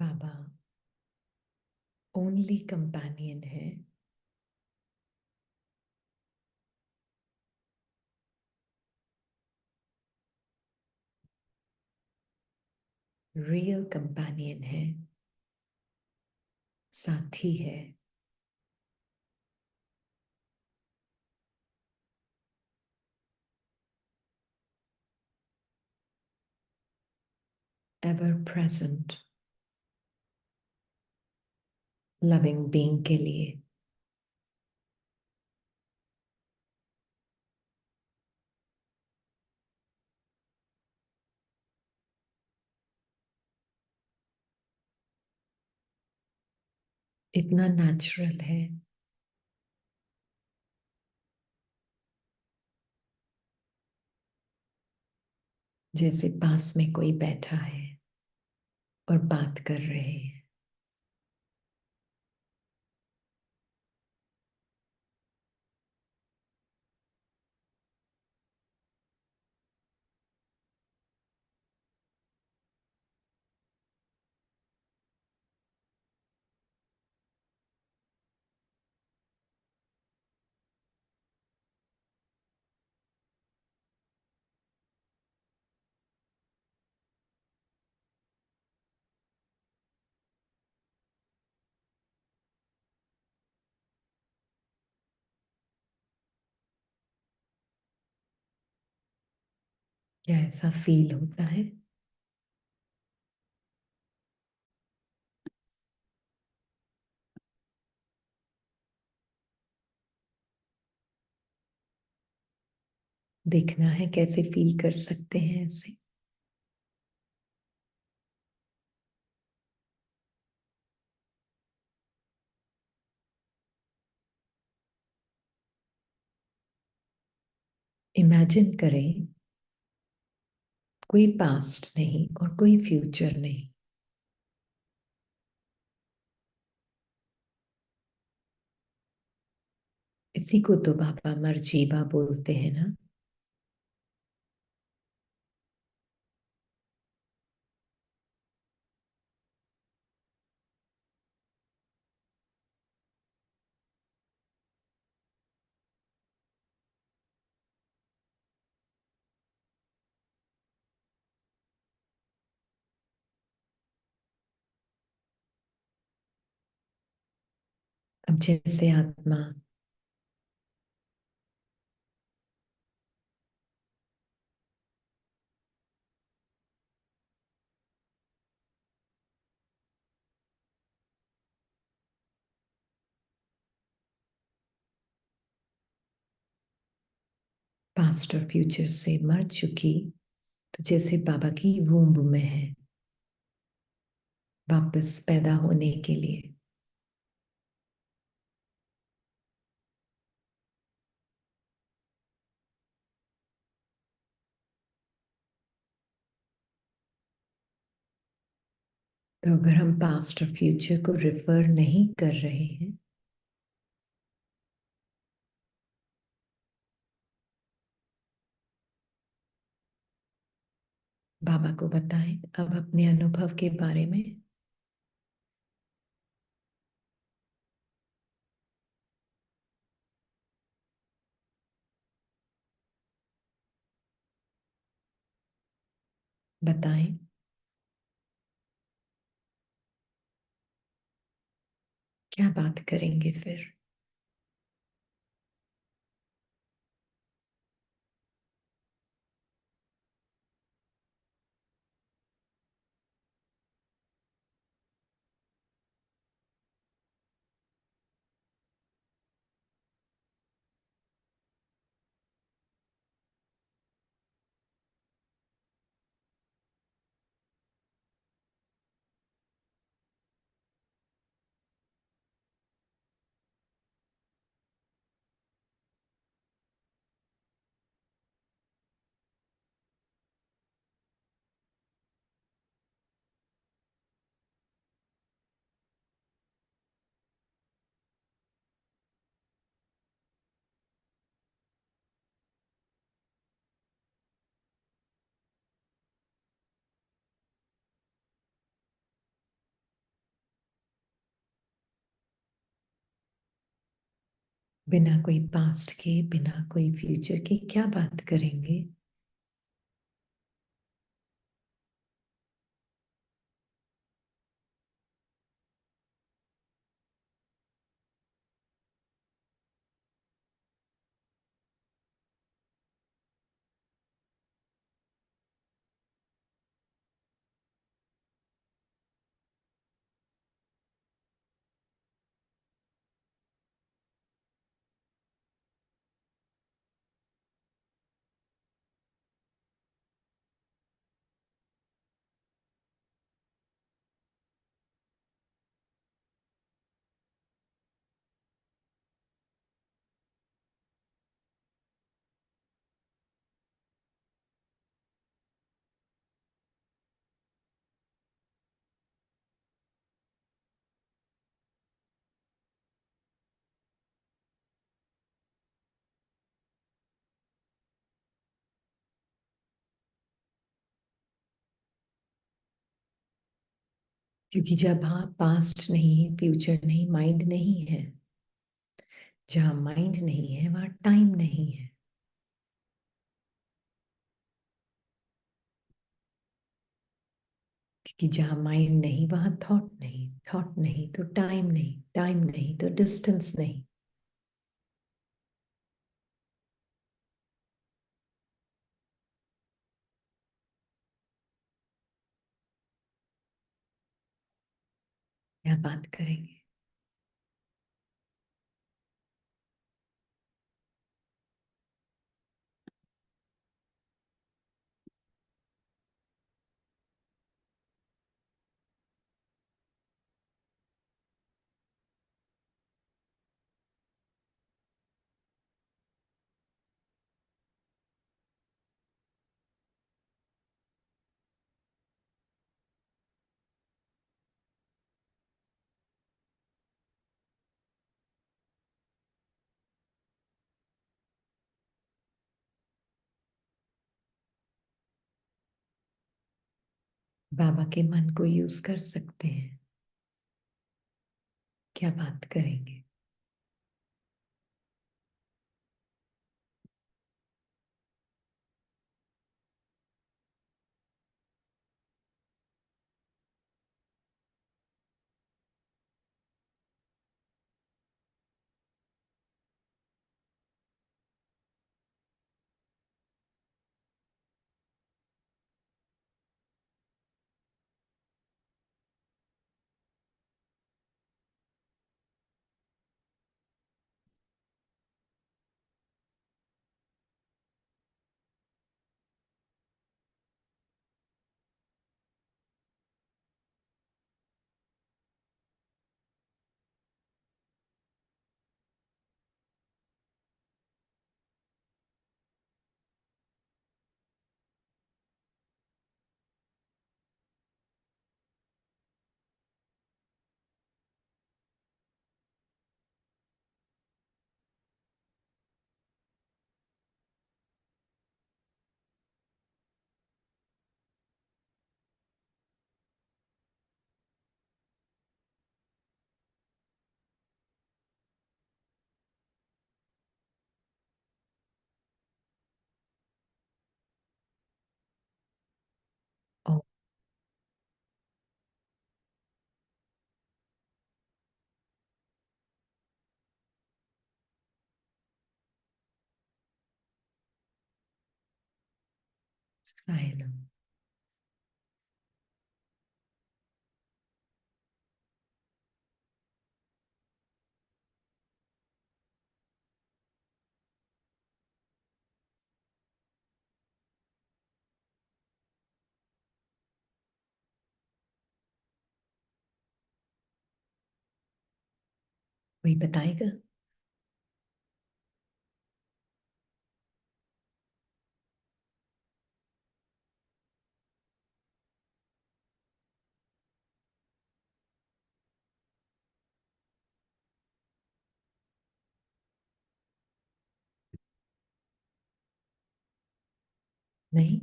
बाबा only companion है। Real companion है। साथी है। एवर प्रेजेंट लविंग बीइंग के लिए। इतना नेचुरल है। जैसे पास में कोई बैठा है और बात कर रहे हैं। क्या ऐसा फील होता है? देखना है कैसे फील कर सकते हैं ऐसे। इमेजिन करें कोई पास्ट नहीं और कोई फ्यूचर नहीं। इसी को तो बाबा मर्जीबा बोलते हैं ना। अब जैसे आत्मा पास्ट और फ्यूचर से मर चुकी, तो जैसे बाबा की वूम्ब में है वापस पैदा होने के लिए। तो अगर हम पास्ट और फ्यूचर को रिफर नहीं कर रहे हैं, बाबा को बताएं अब अपने अनुभव के बारे में। बताएं। क्या बात करेंगे फिर? बिना कोई पास्ट के, बिना कोई फ्यूचर के क्या बात करेंगे? क्योंकि जब हाँ पास्ट नहीं है, फ्यूचर नहीं, माइंड नहीं है, जहाँ माइंड नहीं है वहां टाइम नहीं है। क्योंकि जहाँ माइंड नहीं वहां थॉट नहीं, थॉट नहीं तो टाइम नहीं, टाइम नहीं तो डिस्टेंस नहीं। क्या बात करेंगे? बाबा के मन को यूज कर सकते हैं। क्या बात करेंगे? ओ, साइलम। कोई बताएगा? नहीं।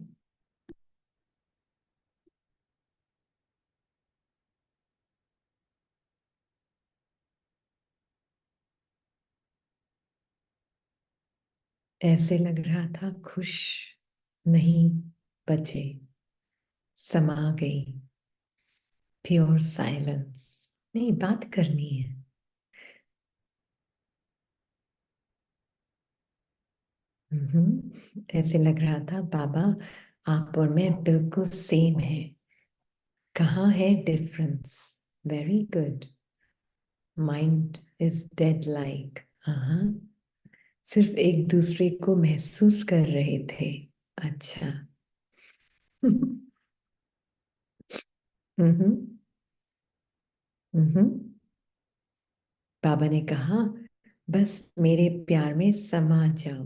ऐसे लग रहा था खुश नहीं बचे, समा गई प्योर साइलेंस। नहीं, बात करनी है। ऐसे लग रहा था बाबा आप और मैं बिल्कुल सेम है। कहाँ है difference? Very good. Mind is dead like. हाँ, सिर्फ एक दूसरे को महसूस कर रहे थे। अच्छा। हम्म। हम्म। बाबा ने कहा बस मेरे प्यार में समा जाओ।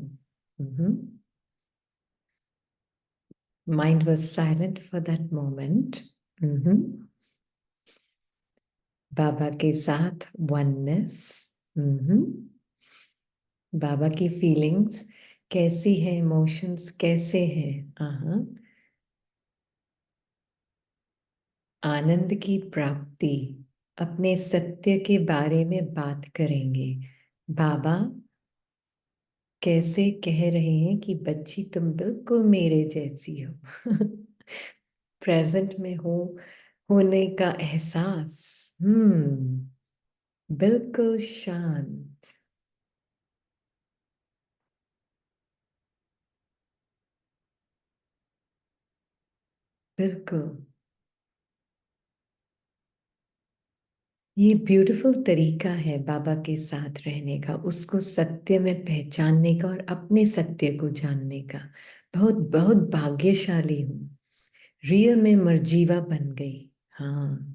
Mind was silent for that moment. Baba के साथ वननेस। बाबा की फीलिंग्स कैसी है, इमोशंस कैसे हैं? आनंद की प्राप्ति। अपने सत्य के बारे में बात करेंगे। बाबा कैसे कह रहे हैं कि बच्ची तुम बिल्कुल मेरे जैसी हो। प्रेजेंट में हो, होने का एहसास। बिल्कुल शांत। बिल्कुल। ये ब्यूटीफुल तरीका है बाबा के साथ रहने का, उसको सत्य में पहचानने का और अपने सत्य को जानने का। बहुत बहुत भाग्यशाली हूँ। रियल में मर्जीवा बन गई। हाँ।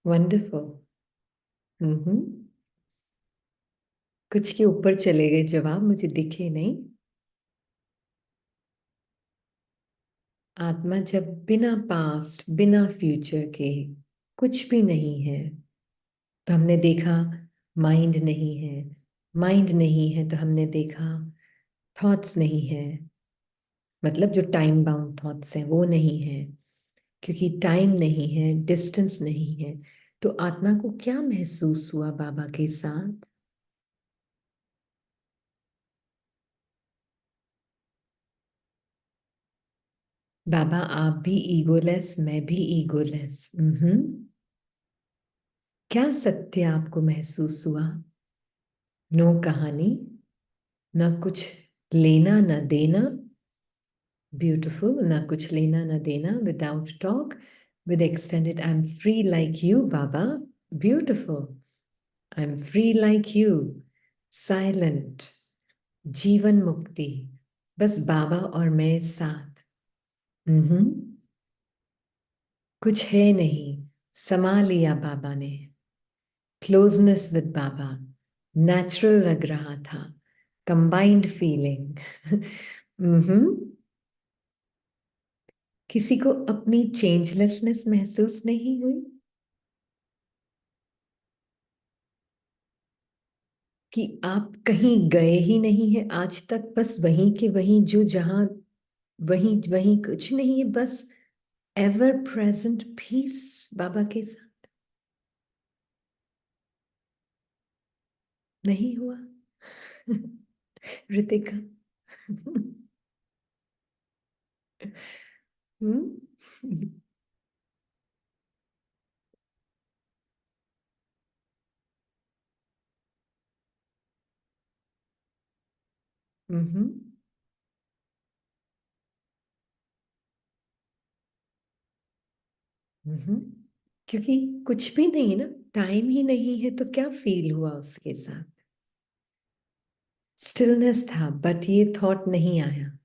वंडरफुल। हम्म। कुछ के ऊपर चले गए जवाब, मुझे दिखे नहीं। आत्मा जब बिना पास्ट बिना फ्यूचर के कुछ भी नहीं है, तो हमने देखा माइंड नहीं है। माइंड नहीं है तो हमने देखा थॉट्स नहीं है। मतलब जो टाइम बाउंड थॉट्स हैं वो नहीं है, क्योंकि टाइम नहीं है, डिस्टेंस नहीं है। तो आत्मा को क्या महसूस हुआ बाबा के साथ? बाबा आप भी ईगोलेस, मैं भी ईगोलेस। क्या सत्य आपको महसूस हुआ? नो कहानी, न कुछ लेना न देना। ब्यूटिफुल। ना कुछ लेना ना देना, without talk, with extended I'm free like you Baba. Beautiful. I'm free like you. Silent. जीवन मुक्ति। बस बाबा और मैं साथ। हम्म। कुछ है नहीं, समा लिया बाबा ने। Closeness with Baba. नेचुरल लग रहा था। Combined feeling. किसी को अपनी चेंजलेसनेस महसूस नहीं हुई? कि आप कहीं गए ही नहीं है आज तक, बस वहीं के वहीं, जो जहां, वहीं वहीं, कुछ नहीं है, बस एवर प्रेजेंट पीस बाबा के साथ। नहीं हुआ? ऋतिका। हम्म। हम्म। हम्म। क्योंकि कुछ भी नहीं है ना, टाइम ही नहीं है, तो क्या फील हुआ उसके साथ? स्टिलनेस था, बट ये थॉट नहीं आया।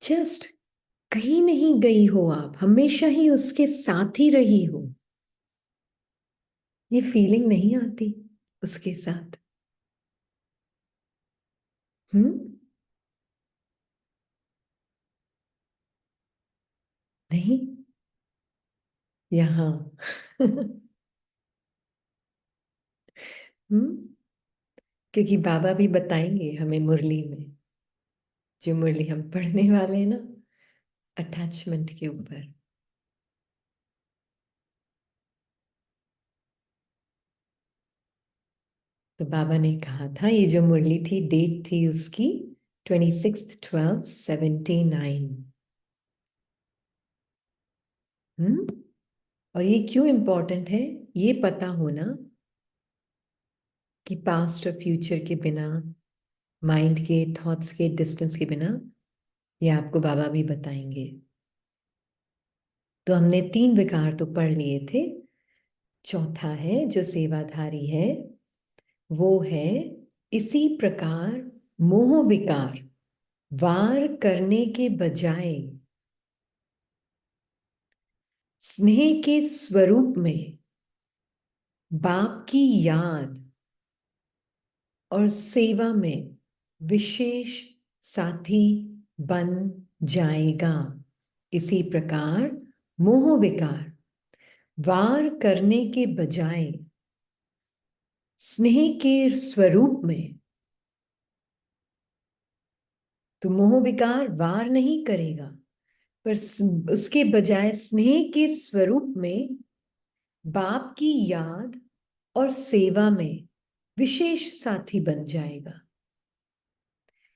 जस्ट कहीं नहीं गई हो, आप हमेशा ही उसके साथ ही रही हो। ये फीलिंग नहीं आती उसके साथ? हम्म। नहीं। यहाँ। हम्म। क्योंकि बाबा भी बताएंगे हमें मुरली में, जो मुरली हम पढ़ने वाले हैं ना, अटैचमेंट के ऊपर। तो बाबा ने कहा था, ये जो मुरली थी, डेट थी उसकी 26/12/79। और ये क्यों इंपॉर्टेंट है, ये पता होना कि पास्ट और फ्यूचर के बिना, माइंड के थॉट्स के डिस्टेंस के बिना, ये आपको बाबा भी बताएंगे। तो हमने 3 विकार तो पढ़ लिए थे। चौथा है जो सेवाधारी है, वो है इसी प्रकार मोह विकार वार करने के बजाय स्नेह के स्वरूप में बाप की याद और सेवा में विशेष साथी बन जाएगा। इसी प्रकार मोह विकार वार करने के बजाय स्नेह के स्वरूप में, तो मोह विकार वार नहीं करेगा, पर उसके बजाय स्नेह के स्वरूप में बाप की याद और सेवा में विशेष साथी बन जाएगा।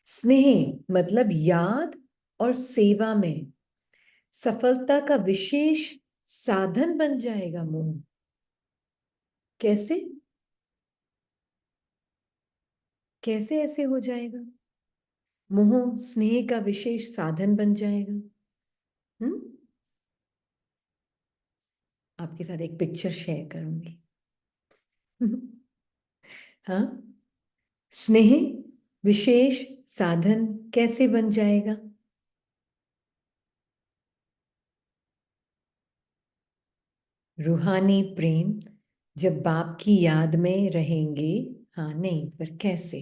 स्नेह मतलब याद और सेवा में सफलता का विशेष साधन बन जाएगा मोह। कैसे कैसे ऐसे हो जाएगा? मोह स्नेह का विशेष साधन बन जाएगा। आपके साथ एक पिक्चर शेयर करूंगी। हाँ, स्नेह विशेष साधन कैसे बन जाएगा? रूहानी प्रेम जब बाप की याद में रहेंगे। हाँ, नहीं, पर कैसे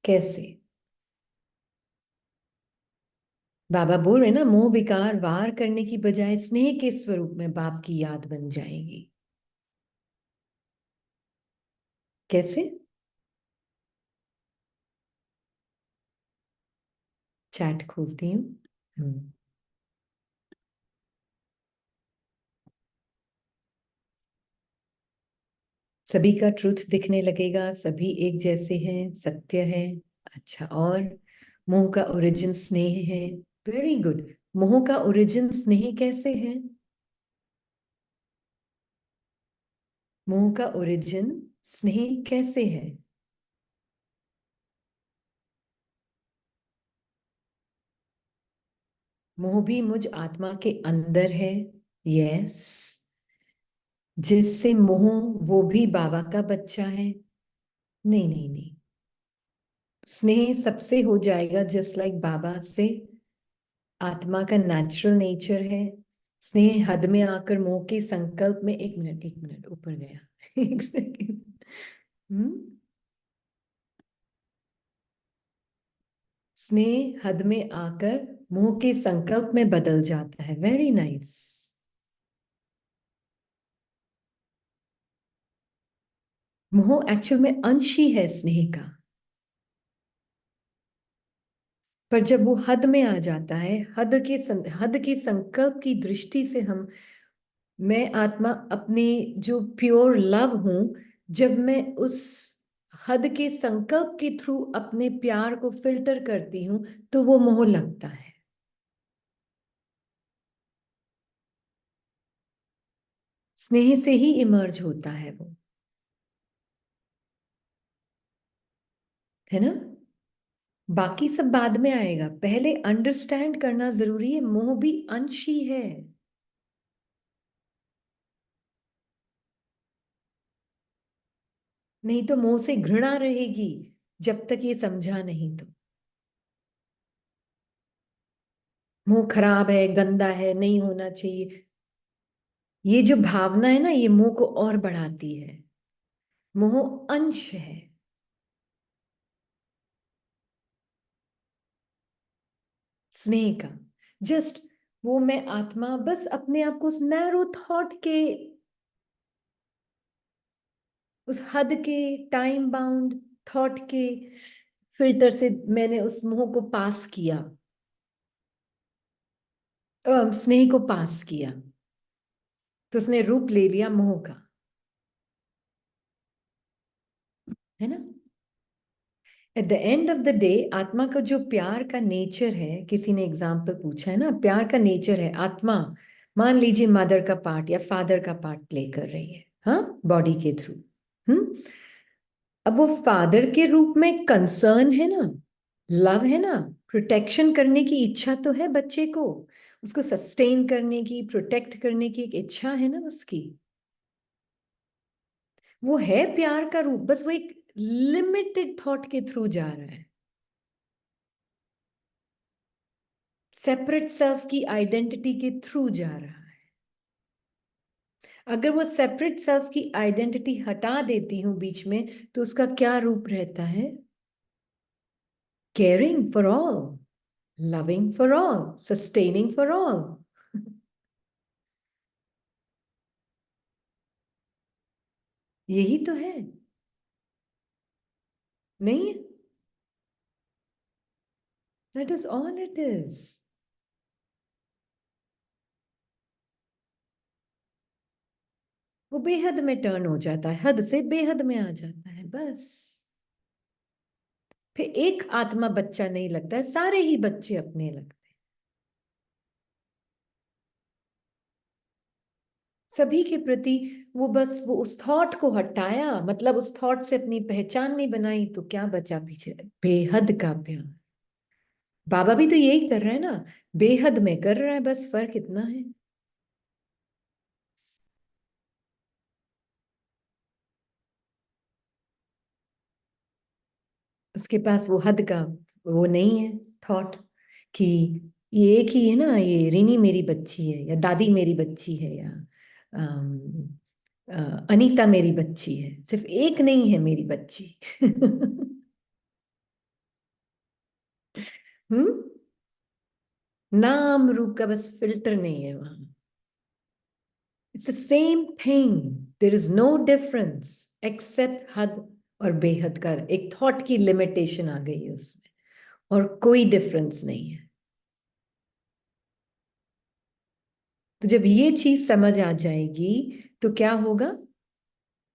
कैसे? बाबा बोल रहे ना, मोह विकार वार करने की बजाय स्नेह के स्वरूप में बाप की याद बन जाएगी। कैसे? चैट खोलती हूँ। सभी का ट्रुथ दिखने लगेगा, सभी एक जैसे हैं, सत्य है। अच्छा, और मोह का ओरिजिन स्नेह है। Very good. मोह का ओरिजिन स्नेह कैसे है? मोह का ओरिजिन स्नेह कैसे है? मोह भी मुझ आत्मा के अंदर है। यस। जिससे मोह, वो भी बाबा का बच्चा है। नहीं नहीं नहीं, स्नेह सबसे हो जाएगा, जस्ट लाइक बाबा से। आत्मा का नेचुरल नेचर है स्नेह। हद में आकर मोह के संकल्प में, एक मिनट ऊपर गया। एक सेकेंड। स्नेह हद में आकर मोह के संकल्प में बदल जाता है। Very nice. मोह एक्चुअल में अंश ही है स्नेह का, पर जब वो हद में आ जाता है, हद के संकल्प की दृष्टि से हम, मैं आत्मा अपने जो प्योर लव हूं, जब मैं उस हद के संकल्प के थ्रू अपने प्यार को फिल्टर करती हूं, तो वो मोह लगता है। स्नेह से ही इमर्ज होता है वो, है ना? बाकी सब बाद में आएगा, पहले अंडरस्टैंड करना जरूरी है, मोह भी अंश ही है। नहीं तो मोह से घृणा रहेगी, जब तक ये समझा नहीं तो। मोह खराब है, गंदा है, नहीं होना चाहिए, ये जो भावना है ना, ये मोह को और बढ़ाती है। मोह अंश है। स्नेह का जस्ट, वो मैं आत्मा बस अपने आप को उस नैरो थॉट के, उस हद के, टाइम बाउंड थॉट के फिल्टर से मैंने उस मोह को पास किया, स्नेह को पास किया, तो उसने रूप ले लिया मोह का, है ना? At the end of the day आत्मा का जो प्यार का नेचर है, किसी ने एग्जाम्पल पूछा है ना, प्यार का नेचर है आत्मा, मान लीजिए मदर का पार्ट या फादर का पार्ट प्ले कर रही है, हाँ, बॉडी के थ्रू। हम्म। अब वो फादर के रूप में कंसर्न है ना, लव है ना, प्रोटेक्शन करने की इच्छा तो है बच्चे को, उसको सस्टेन करने की, प्रोटेक्ट करने की एक इच्छा है ना उसकी। वो है प्यार का रूप, बस वो एक लिमिटेड थॉट के थ्रू जा रहा है, सेपरेट सेल्फ की आइडेंटिटी के थ्रू जा रहा है। अगर वो सेपरेट सेल्फ की आइडेंटिटी हटा देती हूं बीच में, तो उसका क्या रूप रहता है? Caring for all, loving for all, sustaining for all. यही तो है, नहीं? That is all it is. वो बेहद में टर्न हो जाता है, हद से बेहद में आ जाता है, बस। फिर एक आत्मा बच्चा नहीं लगता है, सारे ही बच्चे अपने लगते हैं। सभी के प्रति वो बस वो उस थॉट को हटाया, मतलब उस थॉट से अपनी पहचान नहीं बनाई, तो क्या बचा पीछे? बेहद का प्यार। बाबा भी तो यही कर रहा है ना, बेहद में कर रहा है, बस फर्क इतना है। उसके पास वो हद का वो नहीं है थॉट, कि ये एक ही है ना, ये रिनी मेरी बच्ची है, या दादी मेरी बच्ची है, या अनीता मेरी बच्ची है, सिर्फ एक नहीं है मेरी बच्ची। हम्म। नाम रूप का बस फिल्टर नहीं है वहां। It's the same thing, there is no difference except हद और बेहद का एक थॉट की लिमिटेशन आ गई है उसमें, और कोई डिफरेंस नहीं है। तो जब ये चीज समझ आ जाएगी, तो क्या होगा?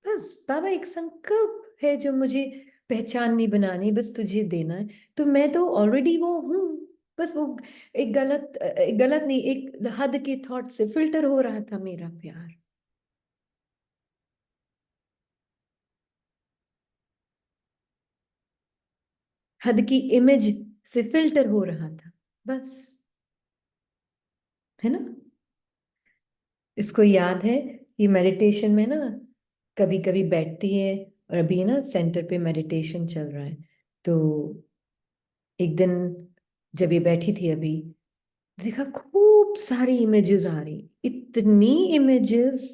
बस बाबा एक संकल्प है जो मुझे पहचान नहीं बनानी, बस तुझे देना है, तो मैं तो ऑलरेडी वो हूं। बस वो एक गलत नहीं, एक हद के थॉट से फिल्टर हो रहा था मेरा प्यार। हद की इमेज से फिल्टर हो रहा था, बस। है ना? इसको याद है, ये मेडिटेशन में ना कभी कभी बैठती है, और अभी ना सेंटर पे मेडिटेशन चल रहा है, तो एक दिन जब ये बैठी थी अभी, देखा खूब सारी इमेजेस आ रही, इतनी इमेजेस,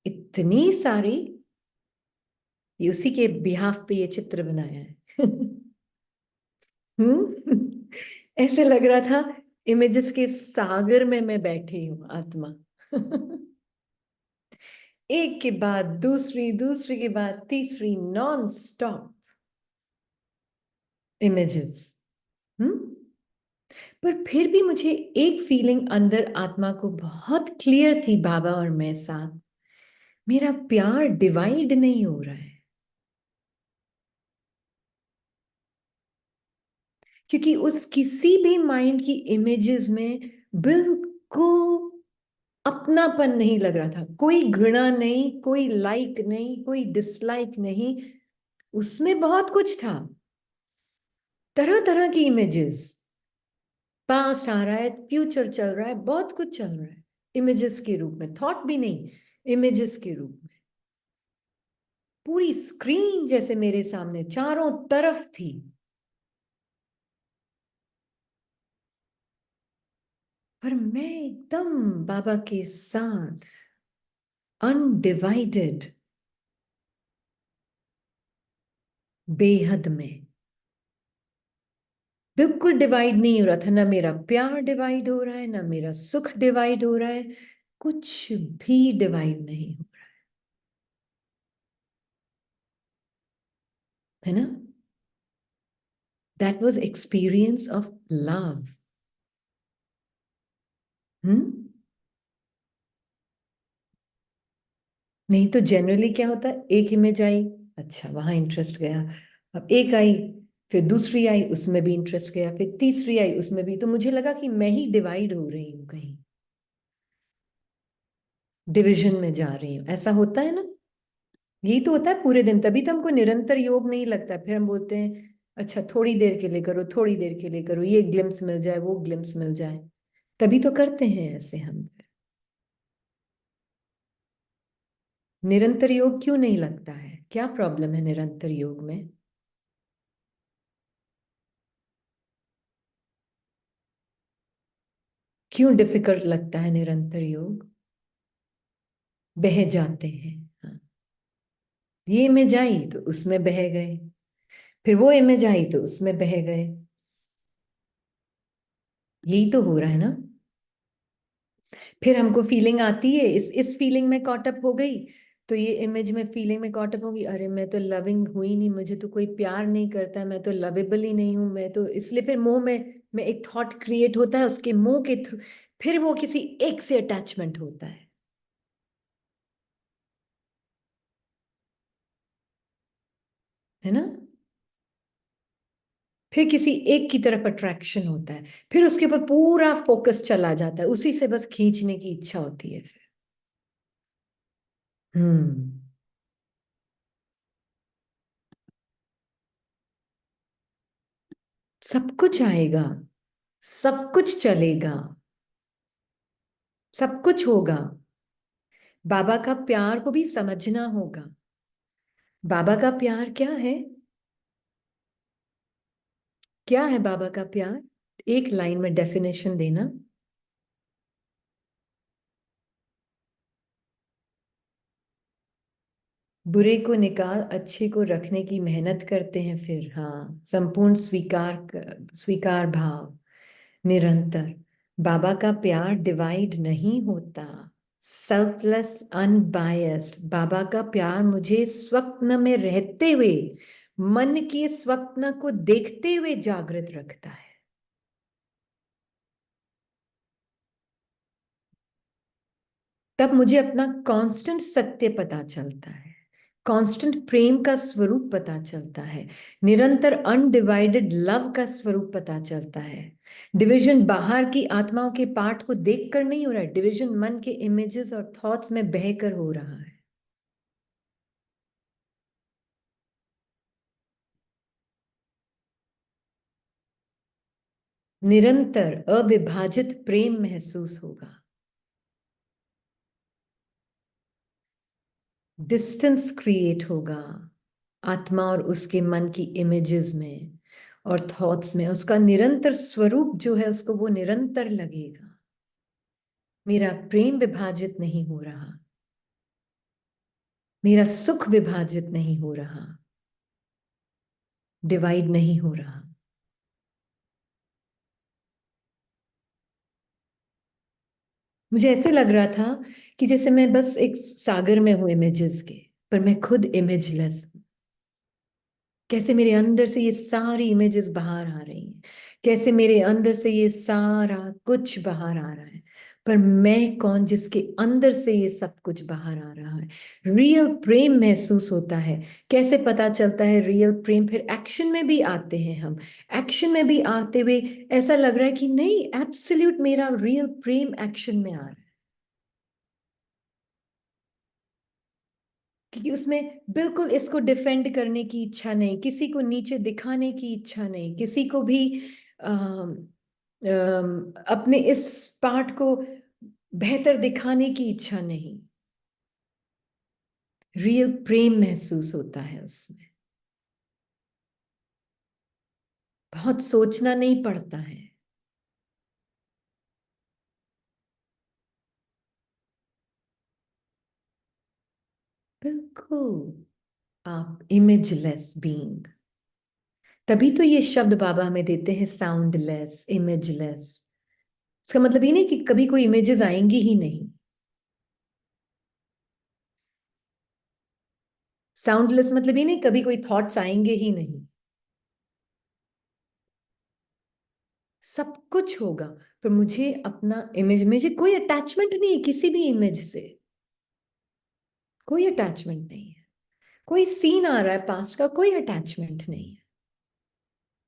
इतनी सारी। ये उसी के बिहाफ पे ये चित्र बनाया है। ऐसे लग रहा था इमेजेस के सागर में मैं बैठी हूं आत्मा। एक के बाद दूसरी, दूसरी के बाद तीसरी, नॉन स्टॉप इमेजेस। हम्म। पर फिर भी मुझे एक फीलिंग अंदर आत्मा को बहुत क्लियर थी, बाबा और मैं साथ, मेरा प्यार डिवाइड नहीं हो रहा है। क्योंकि उस किसी भी माइंड की इमेजेस में बिल्कुल अपनापन नहीं लग रहा था, कोई घृणा नहीं, कोई लाइक नहीं, कोई डिसलाइक नहीं। उसमें बहुत कुछ था, तरह तरह की इमेजेस, पास्ट आ रहा है, फ्यूचर चल रहा है, बहुत कुछ चल रहा है इमेजेस के रूप में, थॉट भी नहीं, इमेजेस के रूप में। पूरी स्क्रीन जैसे मेरे सामने चारों तरफ थी। पर मैं एकदम बाबा के साथ अनडिवाइडेड, बेहद में, बिल्कुल डिवाइड नहीं हो रहा था, ना मेरा प्यार डिवाइड हो रहा है, ना मेरा सुख डिवाइड हो रहा है, कुछ भी डिवाइड नहीं हो रहा है ना? That was experience of love. Hmm. नहीं तो जनरली क्या होता है, एक इमेज आई, अच्छा वहां इंटरेस्ट गया, अब एक आई, फिर दूसरी आई, उसमें भी इंटरेस्ट गया, फिर तीसरी आई, उसमें भी। तो मुझे लगा कि मैं ही डिवाइड हो रही हूँ, कहीं डिवीजन में जा रही हूँ। ऐसा होता है ना, यही तो होता है पूरे दिन। तभी तो हमको निरंतर योग नहीं लगता। फिर हम बोलते हैं अच्छा थोड़ी देर के लिए करो, थोड़ी देर के लिए करो, ये ग्लिम्स मिल जाए, वो ग्लिम्स मिल जाए, तभी तो करते हैं ऐसे हम। निरंतर योग क्यों नहीं लगता है? क्या प्रॉब्लम है निरंतर योग में? क्यों डिफिकल्ट लगता है निरंतर योग? बह जाते हैं। हाँ, ये इमेज आई तो उसमें बह गए, फिर वो इमेज आई तो उसमें बह गए। यही तो हो रहा है ना। फिर हमको फीलिंग आती है, इस फीलिंग में कॉटअप हो गई, तो ये इमेज में फीलिंग में कॉटअप होगी, अरे मैं तो लविंग हुई नहीं, मुझे तो कोई प्यार नहीं करता, मैं तो लवेबल ही नहीं हूं, मैं तो। इसलिए फिर मोह में एक थॉट क्रिएट होता है, उसके मोह के थ्रू फिर वो किसी एक से अटैचमेंट होता है ना। फिर किसी एक की तरफ अट्रैक्शन होता है, फिर उसके ऊपर पूरा फोकस चला जाता है, उसी से बस खींचने की इच्छा होती है फिर। हम्म। सब कुछ आएगा, सब कुछ चलेगा, सब कुछ होगा। बाबा का प्यार को भी समझना होगा। बाबा का प्यार क्या है? क्या है बाबा का प्यार? एक लाइन में डेफिनेशन देना। बुरे को निकाल, अच्छे को रखने की मेहनत करते हैं, फिर हाँ संपूर्ण स्वीकार भाव, निरंतर। बाबा का प्यार डिवाइड नहीं होता, सेल्फलेस अनबायस्ड। बाबा का प्यार मुझे स्वप्न में रहते हुए, मन के स्वप्न को देखते हुए जागृत रखता है। तब मुझे अपना कांस्टेंट सत्य पता चलता है, कांस्टेंट प्रेम का स्वरूप पता चलता है, निरंतर अनडिवाइडेड लव का स्वरूप पता चलता है। डिवीजन बाहर की आत्माओं के पार्ट को देखकर नहीं हो रहा है, डिवीजन मन के इमेजेस और थॉट्स में बहकर हो रहा है। निरंतर अविभाजित प्रेम महसूस होगा। डिस्टेंस क्रिएट होगा आत्मा और उसके मन की इमेजेस में और थॉट्स में। उसका निरंतर स्वरूप जो है, उसको वो निरंतर लगेगा। मेरा प्रेम विभाजित नहीं हो रहा, मेरा सुख विभाजित नहीं हो रहा, डिवाइड नहीं हो रहा। मुझे ऐसे लग रहा था कि जैसे मैं बस एक सागर में हूं इमेजेस के, पर मैं खुद इमेजलेस। कैसे मेरे अंदर से ये सारी इमेजेस बाहर आ रही हैं, कैसे मेरे अंदर से ये सारा कुछ बाहर आ रहा है, पर मैं कौन जिसके अंदर से ये सब कुछ बाहर आ रहा है। रियल प्रेम महसूस होता है। कैसे पता चलता है रियल प्रेम? फिर एक्शन में भी आते हैं हम। एक्शन में भी आते हुए ऐसा लग रहा है कि नहीं, एब्सोल्यूट मेरा रियल प्रेम एक्शन में आ रहा है। क्योंकि उसमें बिल्कुल इसको डिफेंड करने की इच्छा नहीं, किसी को नीचे दिखाने की इच्छा नहीं, किसी को भी अपने इस पार्ट को बेहतर दिखाने की इच्छा नहीं। रियल प्रेम महसूस होता है उसमें। बहुत सोचना नहीं पड़ता है। बिल्कुल, आप इमेजलेस बीइंग। तभी तो ये शब्द बाबा हमें देते हैं, साउंडलेस, इमेजलेस। इसका मतलब ये नहीं कि कभी कोई इमेजेस आएंगी ही नहीं। साउंडलेस मतलब ये नहीं कभी कोई थॉट्स आएंगे ही नहीं। सब कुछ होगा, पर मुझे अपना इमेज, मुझे कोई अटैचमेंट नहीं है किसी भी इमेज से, कोई अटैचमेंट नहीं है। कोई सीन आ रहा है पास्ट का, कोई अटैचमेंट नहीं है,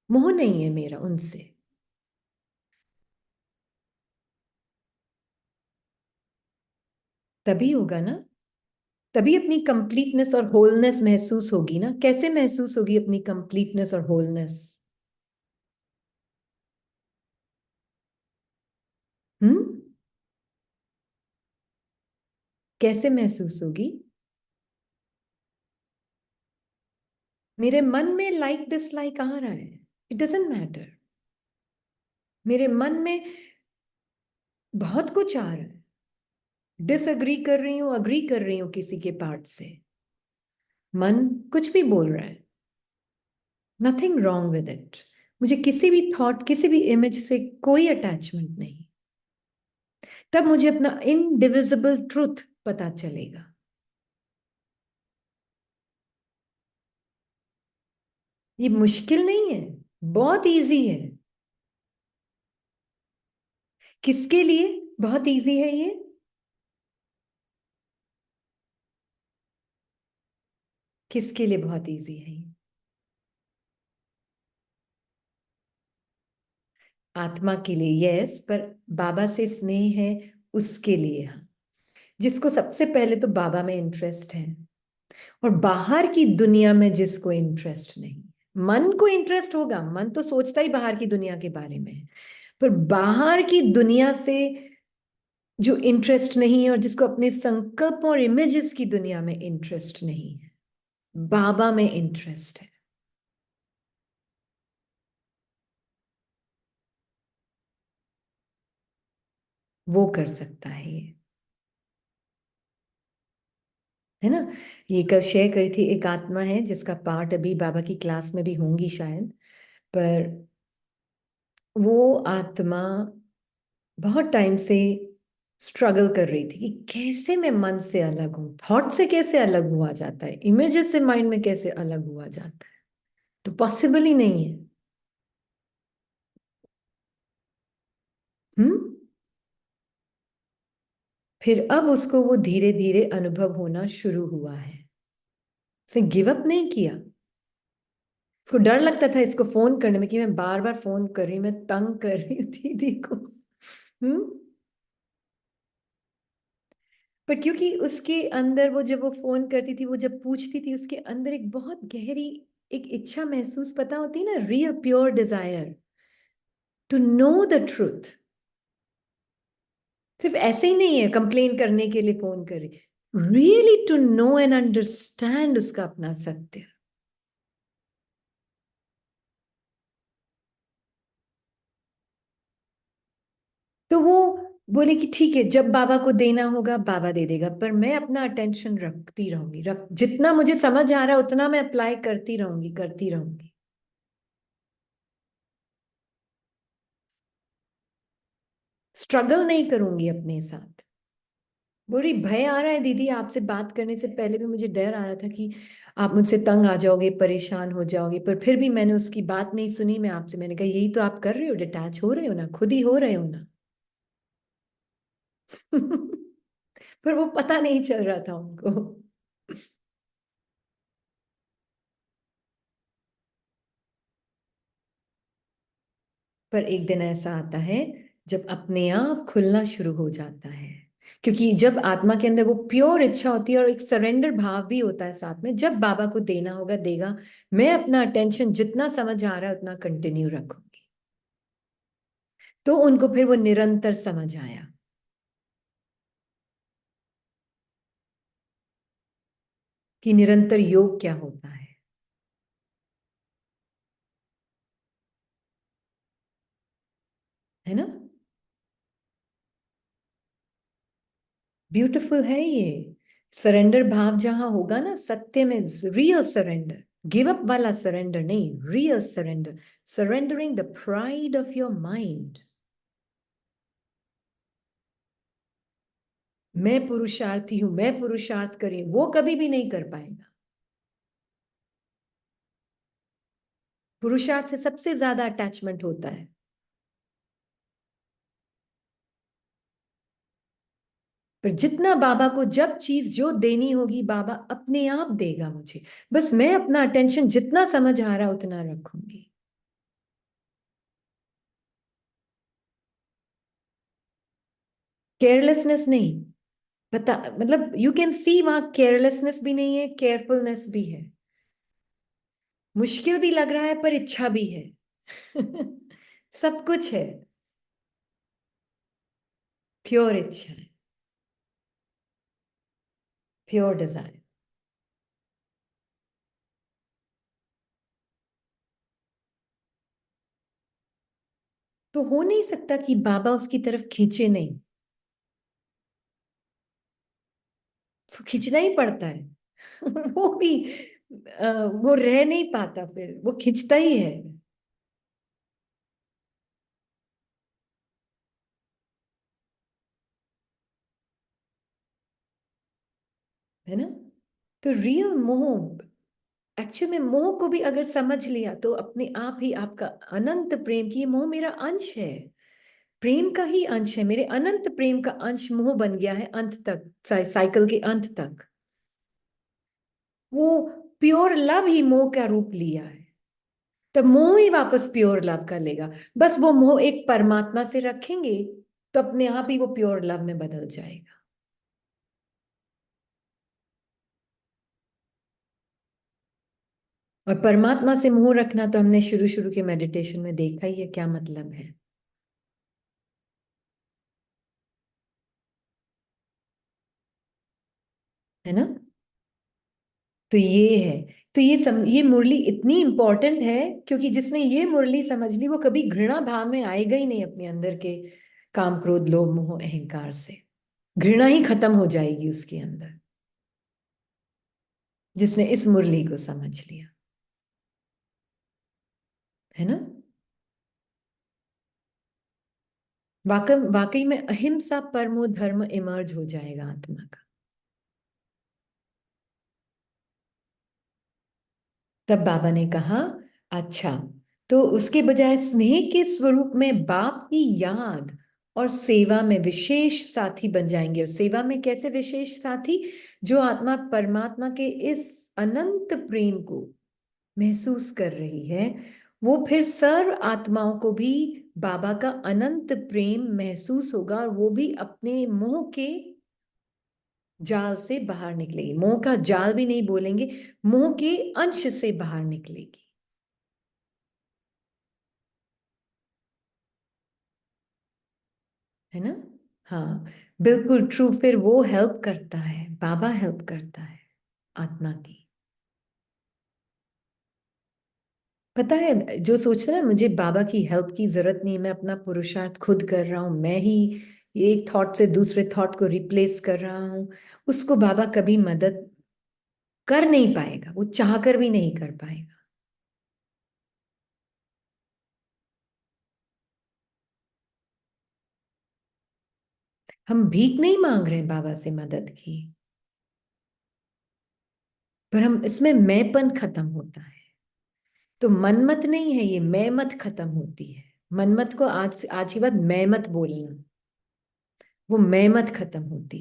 मोह नहीं है मेरा उनसे। तभी होगा ना, तभी अपनी कंप्लीटनेस और होलनेस महसूस होगी ना। कैसे महसूस होगी अपनी कंप्लीटनेस और होलनेस? हम्म, कैसे महसूस होगी? मेरे मन में लाइक डिसलाइक आ रहा है, इट डजेंट मैटर। मेरे मन में बहुत कुछ आ रहा है, डिसएग्री कर रही हूं, अग्री कर रही हूं किसी के पार्ट से, मन कुछ भी बोल रहा है, नथिंग रॉन्ग विद इट। मुझे किसी भी थॉट, किसी भी इमेज से कोई अटैचमेंट नहीं। तब मुझे अपना इनडिविजिबल ट्रूथ पता चलेगा। ये मुश्किल नहीं है, बहुत इजी है। किसके लिए बहुत इजी है ये? किसके लिए बहुत इजी है ये? आत्मा के लिए यस, पर बाबा से स्नेह है उसके लिए हाँ। जिसको सबसे पहले तो बाबा में इंटरेस्ट है, और बाहर की दुनिया में जिसको इंटरेस्ट नहीं। मन को इंटरेस्ट होगा, मन तो सोचता ही बाहर की दुनिया के बारे में है, पर बाहर की दुनिया से जो इंटरेस्ट नहीं है, और जिसको अपने संकल्प और इमेजेस की दुनिया में इंटरेस्ट नहीं है, बाबा में इंटरेस्ट है, वो कर सकता है ये। है ना? ये कल शेयर करी थी, एक आत्मा है जिसका पार्ट अभी बाबा की क्लास में भी होंगी शायद, पर वो आत्मा बहुत टाइम से स्ट्रगल कर रही थी कि कैसे मैं मन से अलग हूं, थॉट से कैसे अलग हुआ जाता है, इमेजेस से माइंड में कैसे अलग हुआ जाता है, तो पॉसिबल ही नहीं है। हम्म। फिर अब उसको वो धीरे धीरे अनुभव होना शुरू हुआ है। उसने गिव अप नहीं किया। उसको डर लगता था इसको फोन करने में कि मैं बार बार फोन कर रही हूँ, मैं तंग कर रही हूँ दीदी को। पर क्योंकि उसके अंदर वो, जब वो फोन करती थी, वो जब पूछती थी, उसके अंदर एक बहुत गहरी एक इच्छा महसूस पता होती है ना, real pure desire to know the truth. सिर्फ ऐसे ही नहीं है कंप्लेन करने के लिए फोन कर रही, really to know and understand उसका अपना सत्य। तो वो बोले कि ठीक है, जब बाबा को देना होगा बाबा दे देगा, पर मैं अपना अटेंशन रखती रहूंगी, जितना मुझे समझ आ रहा है उतना मैं अप्लाई करती रहूंगी, करती रहूंगी। स्ट्रगल नहीं करूंगी अपने साथ। बोल रही भय आ रहा है दीदी, आपसे बात करने से पहले भी मुझे डर आ रहा था कि आप मुझसे तंग आ जाओगे, परेशान हो जाओगे, पर फिर भी मैंने उसकी बात नहीं सुनी। मैं आपसे, मैंने कहा यही तो आप कर रहे हो, डिटैच हो रहे हो ना, खुद ही हो रहे हो ना। पर वो पता नहीं चल रहा था उनको। पर एक दिन ऐसा आता है जब अपने आप खुलना शुरू हो जाता है, क्योंकि जब आत्मा के अंदर वो प्योर इच्छा होती है और एक सरेंडर भाव भी होता है साथ में, जब बाबा को देना होगा देगा। मैं अपना अटेंशन जितना समझ आ रहा है उतना कंटिन्यू रखूंगी। तो उनको फिर वो निरंतर समझ आया कि निरंतर योग क्या होता है ना? ब्यूटीफुल है ये। सरेंडर भाव जहां होगा ना, सत्य में, रियल सरेंडर, गिव अप वाला सरेंडर नहीं, real surrender, surrendering the pride of your mind. मैं पुरुषार्थी हूं, मैं पुरुषार्थ करी, वो कभी भी नहीं कर पाएगा। पुरुषार्थ से सबसे ज्यादा अटैचमेंट होता है। पर जितना बाबा को जब चीज जो देनी होगी बाबा अपने आप देगा मुझे, बस मैं अपना अटेंशन जितना समझ आ रहा उतना रखूंगी। केयरलेसनेस नहीं, बता मतलब यू कैन सी वहां केयरलेसनेस भी नहीं है, केयरफुलनेस भी है। मुश्किल भी लग रहा है पर इच्छा भी है। सब कुछ है। प्योर इच्छा है, प्योर डिजायर। तो हो नहीं सकता कि बाबा उसकी तरफ खींचे नहीं, तो खींचना ही पड़ता है। वो भी वो रह नहीं पाता, फिर वो खींचता ही है। है ना? तो रियल मोह, एक्चुअल में मोह को भी अगर समझ लिया तो अपने आप ही आपका अनंत प्रेम की, ये मोह मेरा अंश है, प्रेम का ही अंश है, मेरे अनंत प्रेम का अंश मोह बन गया है अंत तक, साइकिल के अंत तक। वो प्योर लव ही मोह का रूप लिया है, तो मोह ही वापस प्योर लव का लेगा। बस वो मोह एक परमात्मा से रखेंगे तो अपने आप ही वो प्योर लव में बदल जाएगा। और परमात्मा से मोह रखना तो हमने शुरू शुरू के मेडिटेशन में देखा ही है क्या मतलब है ना? तो ये है, तो ये मुरली इतनी इंपॉर्टेंट है क्योंकि जिसने ये मुरली समझ ली वो कभी घृणा भाव में आएगा ही नहीं अपने अंदर के काम क्रोध लोभ मोह अहंकार से। घृणा ही खत्म हो जाएगी उसके अंदर, जिसने इस मुरली को समझ लिया। है ना? वाकई वाकई में अहिंसा परमो धर्म इमर्ज हो जाएगा आत्मा का। तब बाबा ने कहा अच्छा, तो उसके बजाय स्नेह के स्वरूप में बाप की याद और सेवा में विशेष साथी बन जाएंगे। और सेवा में कैसे विशेष साथी? जो आत्मा परमात्मा के इस अनंत प्रेम को महसूस कर रही है, वो फिर सर्व आत्माओं को भी बाबा का अनंत प्रेम महसूस होगा, और वो भी अपने मोह के जाल से बाहर निकलेगी। मोह का जाल भी नहीं बोलेंगे, मोह के अंश से बाहर निकलेगी। है ना? हाँ, बिल्कुल ट्रू। फिर वो हेल्प करता है, बाबा हेल्प करता है आत्मा की। पता है, जो सोचता है मुझे बाबा की हेल्प की जरूरत नहीं, मैं अपना पुरुषार्थ खुद कर रहा हूं, मैं ही एक थॉट से दूसरे थॉट को रिप्लेस कर रहा हूं, उसको बाबा कभी मदद कर नहीं पाएगा, वो चाहकर भी नहीं कर पाएगा। हम भीख नहीं मांग रहे हैं बाबा से मदद की, पर हम इसमें मैंपन खत्म होता है। तो मनमत नहीं है ये, मैं मत खत्म होती है। मनमत को आज के बाद मैं मत बोलना, वो मैं मत खत्म होती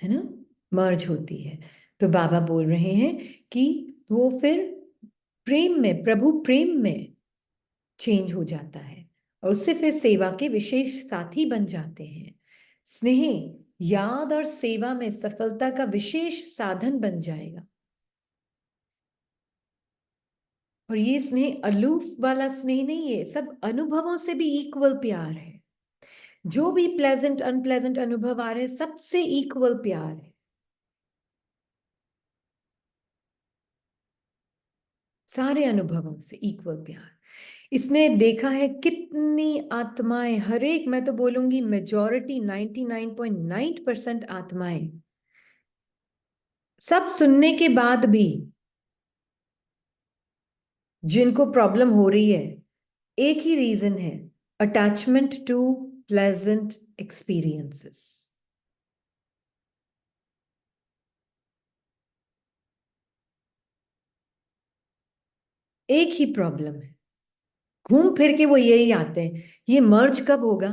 है ना? मर्ज होती है। तो बाबा बोल रहे हैं कि वो फिर प्रेम में, प्रभु प्रेम में चेंज हो जाता है, और उससे फिर सेवा के विशेष साथी बन जाते हैं। स्नेह, याद और सेवा में सफलता का विशेष साधन बन जाएगा। और ये स्नेह अलूफ वाला स्नेह नहीं है, सब अनुभवों से भी इक्वल प्यार है। जो भी प्लेजेंट अनप्लेजेंट अनुभव आ रहे हैं, सबसे इक्वल प्यार है। सारे अनुभवों से इक्वल प्यार। इसने देखा है कितनी आत्माएं, हर एक, मैं तो बोलूंगी मेजॉरिटी 99.9% आत्माएं, सब सुनने के बाद भी जिनको प्रॉब्लम हो रही है, एक ही रीजन है, अटैचमेंट टू प्लेजेंट एक्सपीरियंसेस। एक ही प्रॉब्लम है, घूम फिर के वो यही आते हैं, ये मर्ज कब होगा,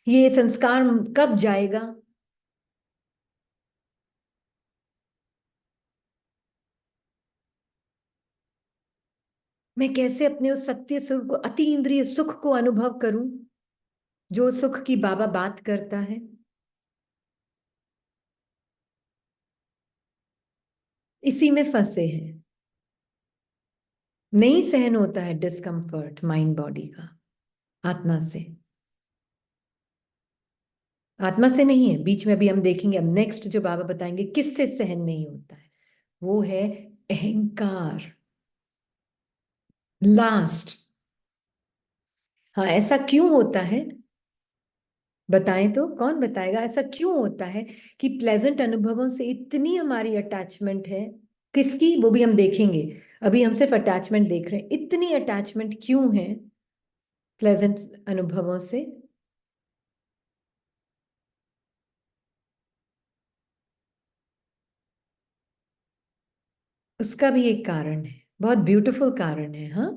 ये संस्कार कब जाएगा। मैं कैसे अपने उस सत्य सुख को, अति इंद्रिय सुख को अनुभव करूं, जो सुख की बाबा बात करता है। इसी में फंसे हैं, नहीं सहन होता है डिस्कम्फर्ट माइंड बॉडी का, आत्मा से। आत्मा से नहीं है, बीच में अभी हम देखेंगे, अब नेक्स्ट जो बाबा बताएंगे किससे सहन नहीं होता है, वो है अहंकार। लास्ट। हाँ, ऐसा क्यों होता है, बताएं तो, कौन बताएगा ऐसा क्यों होता है कि प्लेजेंट अनुभवों से इतनी हमारी अटैचमेंट है, किसकी वो भी हम देखेंगे। अभी हम सिर्फ अटैचमेंट देख रहे हैं, इतनी अटैचमेंट क्यों है प्लेजेंट अनुभवों से। उसका भी एक कारण है, बहुत ब्यूटीफुल कारण है। हाँ,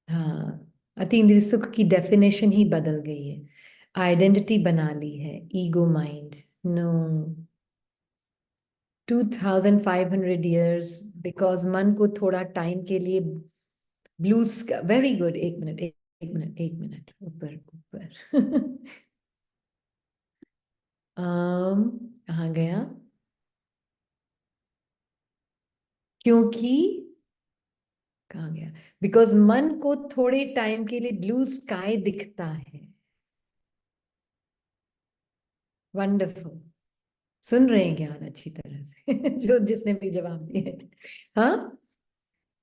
हाँ, अतीन्द्रिय सुख की डेफिनेशन ही बदल गई है, आइडेंटिटी बना ली है, ego mind. No, 2500 years, because मन को थोड़ा टाइम के लिए ब्लू, वेरी गुड, एक मिनट, एक मिनट, एक मिनट, ऊपर ऊपर कहाँ गया, क्योंकि, कहाँ गया, बिकॉज मन को थोड़े टाइम के लिए ब्लू स्काई दिखता है। वंडरफुल, सुन रहे हैं ज्ञान अच्छी तरह से जो जिसने भी जवाब दिए। हाँ,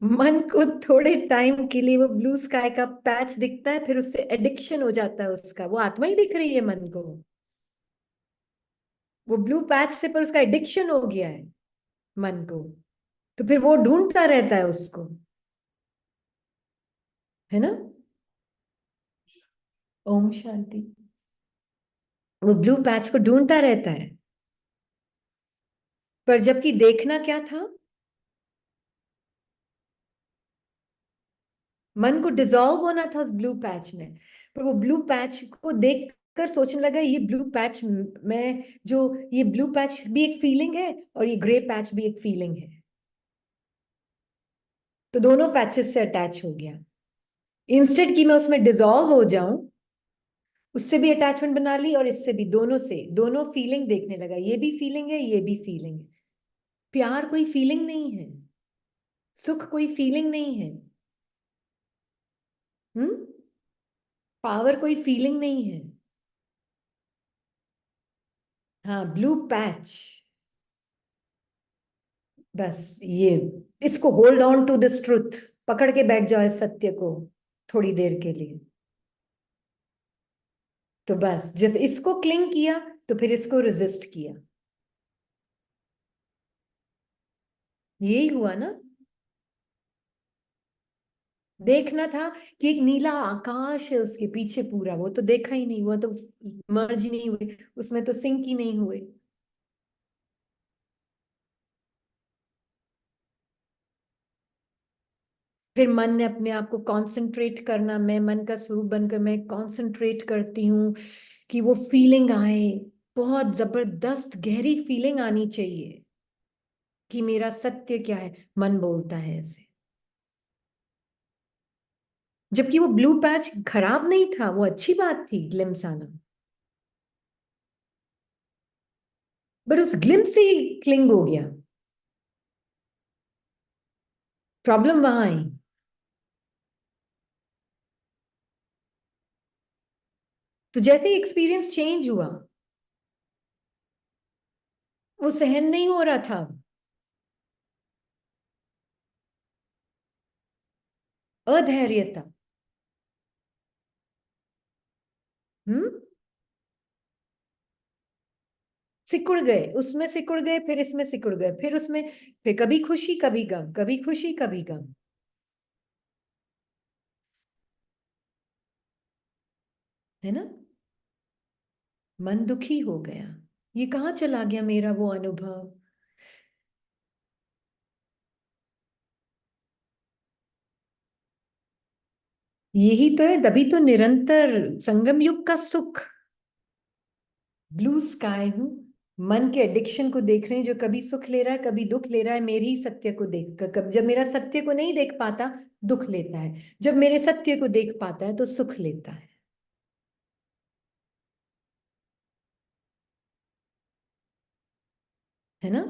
मन को थोड़े टाइम के लिए वो ब्लू स्काई का पैच दिखता है, फिर उससे एडिक्शन हो जाता है उसका, वो आत्मा ही दिख रही है मन को, वो ब्लू पैच से, पर उसका एडिक्शन हो गया है मन को, तो फिर वो ढूंढता रहता है उसको, है ना। ओम शांति। वो ब्लू पैच को ढूंढता रहता है, पर जबकि देखना क्या था, मन को डिसॉल्व होना था उस ब्लू पैच में, पर वो ब्लू पैच को देख कर सोचने लगा ये ब्लू पैच में, जो ये ब्लू पैच भी एक फीलिंग है और ये ग्रे पैच भी एक फीलिंग है, तो दोनों पैचेस से अटैच हो गया। इंस्टेड कि मैं उसमें डिसॉल्व हो जाऊं, उससे भी अटैचमेंट बना ली और इससे भी, दोनों से, दोनों फीलिंग देखने लगा, ये भी फीलिंग है, ये भी फीलिंग है। प्यार कोई फीलिंग नहीं है, सुख कोई फीलिंग नहीं है, हम्म, पावर कोई फीलिंग नहीं है। हाँ, ब्लू पैच, बस ये, इसको hold on to this truth, पकड़ के बैठ जाओ इस सत्य को थोड़ी देर के लिए, तो बस जब इसको क्लिंग किया तो फिर इसको रेजिस्ट किया, यही हुआ ना। देखना था कि एक नीला आकाश है उसके पीछे पूरा, वो तो देखा ही नहीं, वो तो मर्ज ही नहीं हुए उसमें, तो सिंक ही नहीं हुए। फिर मन ने अपने आप को कंसंट्रेट करना, मैं मन का स्वरूप बनकर मैं कंसंट्रेट करती हूँ कि वो फीलिंग आए, बहुत जबरदस्त गहरी फीलिंग आनी चाहिए कि मेरा सत्य क्या है, मन बोलता है ऐसे, जबकि वो ब्लू पैच खराब नहीं था, वो अच्छी बात थी, ग्लिम्स आना, पर उस ग्लिम्स से ही क्लिंग हो गया, प्रॉब्लम वहां आई। तो जैसे ही एक्सपीरियंस चेंज हुआ, वो सहन नहीं हो रहा था, अधैर्यता। हम्म, सिकुड़ गए, उसमें सिकुड़ गए, फिर इसमें सिकुड़ गए, फिर उसमें, फिर कभी खुशी कभी गम, कभी खुशी कभी गम, है ना। मन दुखी हो गया, ये कहाँ चला गया मेरा वो अनुभव? यही तो है, तभी तो निरंतर संगम युग का सुख। ब्लू स्काई हूं, मन के एडिक्शन को देख रहे हैं, जो कभी सुख ले रहा है कभी दुख ले रहा है, मेरे ही सत्य को देख कर। कब जब मेरा सत्य को नहीं देख पाता दुख लेता है, जब मेरे सत्य को देख पाता है तो सुख लेता है ना?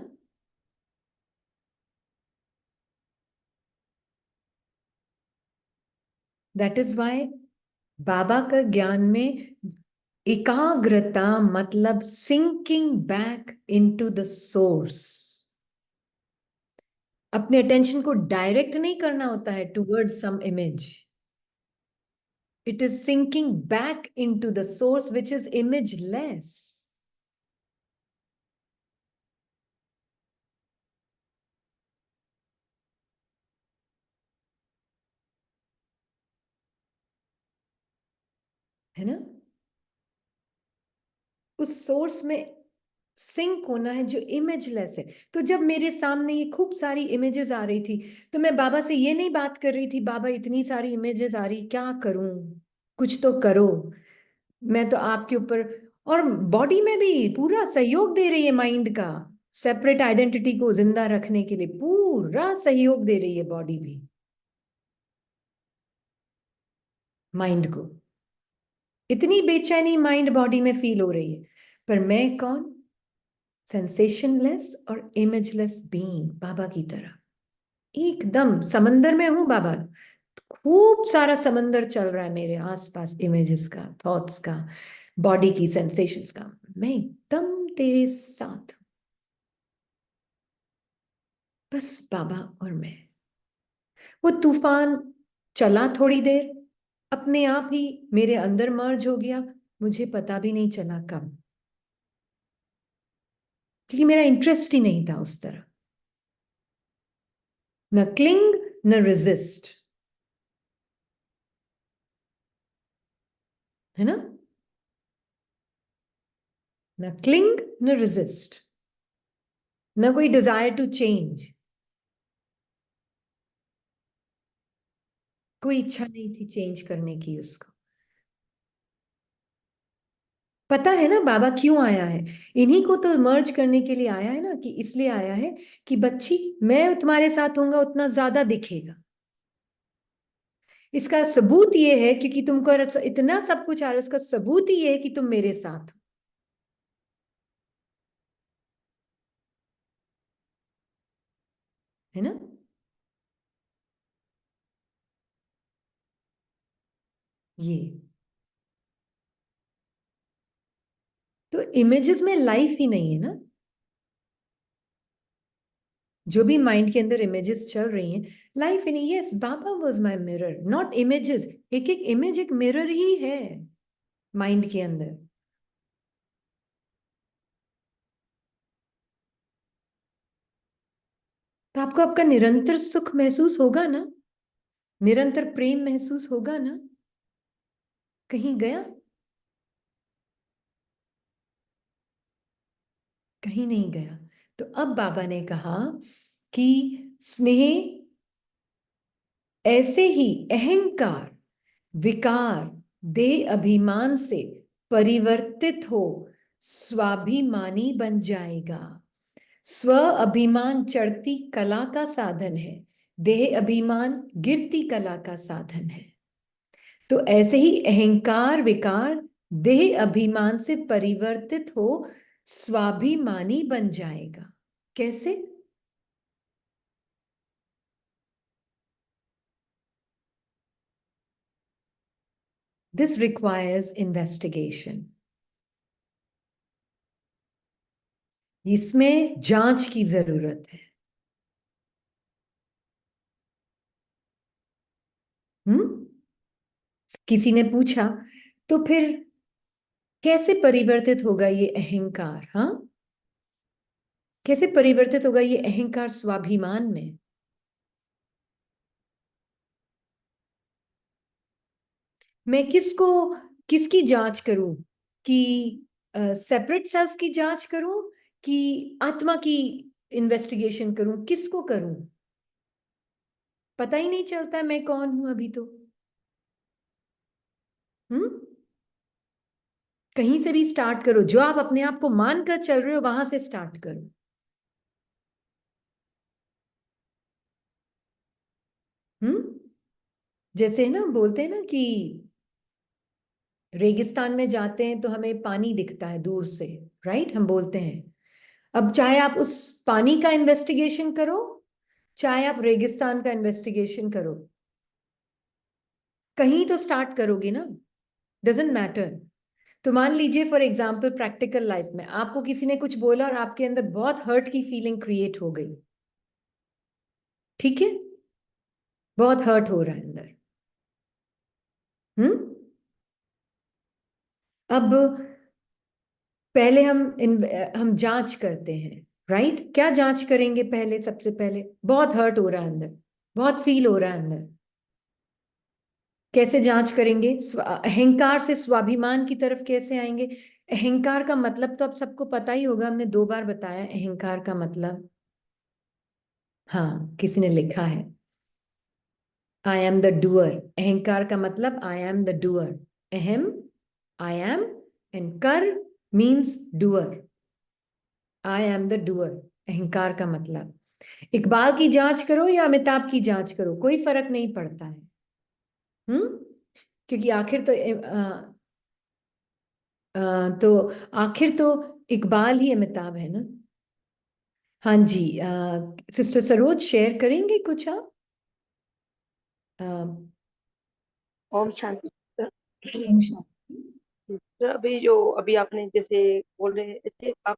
दैट इज वाई बाबा का ज्ञान में एकाग्रता मतलब sinking back into the source. अपने अटेंशन को डायरेक्ट नहीं करना होता है towards some image, it is sinking back into the source which is imageless. है ना? उस सोर्स में सिंक होना है जो इमेजलेस है। तो जब मेरे सामने ये खूब सारी इमेजेस आ रही थी, तो मैं बाबा से ये नहीं बात कर रही थी, बाबा इतनी सारी इमेजेस आ रही, क्या करूं? कुछ तो करो। मैं तो आपके ऊपर, और बॉडी में भी पूरा सहयोग दे रही है माइंड का, सेपरेट आइडेंटिटी को जिंदा रखने के लिए पूरा सहयोग दे रही है बॉडी भी माइंड को। इतनी बेचैनी माइंड बॉडी में फील हो रही है, पर मैं कौन? सेंसेशनलेस और इमेजलेस बीइंग, बाबा की तरह एकदम समंदर में हूं बाबा। खूब सारा समंदर चल रहा है मेरे आसपास, इमेजेस का, थॉट्स का, बॉडी की सेंसेशंस का। मैं एकदम तेरे साथ हूं, बस बाबा और मैं। वो तूफान चला थोड़ी देर, अपने आप ही मेरे अंदर मर्ज हो गया, मुझे पता भी नहीं चला कब, क्योंकि मेरा इंटरेस्ट ही नहीं था उस तरह। न क्लिंग न रेजिस्ट, है ना? न क्लिंग न रेजिस्ट, न कोई डिजायर टू चेंज, कोई इच्छा नहीं थी चेंज करने की उसको। पता है ना बाबा क्यों आया है? इन्हीं को तो मर्ज करने के लिए आया है ना, कि इसलिए आया है कि बच्ची मैं तुम्हारे साथ होऊंगा उतना ज्यादा दिखेगा। इसका सबूत ये है, क्योंकि तुमको इतना सब कुछ आ रहा है, उसका सबूत ही ये है कि तुम मेरे साथ हो। है ना? ये तो इमेजेस में लाइफ ही नहीं है ना। जो भी माइंड के अंदर इमेजेस चल रही हैं, life in, yes Baba was my mirror not images. एक एक इमेज एक मिरर ही है माइंड के अंदर। तो आपको आपका निरंतर सुख महसूस होगा ना, निरंतर प्रेम महसूस होगा ना? कहीं गया? कहीं नहीं गया। तो अब बाबा ने कहा कि स्नेह ऐसे ही अहंकार विकार देह अभिमान से परिवर्तित हो स्वाभिमानी बन जाएगा। स्व अभिमान चढ़ती कला का साधन है, देह अभिमान गिरती कला का साधन है। तो ऐसे ही अहंकार विकार देह अभिमान से परिवर्तित हो स्वाभिमानी बन जाएगा। कैसे? This requires investigation. इसमें जांच की जरूरत है। हम्म। किसी ने पूछा, तो फिर कैसे परिवर्तित होगा ये अहंकार? हाँ, कैसे परिवर्तित होगा ये अहंकार स्वाभिमान में? मैं किसको, किसकी जांच करूं कि सेपरेट सेल्फ की जांच करूं कि आत्मा की इन्वेस्टिगेशन करूं? किसको करूं? पता ही नहीं चलता मैं कौन हूं अभी तो। हम्म। कहीं से भी स्टार्ट करो, जो आप अपने आप को मानकर चल रहे हो वहां से स्टार्ट करो। जैसे ना बोलते हैं ना कि रेगिस्तान में जाते हैं तो हमें पानी दिखता है दूर से, राइट? हम बोलते हैं। अब चाहे आप उस पानी का इन्वेस्टिगेशन करो, चाहे आप रेगिस्तान का इन्वेस्टिगेशन करो, कहीं तो स्टार्ट करोगे ना। Doesn't matter. तो मान लीजिए फॉर एग्जाम्पल प्रैक्टिकल लाइफ में आपको किसी ने कुछ बोला और आपके अंदर बहुत हर्ट की फीलिंग क्रिएट हो गई, ठीक है? बहुत हर्ट हो रहा है अंदर। हम्म। अब पहले हम जांच करते हैं, राइट? क्या जांच करेंगे पहले? सबसे पहले बहुत हर्ट हो रहा है अंदर, बहुत फील हो रहा है अंदर। कैसे जांच करेंगे? अहंकार से स्वाभिमान की तरफ कैसे आएंगे? अहंकार का मतलब तो अब सबको पता ही होगा, हमने 2 बार बताया अहंकार का मतलब। हाँ, किसी ने लिखा है आई एम द डूअर। अहंकार का मतलब आई एम द डूअर। अहम, आई एम, एंड कर means doer. I am the doer, अहंकार का मतलब। इकबाल की जांच करो या अमिताभ की जांच करो, कोई फर्क नहीं पड़ता है। हम्म। क्योंकि तो आखिर तो इकबाल ही अमिताभ है ना। हाँ जी। सिस्टर सरोज शेयर करेंगे कुछ आप? अ, ओम शांति। ओम शांति। तो अभी आपने जैसे बोल रहे हैं, ऐसे आप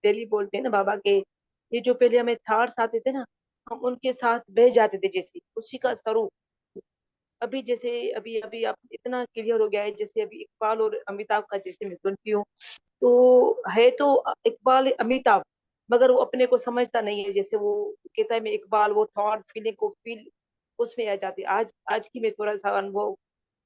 डेली बोलते हैं ना बाबा के, ये जो पहले हमें थॉट्स आते थे ना, हम उनके साथ बह जाते थे, जैसे उसी का स्वरूप। अभी जैसे अभी अभी आप इतना क्लियर हो गया है, जैसे अभी इकबाल और अमिताभ का जैसे मैं सुनती हूँ, तो है तो इकबाल अमिताभ, मगर वो अपने को समझता नहीं है। जैसे वो कहता है मैं इकबाल, वो थॉट फीलिंग को फील उसमें आ जाती है। आज आज की मैं थोड़ा सा अनुभव,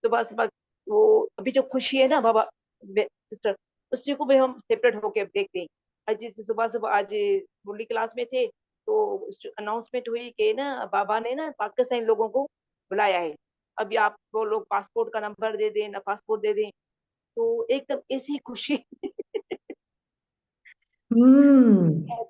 सुबह सुबह वो अभी जो खुशी है ना बाबा सिस्टर, उसी को भी हम सेपरेट होके अब देखते हैं। आज जैसे सुबह सुबह आज मुरली क्लास में थे, तो अनाउंसमेंट हुई कि ना बाबा ने ना पाकिस्तानी लोगों को बुलाया है। अभी आप वो लोग पासपोर्ट का नंबर दे दें ना पासपोर्ट दे दें, तो एकदम ऐसी खुशी। ऐसा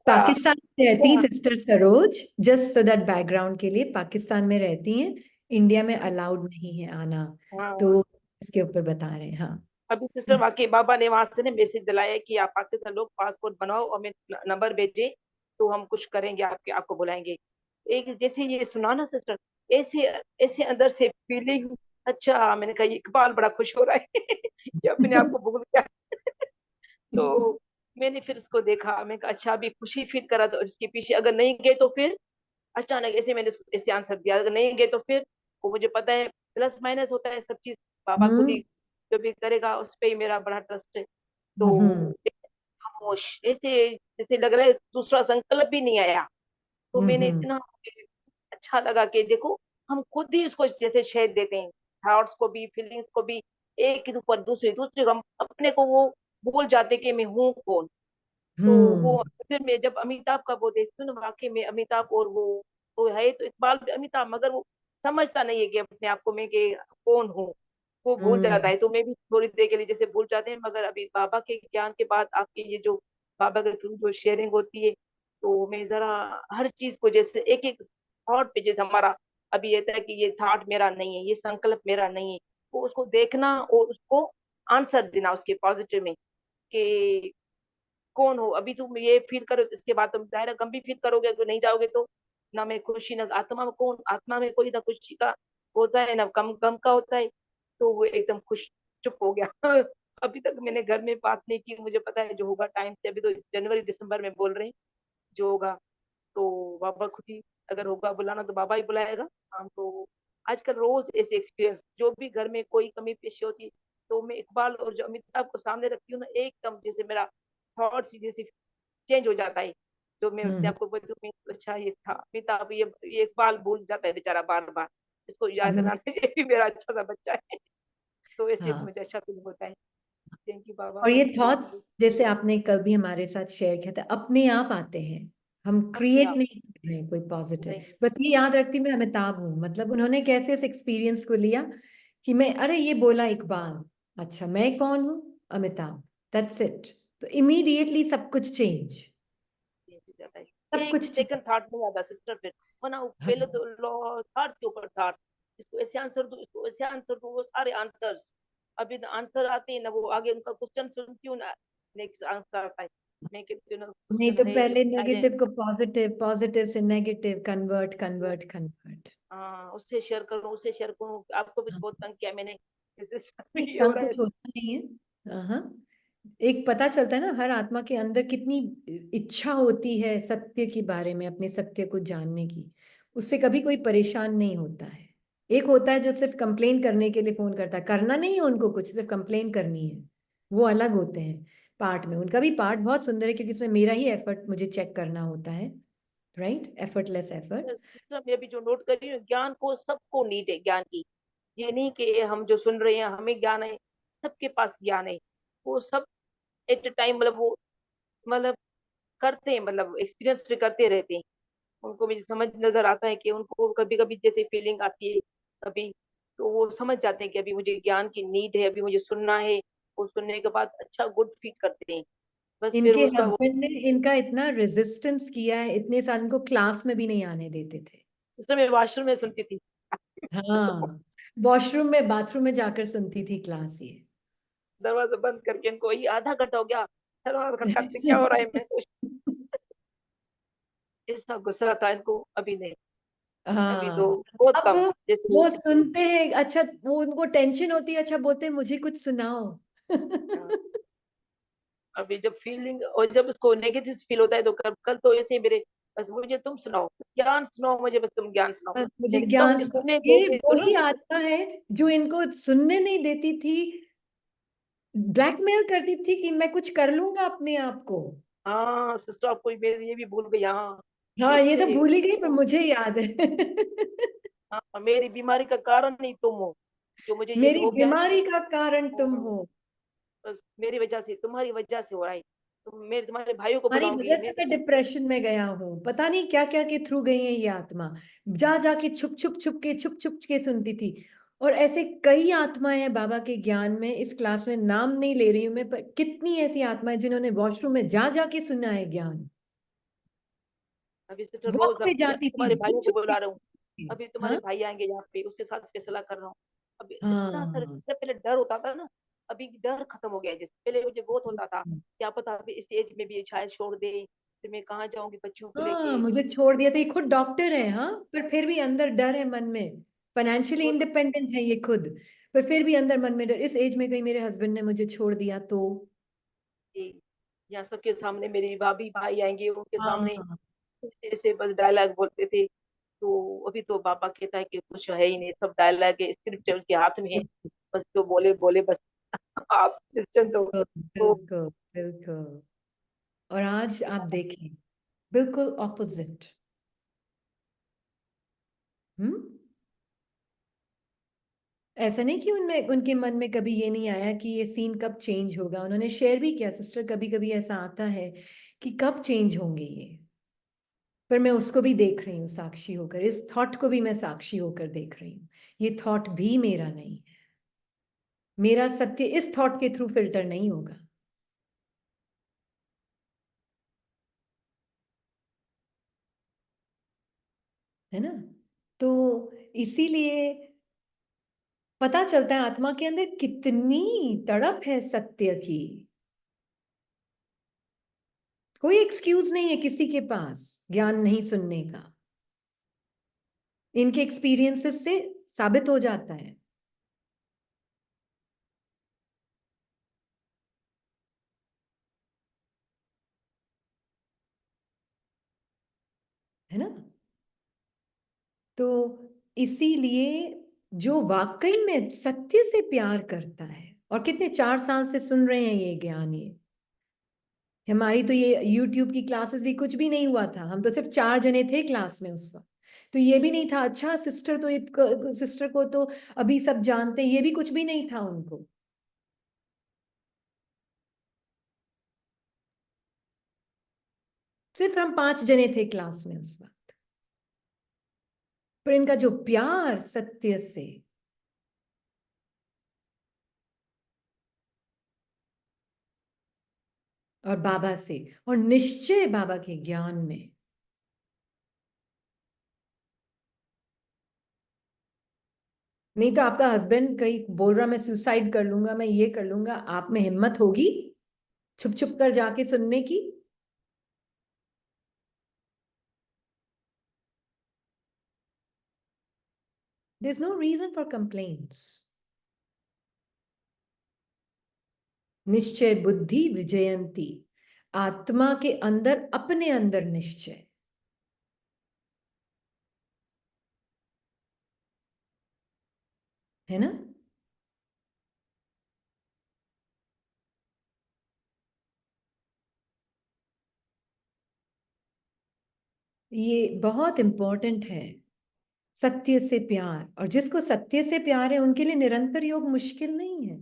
पाकिस्तान में रहती हैं क्या? Sister Saroj, just so that background के लिए, पाकिस्तान में रहती हैं। इंडिया में अलाउड नहीं है आना, हाँ, तो इसके ऊपर बता रहे हैं। हाँ। अभी सिस्टर वाकई बाबा ने वहां से ना मैसेज दिलाया कि आप पाकिस्तान लोग पासपोर्ट बनाओ और मैं नंबर भेजे, तो हम कुछ करेंगे, आपके आपको बुलाएंगे। एक जैसे ये सुना ना सिस्टर, ऐसे ऐसे अंदर से फीलिंग। अच्छा, मैंने कहा ये इकबाल बड़ा खुश हो रहा है ये अपने आप को भूल गया। तो मैंने फिर उसको देखा, मैं कहा अच्छा अभी खुशी फील करा, तो इसके पीछे अगर नहीं गए तो फिर अचानक ऐसे मैंने ऐसे आंसर दिया, अगर नहीं गए तो फिर वो मुझे पता है प्लस माइनस होता है सब चीज, बाबा खुद ही हम्म। जो भी करेगा उस पे ही मेरा बड़ा ट्रस्ट है। हम्म। तो खामोश ऐसे जैसे लग रहा है दूसरा संकल्प भी नहीं आया। तो मैंने हम्म। इतना अच्छा लगा कि देखो, हम खुद ही उसको जैसे शेयर देते हैं, थॉट्स को भी फीलिंग्स को भी, एक के ऊपर दूसरे दूसरे को हम अपने को वो भूल जाते कि मैं हूँ कौन। तो हम्म। वो फिर मैं जब अमिताभ का वो देखती हूँ ना, वाकई में अमिताभ और वो है तो इकबाल भी अमिताभ, मगर वो समझता नहीं है कि अपने आप को मैं कि कौन हूँ, वो भूल जाता हम्म। है। तो मैं भी थोड़ी देर के लिए जैसे भूल जाते हैं, मगर अभी बाबा के ज्ञान के बाद आपकी ये जो बाबा के थ्रू जो शेयरिंग होती है, तो मैं जरा हर चीज को जैसे एक एक थॉट पे, जैसे हमारा अभी ये था कि ये थॉट मेरा नहीं है, ये संकल्प मेरा नहीं है, वो उसको देखना और उसको आंसर देना उसके पॉजिटिव में, कि कौन हो। अभी तुम ये फील करो, इसके बाद तुम जाहिर है गम भी फील करोगे, अगर नहीं जाओगे तो। ना में खुशी, ना आत्मा में, कौन आत्मा में कोई ना खुशी का होता है ना गम गम का होता है। तो वो एकदम खुश चुप हो गया अभी तक मैंने घर में बात नहीं की, मुझे पता है जो होगा टाइम से, अभी तो जनवरी दिसंबर में बोल रहे हैं जो होगा। तो बाबा खुद ही अगर होगा बुलाना तो बाबा ही बुलाएगा। हम तो आजकल रोज ऐसे एक्सपीरियंस, जो भी घर में कोई कमी पेशी होती है, तो मैं इकबाल और जो अमिताभ को सामने रखती हूँ ना, एकदम जैसे मेरा थॉट्स जैसे चेंज हो जाता है। जो मैं अपने हम्म। आप को बोलती हूँ मैं अच्छा ये था अमिताभ, ये इकबाल भूल जाता है बेचारा बार बार, इसको याद हम्म। दिलाने ये भी मेरा अच्छा सा बच्चा है। तो ऐसे हाँ। मुझे अच्छा फील होता है। थैंक यू बाबा, और ये थैंक यू थॉट्स जैसे आपने कल भी हमारे साथ शेयर किया था, अपने आप आते हैं, हम अपने क्रिएट आप। नहीं कर रहे हैं कोई पॉजिटिव। नहीं। बस ये याद रखती मैं अमिताभ हूँ, मतलब उन्होंने कैसे इस एक्सपीरियंस को लिया कि मैं, अरे ये बोला इकबाल, अच्छा मैं कौन हूँ, अमिताभ, दैट्स इट। तो इमीडिएटली सब कुछ चेंज, चेंज हो जाता है, सब एक कुछ चेंज। सेकंड थॉट नहीं आता सिस्टर फिर, वरना वो हाँ, पहले तो लॉ थॉट के ऊपर थॉट, इसको ऐसे आंसर दो, इसको ऐसे आंसर दो, वो सारे आंसर्स, अभी ना आंसर आते हैं ना वो आगे उनका क्वेश्चन सुनती हूँ ना नेक्स्ट आंसर आता है, मैं कहती हूँ ना नहीं क्वेश्चन तो है पहले साइलेंट। नेगेटिव को पॉजिटिव, पॉजिटिव से नेगेटिव, कन्वर्ट कन्वर्ट कन्वर्ट। हाँ, उससे शेयर करूँ, उससे शेयर करूँ, आपको भी बहुत तंग किया मैंने, जैसे नहीं, ये हो तंग रहा है। कुछ होता नहीं है। हाँ, एक पता चलता है ना हर आत्मा के अंदर कितनी इच्छा होती है सत्य के बारे में, अपने सत्य को जानने की। उससे कभी कोई परेशान नहीं होता है। एक होता है जो सिर्फ कंप्लेन करने के लिए फोन करता है, करना नहीं है उनको कुछ, सिर्फ कंप्लेन करनी है। वो अलग होते हैं पार्ट में, उनका भी पार्ट बहुत सुंदर है क्योंकि इसमें मेरा ही एफर्ट मुझे चेक करना होता है, राइट, एफर्टलेस एफर्ट। सिस्टर मैं अभी जो नोट कर रही हूँ, ज्ञान को सबको नीड है, ज्ञान की, ये नहीं कि हम जो सुन रहे हैं हमें ज्ञान है, सबके पास ज्ञान है, वो सब एट ए टाइम मतलब वो मतलब करते हैं, मतलब एक्सपीरियंस भी करते रहते हैं, उनको मुझे समझ नजर आता है कि उनको कभी कभी जैसे फीलिंग आती है कभी, तो वो समझ जाते हैं कि अभी मुझे ज्ञान की नीड है, अभी मुझे सुनना है, वो सुनने के बाद अच्छा गुड फील करते हैं, बस फिर इनके उसका वो हस्बैंड ने इनका इतना रेजिस्टेंस किया है, इतने साल इनको क्लास में भी नहीं आने देते थे। उस समय वॉशरूम में सुनती थी। हाँ, वॉशरूम में, बाथरूम में जाकर सुनती थी क्लास ये। दरवाजा बंद करके इनको, ये आधा घंटा हो गया, दरवाजा खटखटाते क्या हो रहा है, मैं तो ऐसा गुस्सा था इनको, अभी नहीं, अभी तो हाँ, बहुत अब कम, जैसे वो सुनते हैं, अच्छा वो उनको टेंशन होती है, अच्छा बोलते हैं मुझे कुछ सुनाओ। अभी जब फीलिंग और जब उसको नेगेटिव फील होता है तो कल कल तो ऐसे ही मेरे, बस मुझे तुम सुनाओ, ज्ञान सुनाओ मुझे, बस तुम ज्ञान सुनाओ, बस मुझे लेकिन तब ज्ञान, मुझे सुनने ये देते तो ना। वही आत्मा है जो इनको सुनने नहीं देती थी, ब्लैकमेल करती थी कि मैं कुछ कर लूंगा अपने आप को। हाँ सिस्टर, आपको ये भी भूल गई, हाँ हाँ, ये तो ऐसे भूल ही गई पर मुझे याद है। हाँ, मेरी बीमारी का कारण नहीं तुम हो, जो मुझे ये मेरी हो गया ना, बीमारी का कारण तुम हाँ, हो। बस मेरी वजह से, तुम्हारी वजह से हो रहा है, तुम मेरे तुम्हारे भाइयों को हमारी बुलाऊंगी वजह से मैं मैं तो। डिप्रेशन में गया हूँ, पता नहीं क्या क्या के थ्रू गई है ये आत्मा। जा जाके छुप छुप छुप के, छुप छुप के सुनती थी। और ऐसे कई आत्माएं हैं बाबा के ज्ञान में, इस क्लास में नाम नहीं ले रही हूं मैं, पर कितनी ऐसी आत्माएं जिन्होंने वॉशरूम में जा जाके सुना है ज्ञान। अभी सिस्टर वॉक रोज पे अभी जाती थी तुम्हारे छुप भाइयों को छुप बुला रहा हूँ, के। अभी तुम्हारे हाँ, भाई आएंगे यहाँ पे, उसके साथ फैसला कर रहा हूँ, अभी इतना सर, हाँ, इतना पहले डर होता था ना, अभी डर खत्म हो गया है, जैसे पहले मुझे बहुत होता था, क्या पता अभी इस एज में भी शायद छोड़ दे, फिर मैं कहाँ जाऊंगी बच्चों को हाँ, लेके। मुझे छोड़ दिया था, ये खुद डॉक्टर है, हाँ, पर फिर भी अंदर डर है मन में। फाइनेंशियली वो तो इंडिपेंडेंट है ये खुद, पर फिर भी अंदर मन में डर, इस एज में कहीं मेरे हस्बैंड ने मुझे छोड़ दिया तो। कि यहाँ सबके सामने मेरी भाभी भाई आएंगे, उनके सामने हाँ, ऐसे ऐसे बस डायलॉग बोलते थे, तो अभी तो पापा कहता है कि कुछ है ही नहीं, सब डायलॉग है, स्क्रिप्ट है उसके हाथ में है, बस तो बोले बोले बस, आप निश्चिंत हो। बिल्कुल तो बिल्कुल बिल्कुल। और आज आप देखें, बिल्कुल ऑपोजिट। हम्म, ऐसा नहीं कि उनमें, उनके मन में कभी ये नहीं आया कि ये सीन कब चेंज होगा। उन्होंने शेयर भी किया, सिस्टर कभी कभी ऐसा आता है कि कब चेंज होंगे ये। पर मैं उसको भी देख रही हूँ साक्षी होकर, इस थॉट को भी मैं साक्षी होकर देख रही हूँ। ये थॉट भी मेरा नहीं है, मेरा सत्य इस थॉट के थ्रू फिल्टर नहीं होगा, है ना। तो इसीलिए पता चलता है आत्मा के अंदर कितनी तड़प है सत्य की। कोई एक्सक्यूज नहीं है किसी के पास ज्ञान नहीं सुनने का, इनके एक्सपीरियंसेस से साबित हो जाता है ना। तो इसीलिए जो वाकई में सत्य से प्यार करता है, और कितने 4 साल से सुन रहे हैं ये ज्ञान, ये हमारी तो ये यूट्यूब की क्लासेस भी कुछ भी नहीं हुआ था, हम तो सिर्फ 4 जने थे क्लास में उस वक्त। तो ये भी नहीं था अच्छा सिस्टर तो सिस्टर को तो अभी सब जानते हैं, ये भी कुछ भी नहीं था उनको। सिर्फ हम 5 जने थे क्लास में उस वक्त, पर इनका जो प्यार सत्य से, और बाबा से, और निश्चय बाबा के ज्ञान में, नहीं तो आपका हस्बैंड कहीं बोल रहा मैं सुसाइड कर लूंगा, मैं ये कर लूंगा, आप में हिम्मत होगी छुप छुप कर जाके सुनने की? There is no reason for complaints. निश्चय बुद्धि विजयंती, आत्मा के अंदर, अपने अंदर निश्चय है ना। ये बहुत इंपॉर्टेंट है, सत्य से प्यार। और जिसको सत्य से प्यार है उनके लिए निरंतर योग मुश्किल नहीं है।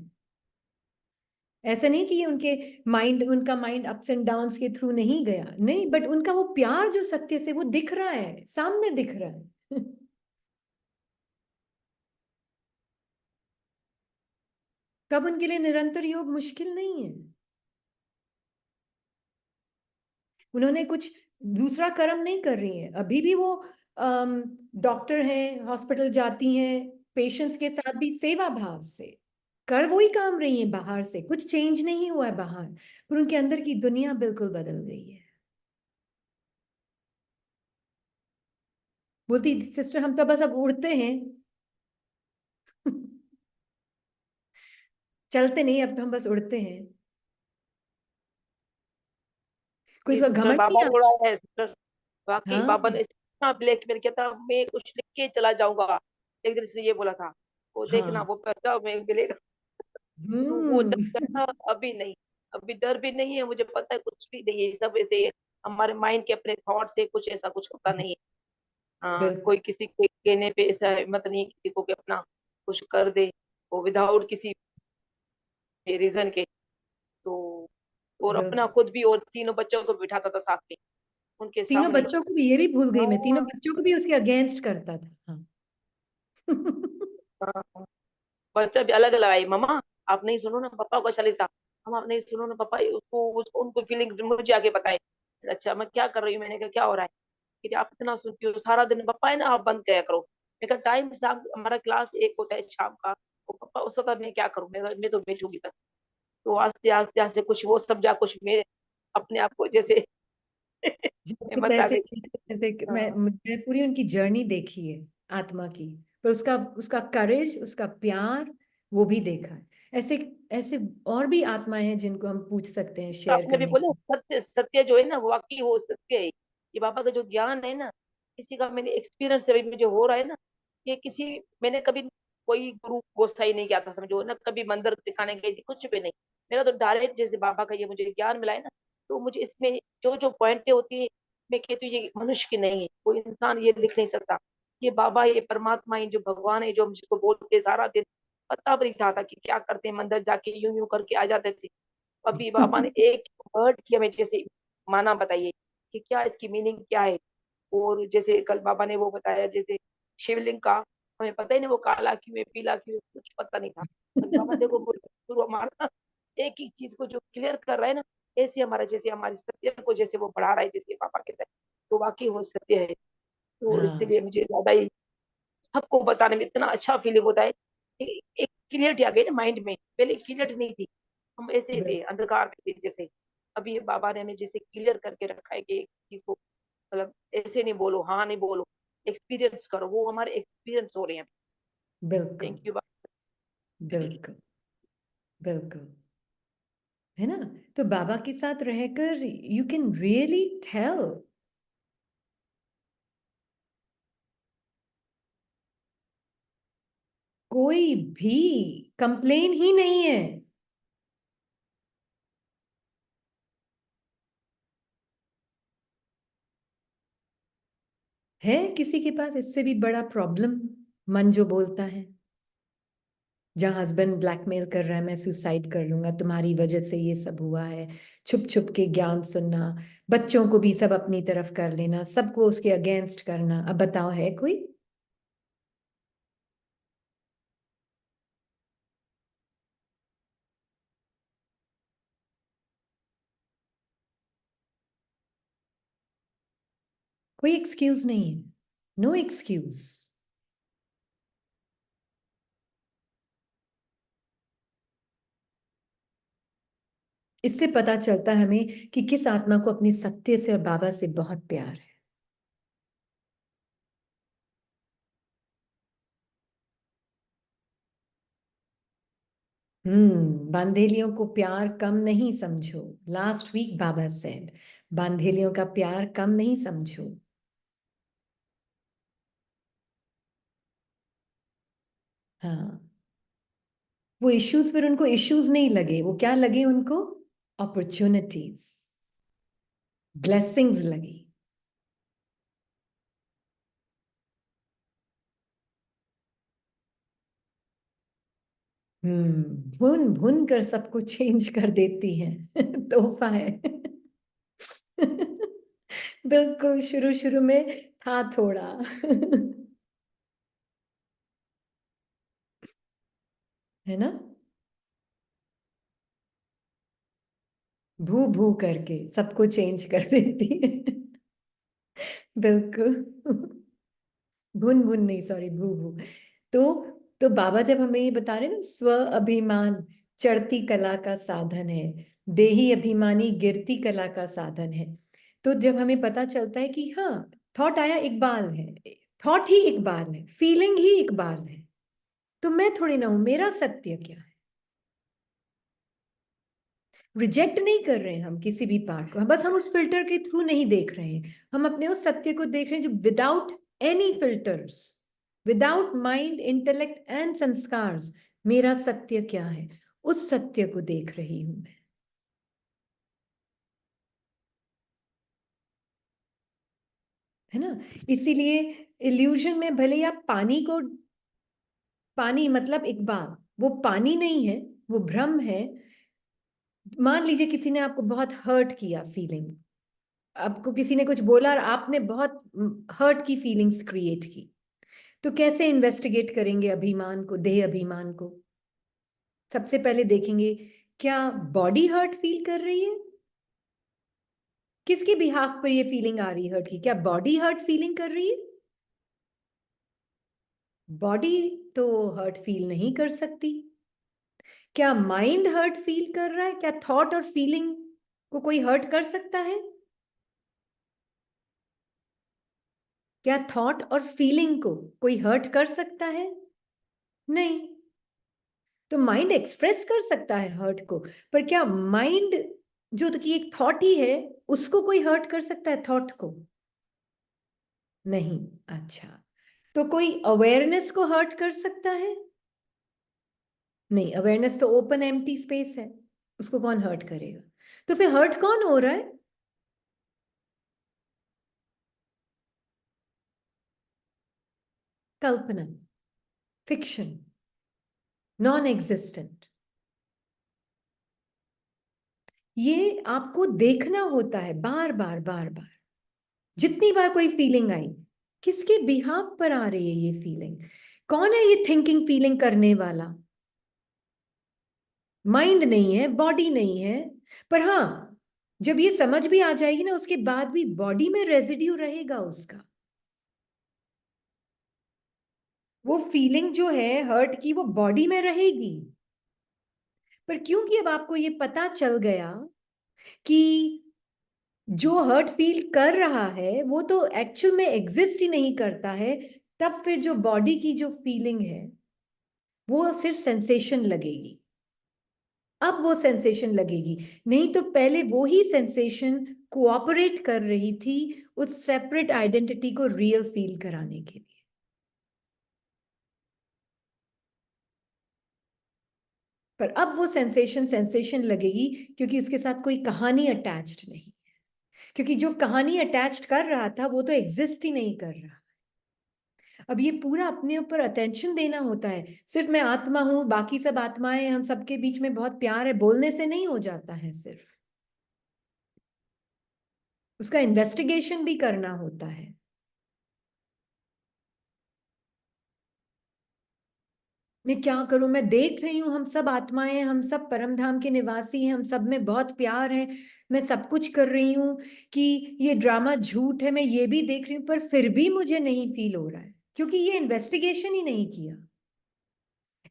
ऐसा नहीं कि उनके माइंड, उनका माइंड अप्स एंड डाउन्स के थ्रू नहीं गया, नहीं, बट उनका वो प्यार जो सत्य से, वो दिख रहा है, सामने दिख रहा है। तब उनके लिए निरंतर योग मुश्किल नहीं है। उन्होंने कुछ दूसरा कर्म नहीं कर रही हैं, अभी भी वो डॉक्टर हैं, हॉस्पिटल जाती हैं, पेशेंट्स के साथ भी सेवा भाव से कर वही काम रही हैं। बाहर से कुछ चेंज नहीं हुआ है बाहर, पर उनके अंदर की दुनिया बिल्कुल बदल गई है। बोलती सिस्टर हम तो बस अब उड़ते हैं। चलते नहीं, अब तो हम बस उड़ते हैं। कोई जी इसका सिस्टर, घमंड बाबा नहीं ने आता। उड़ाया है सिस्टर। वाकई हाँ बाबा ने इतना ब्लैकमेल किया था, मैं कुछ लिख के चला जाऊंगा, एक दिन इसने ये बोला था, वो देखना हाँ। वो पैसा में मिलेगा। तो वो डर हम्म। था, अभी नहीं। अभी डर भी नहीं है, मुझे पता है कुछ भी नहीं है, ये सब ऐसे हमारे माइंड के अपने थॉट से कुछ ऐसा कुछ होता नहीं है। हाँ, बिल्कुल कोई किसी के कहने पे ऐसा हिम्मत नहीं है किसी को कि अपना कुछ कर दे, वो विदाउट किसी रीजन के। तो और अपना बिल्कुल। खुद भी, और तीनों बच्चों को बिठाता था साथ में उनके तीनों सामने। बच्चों को भी, ये भी भूल गई मैं, तीनों हाँ, बच्चों को भी उसके अगेंस्ट करता था। हाँ। हाँ, बच्चा भी अलग अलग आई, मम्मा आप नहीं सुनो ना पापा को, अच्छा लगता, हम आप नहीं सुनो ना पापा, उनको फीलिंग मुझे आके बताए। अच्छा मैं क्या कर रही हूँ, मैंने कहा क्या हो रहा है, कि आप इतना सुनती हो सारा दिन, पापा है ना आप बंद किया करो। मैं कहा टाइम शाम हमारा क्लास एक होता है शाम का, तो पापा उस वक्त मैं क्या करूँ, मैं तो बैठूंगी बस। तो आस्ते आस्ते आस्ते कुछ वो समझा, कुछ मैं अपने आप को जैसे खुद हिम्मत आ ऐसे गई। ऐसे मैं हाँ, मैं पूरी उनकी जर्नी देखी है आत्मा की, पर उसका उसका करेज, उसका प्यार, वो भी देखा है। ऐसे ऐसे और भी आत्माएं हैं जिनको हम पूछ सकते हैं तो शेयर आपने भी करने बोले की। सत्य, सत्य जो है ना वो वाकई वो सत्य है। ये बाबा का जो ज्ञान है ना, किसी का मैंने एक्सपीरियंस अभी मुझे हो रहा है ना, कि किसी, मैंने कभी कोई गुरु गोसाई नहीं किया था समझो ना, कभी मंदिर दिखाने गई थी, कुछ भी नहीं। मेरा तो डायरेक्ट जैसे बाबा का ये मुझे ज्ञान मिला है ना, तो मुझे इसमें जो जो पॉइंटें होती है, मैं कहती हूँ ये मनुष्य की नहीं है, कोई इंसान ये लिख नहीं सकता। ये बाबा, ये परमात्मा, ये जो भगवान है, जो हम जिसको बोलते हैं सारा दिन, पता भी नहीं था कि क्या करते हैं, मंदिर जाके यूं यूं करके आ जाते थे। अभी बाबा ने एक वर्ड की हमें जैसे माना बताइए कि क्या इसकी मीनिंग क्या है। और जैसे कल बाबा ने वो बताया, जैसे शिवलिंग का हमें पता ही नहीं वो काला क्यों है, पीला क्यों है, कुछ पता नहीं था। पर बाबा देखो गुरु हमारा एक ही चीज को जो क्लियर कर रहा है ना, ऐसे हमारा जैसे हमारे सत्य को जैसे वो बढ़ा रहा है जैसे पापा कहते हैं, तो वाकई वो सत्य है। तो हाँ। इसलिए मुझे ज्यादा ही सबको बताने में इतना अच्छा फीलिंग होता है कि एक क्लियरिटी आ गई ना माइंड में, पहले क्लियरिटी नहीं थी, हम ऐसे ही थे, बिल्कुल अंधकार में थे जैसे। अभी ये बाबा ने हमें जैसे क्लियर करके रखा है कि एक चीज को मतलब ऐसे नहीं बोलो, हाँ नहीं बोलो, एक्सपीरियंस करो, वो हमारे एक्सपीरियंस हो रहे हैं। बिल्कुल थैंक यू बाबा। बिल्कुल बिल्कुल। है ना। तो बाबा के साथ रहकर यू कैन रियली टेल, कोई भी कंप्लेन ही नहीं है। है किसी के पास इससे भी बड़ा प्रॉब्लम, मन जो बोलता है? जहाँ हस्बैंड ब्लैकमेल कर रहा है, मैं सुसाइड कर लूंगा, तुम्हारी वजह से ये सब हुआ है, छुप छुप के ज्ञान सुनना, बच्चों को भी सब अपनी तरफ कर लेना, सबको उसके अगेंस्ट करना। अब बताओ, है कोई? कोई एक्सक्यूज नहीं है, नो एक्सक्यूज। इससे पता चलता है हमें कि किस आत्मा को अपने सत्य से और बाबा से बहुत प्यार है। बांधेलियों को प्यार कम नहीं समझो। लास्ट वीक बाबा सेड, बांधेलियों का प्यार कम नहीं समझो। हाँ, वो इश्यूज फिर उनको इश्यूज नहीं लगे, वो क्या लगे उनको? अपॉर्चुनिटीज, ब्लेसिंग्स लगी। भुन भुन कर सबको चेंज कर देती हैं। तोहफा है। बिल्कुल, शुरू शुरू में था थोड़ा। है ना? भू भू करके सबको चेंज कर देती है। बिल्कुल। भुन भुन नहीं, सॉरी, भू भू। तो तो बाबा जब हमें ये बता रहे ना, स्व अभिमान चढ़ती कला का साधन है, देही अभिमानी गिरती कला का साधन है। तो जब हमें पता चलता है कि हाँ, थॉट आया इकबाल है, थॉट ही इकबाल है, फीलिंग ही इकबाल है, तो मैं थोड़ी ना हूं, मेरा सत्य क्या है? रिजेक्ट नहीं कर रहे हैं हम किसी भी पार्ट को, बस हम उस फिल्टर के थ्रू नहीं देख रहे हैं, हम अपने उस सत्य को देख रहे हैं जो without any filters, without mind, intellect and संस्कार्स, मेरा सत्य क्या है, उस सत्य को देख रही हूं मैं। है ना? इसीलिए इल्यूजन में भले ही आप पानी को, पानी मतलब इकबाल, वो पानी नहीं है, वो भ्रम है। मान लीजिए किसी ने आपको बहुत हर्ट किया, फीलिंग, आपको किसी ने कुछ बोला और आपने बहुत हर्ट की फीलिंग्स क्रिएट की, तो कैसे इन्वेस्टिगेट करेंगे अभिमान को, देह अभिमान को? सबसे पहले देखेंगे क्या बॉडी हर्ट फील कर रही है, किसके बिहाफ पर ये फीलिंग आ रही है हर्ट की? क्या बॉडी हर्ट फीलिंग कर रही है? बॉडी तो हर्ट फील नहीं कर सकती। क्या माइंड हर्ट फील कर रहा है? क्या थॉट और फीलिंग को कोई हर्ट कर सकता है? क्या थॉट और फीलिंग को कोई हर्ट कर सकता है? नहीं। तो माइंड एक्सप्रेस कर सकता है हर्ट को, पर क्या माइंड जो तो कि एक थॉट ही है, उसको कोई हर्ट कर सकता है थॉट को? नहीं। अच्छा, तो कोई अवेयरनेस को हर्ट कर सकता है? नहीं, अवेयरनेस तो ओपन एम्प्टी स्पेस है, उसको कौन हर्ट करेगा? तो फिर हर्ट कौन हो रहा है? कल्पना, फिक्शन, नॉन एग्जिस्टेंट। ये आपको देखना होता है बार बार बार बार। जितनी बार कोई फीलिंग आई, किसके बिहाफ पर आ रही है ये फीलिंग? कौन है ये थिंकिंग फीलिंग करने वाला? माइंड नहीं है, बॉडी नहीं है। पर हाँ, जब ये समझ भी आ जाएगी ना, उसके बाद भी बॉडी में रेजिड्यू रहेगा उसका। वो फीलिंग जो है हर्ट की, वो बॉडी में रहेगी। पर क्योंकि अब आपको ये पता चल गया कि जो हर्ट फील कर रहा है वो तो एक्चुअल में एग्जिस्ट ही नहीं करता है, तब फिर जो बॉडी की जो फीलिंग है वो सिर्फ सेंसेशन लगेगी। अब वो सेंसेशन लगेगी, नहीं तो पहले वो ही सेंसेशन कोऑपरेट कर रही थी उस सेपरेट आइडेंटिटी को रियल फील कराने के लिए। पर अब वो सेंसेशन सेंसेशन लगेगी क्योंकि इसके साथ कोई कहानी अटैच्ड नहीं, क्योंकि जो कहानी अटैच्ड कर रहा था वो तो एग्जिस्ट ही नहीं कर रहा। अब ये पूरा अपने ऊपर अटेंशन देना होता है। सिर्फ मैं आत्मा हूं, बाकी सब आत्माएं, हम सबके बीच में बहुत प्यार है, बोलने से नहीं हो जाता है। सिर्फ उसका इन्वेस्टिगेशन भी करना होता है। मैं क्या करूं? मैं देख रही हूं हम सब आत्माएं हैं, हम सब परम धाम के निवासी हैं, हम सब में बहुत प्यार है, मैं सब कुछ कर रही हूं कि ये ड्रामा झूठ है, मैं ये भी देख रही हूं, पर फिर भी मुझे नहीं फील हो रहा है, क्योंकि ये इन्वेस्टिगेशन ही नहीं किया,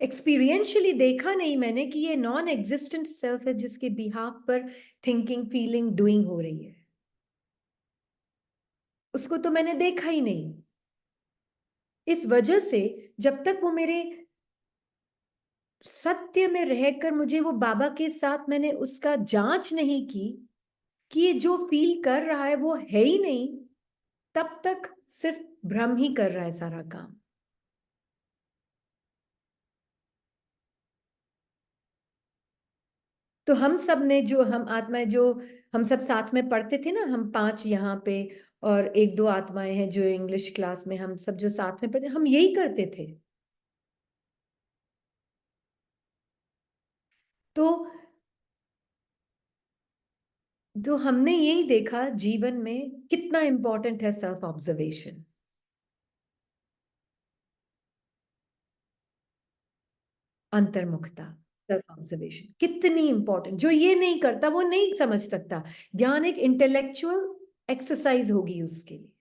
एक्सपीरियंशियली देखा नहीं मैंने कि ये नॉन एग्जिस्टेंट सेल्फ है जिसके बिहाफ पर थिंकिंग, फीलिंग, डूइंग हो रही है। उसको तो मैंने देखा ही नहीं। इस वजह से जब तक वो मेरे सत्य में रहकर मुझे वो बाबा के साथ मैंने उसका जांच नहीं की कि ये जो फील कर रहा है वो है ही नहीं, तब तक सिर्फ भ्रम ही कर रहा है सारा काम। तो हम सब ने, जो हम आत्माएं, जो हम सब साथ में पढ़ते थे ना, हम 5 यहाँ पे और 1-2 आत्माएं हैं जो इंग्लिश क्लास में, हम सब जो साथ में पढ़ते, हम यही करते थे। तो हमने यही देखा जीवन में कितना इंपॉर्टेंट है सेल्फ ऑब्जर्वेशन, अंतर्मुखता, सेल्फ ऑब्जर्वेशन कितनी इंपॉर्टेंट। जो ये नहीं करता वो नहीं समझ सकता। ज्ञान एक इंटेलेक्चुअल एक्सरसाइज होगी उसके लिए,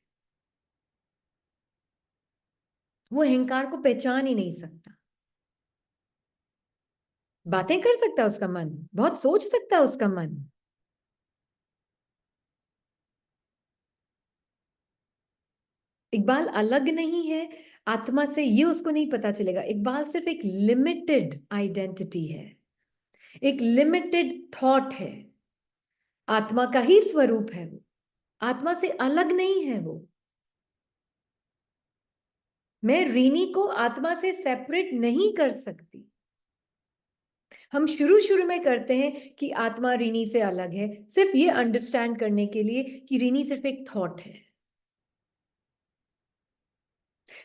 वो अहंकार को पहचान ही नहीं सकता। बातें कर सकता है उसका मन, बहुत सोच सकता है उसका मन। इकबाल अलग नहीं है आत्मा से, ये उसको नहीं पता चलेगा। इकबाल सिर्फ एक लिमिटेड आइडेंटिटी है, एक लिमिटेड थॉट है, आत्मा का ही स्वरूप है वो, आत्मा से अलग नहीं है वो। मैं रीनी को आत्मा से सेपरेट नहीं कर सकती। हम शुरू शुरू में करते हैं कि आत्मा रीनी से अलग है, सिर्फ ये अंडरस्टैंड करने के लिए कि रीनी सिर्फ एक थॉट है।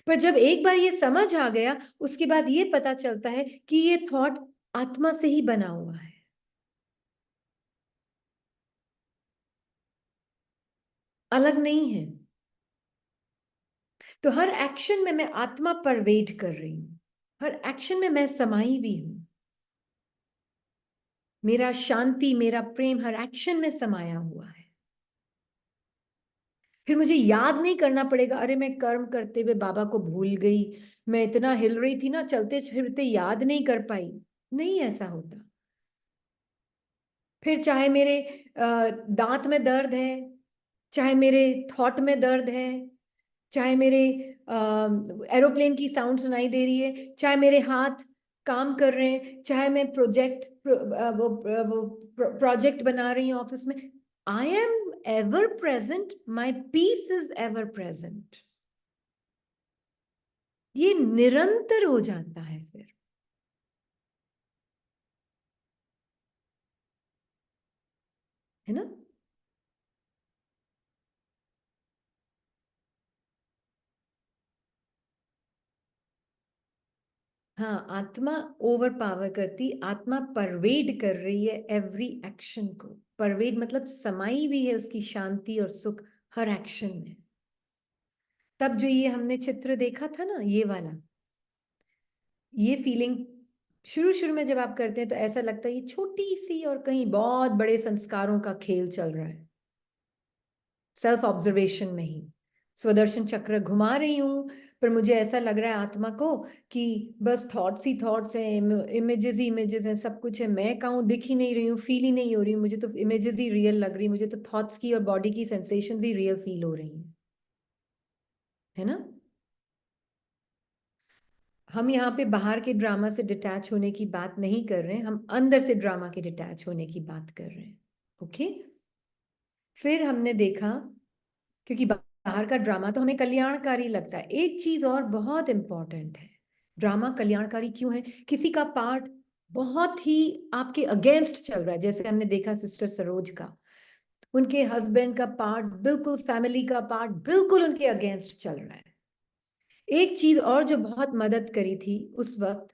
पर जब एक बार ये समझ आ गया, उसके बाद ये पता चलता है कि ये थॉट आत्मा से ही बना हुआ है, अलग नहीं है। तो हर एक्शन में मैं आत्मा परवेड कर रही हूं, हर एक्शन में मैं समाई भी हूं। मेरा शांति, मेरा प्रेम हर एक्शन में समाया हुआ है। फिर मुझे याद नहीं करना पड़ेगा, अरे मैं कर्म करते हुए बाबा को भूल गई, मैं इतना हिल रही थी ना, चलते फिरते याद नहीं कर पाई। नहीं ऐसा होता। फिर चाहे मेरे दांत में दर्द है, चाहे मेरे थॉट में दर्द है, चाहे मेरे एरोप्लेन की साउंड सुनाई दे रही है, चाहे मेरे हाथ काम कर रहे हैं, चाहे मैं वो प्रोजेक्ट बना रही हूँ ऑफिस में, I am ever present, my peace is ever present. ये निरंतर हो जाता है फिर, है ना। हाँ, आत्मा ओवर पावर करती, आत्मा परवेड कर रही है एवरी एक्शन को। परवेड मतलब समाई भी है उसकी शांति और सुख हर एक्शन में। तब जो ये हमने चित्र देखा था ना, ये वाला, ये फीलिंग शुरू शुरू में जब आप करते हैं तो ऐसा लगता है ये छोटी सी और कहीं बहुत बड़े संस्कारों का खेल चल रहा है। सेल्फ ऑब्जर्वेशन में ही स्वदर्शन चक्र घुमा रही हूं, पर मुझे ऐसा लग रहा है आत्मा को कि बस थॉट्स ही थॉट्स हैं, इमेजेस ही इमेजेस हैं, सब कुछ है, मैं कहूँ दिख ही नहीं रही हूँ, फील ही नहीं हो रही हूँ, मुझे तो इमेजेस ही रियल लग रही, मुझे तो थॉट्स की और बॉडी की सेंसेशंस ही रियल फील हो रही हैं, है ना। हम यहाँ पे बाहर के ड्रामा से डिटैच होने की बात नहीं कर रहे हैं, हम अंदर से ड्रामा के डिटैच होने की बात कर रहे हैं। ओके। फिर हमने देखा, क्योंकि बाहर का ड्रामा तो हमें कल्याणकारी लगता है, एक चीज और बहुत इंपॉर्टेंट है, ड्रामा कल्याणकारी क्यों है? किसी का पार्ट बहुत ही आपके अगेंस्ट चल रहा है, जैसे हमने देखा सिस्टर सरोज का, उनके हस्बैंड का पार्ट बिल्कुल, फैमिली का पार्ट बिल्कुल उनके अगेंस्ट चल रहा है। एक चीज और जो बहुत मदद करी थी उस वक्त,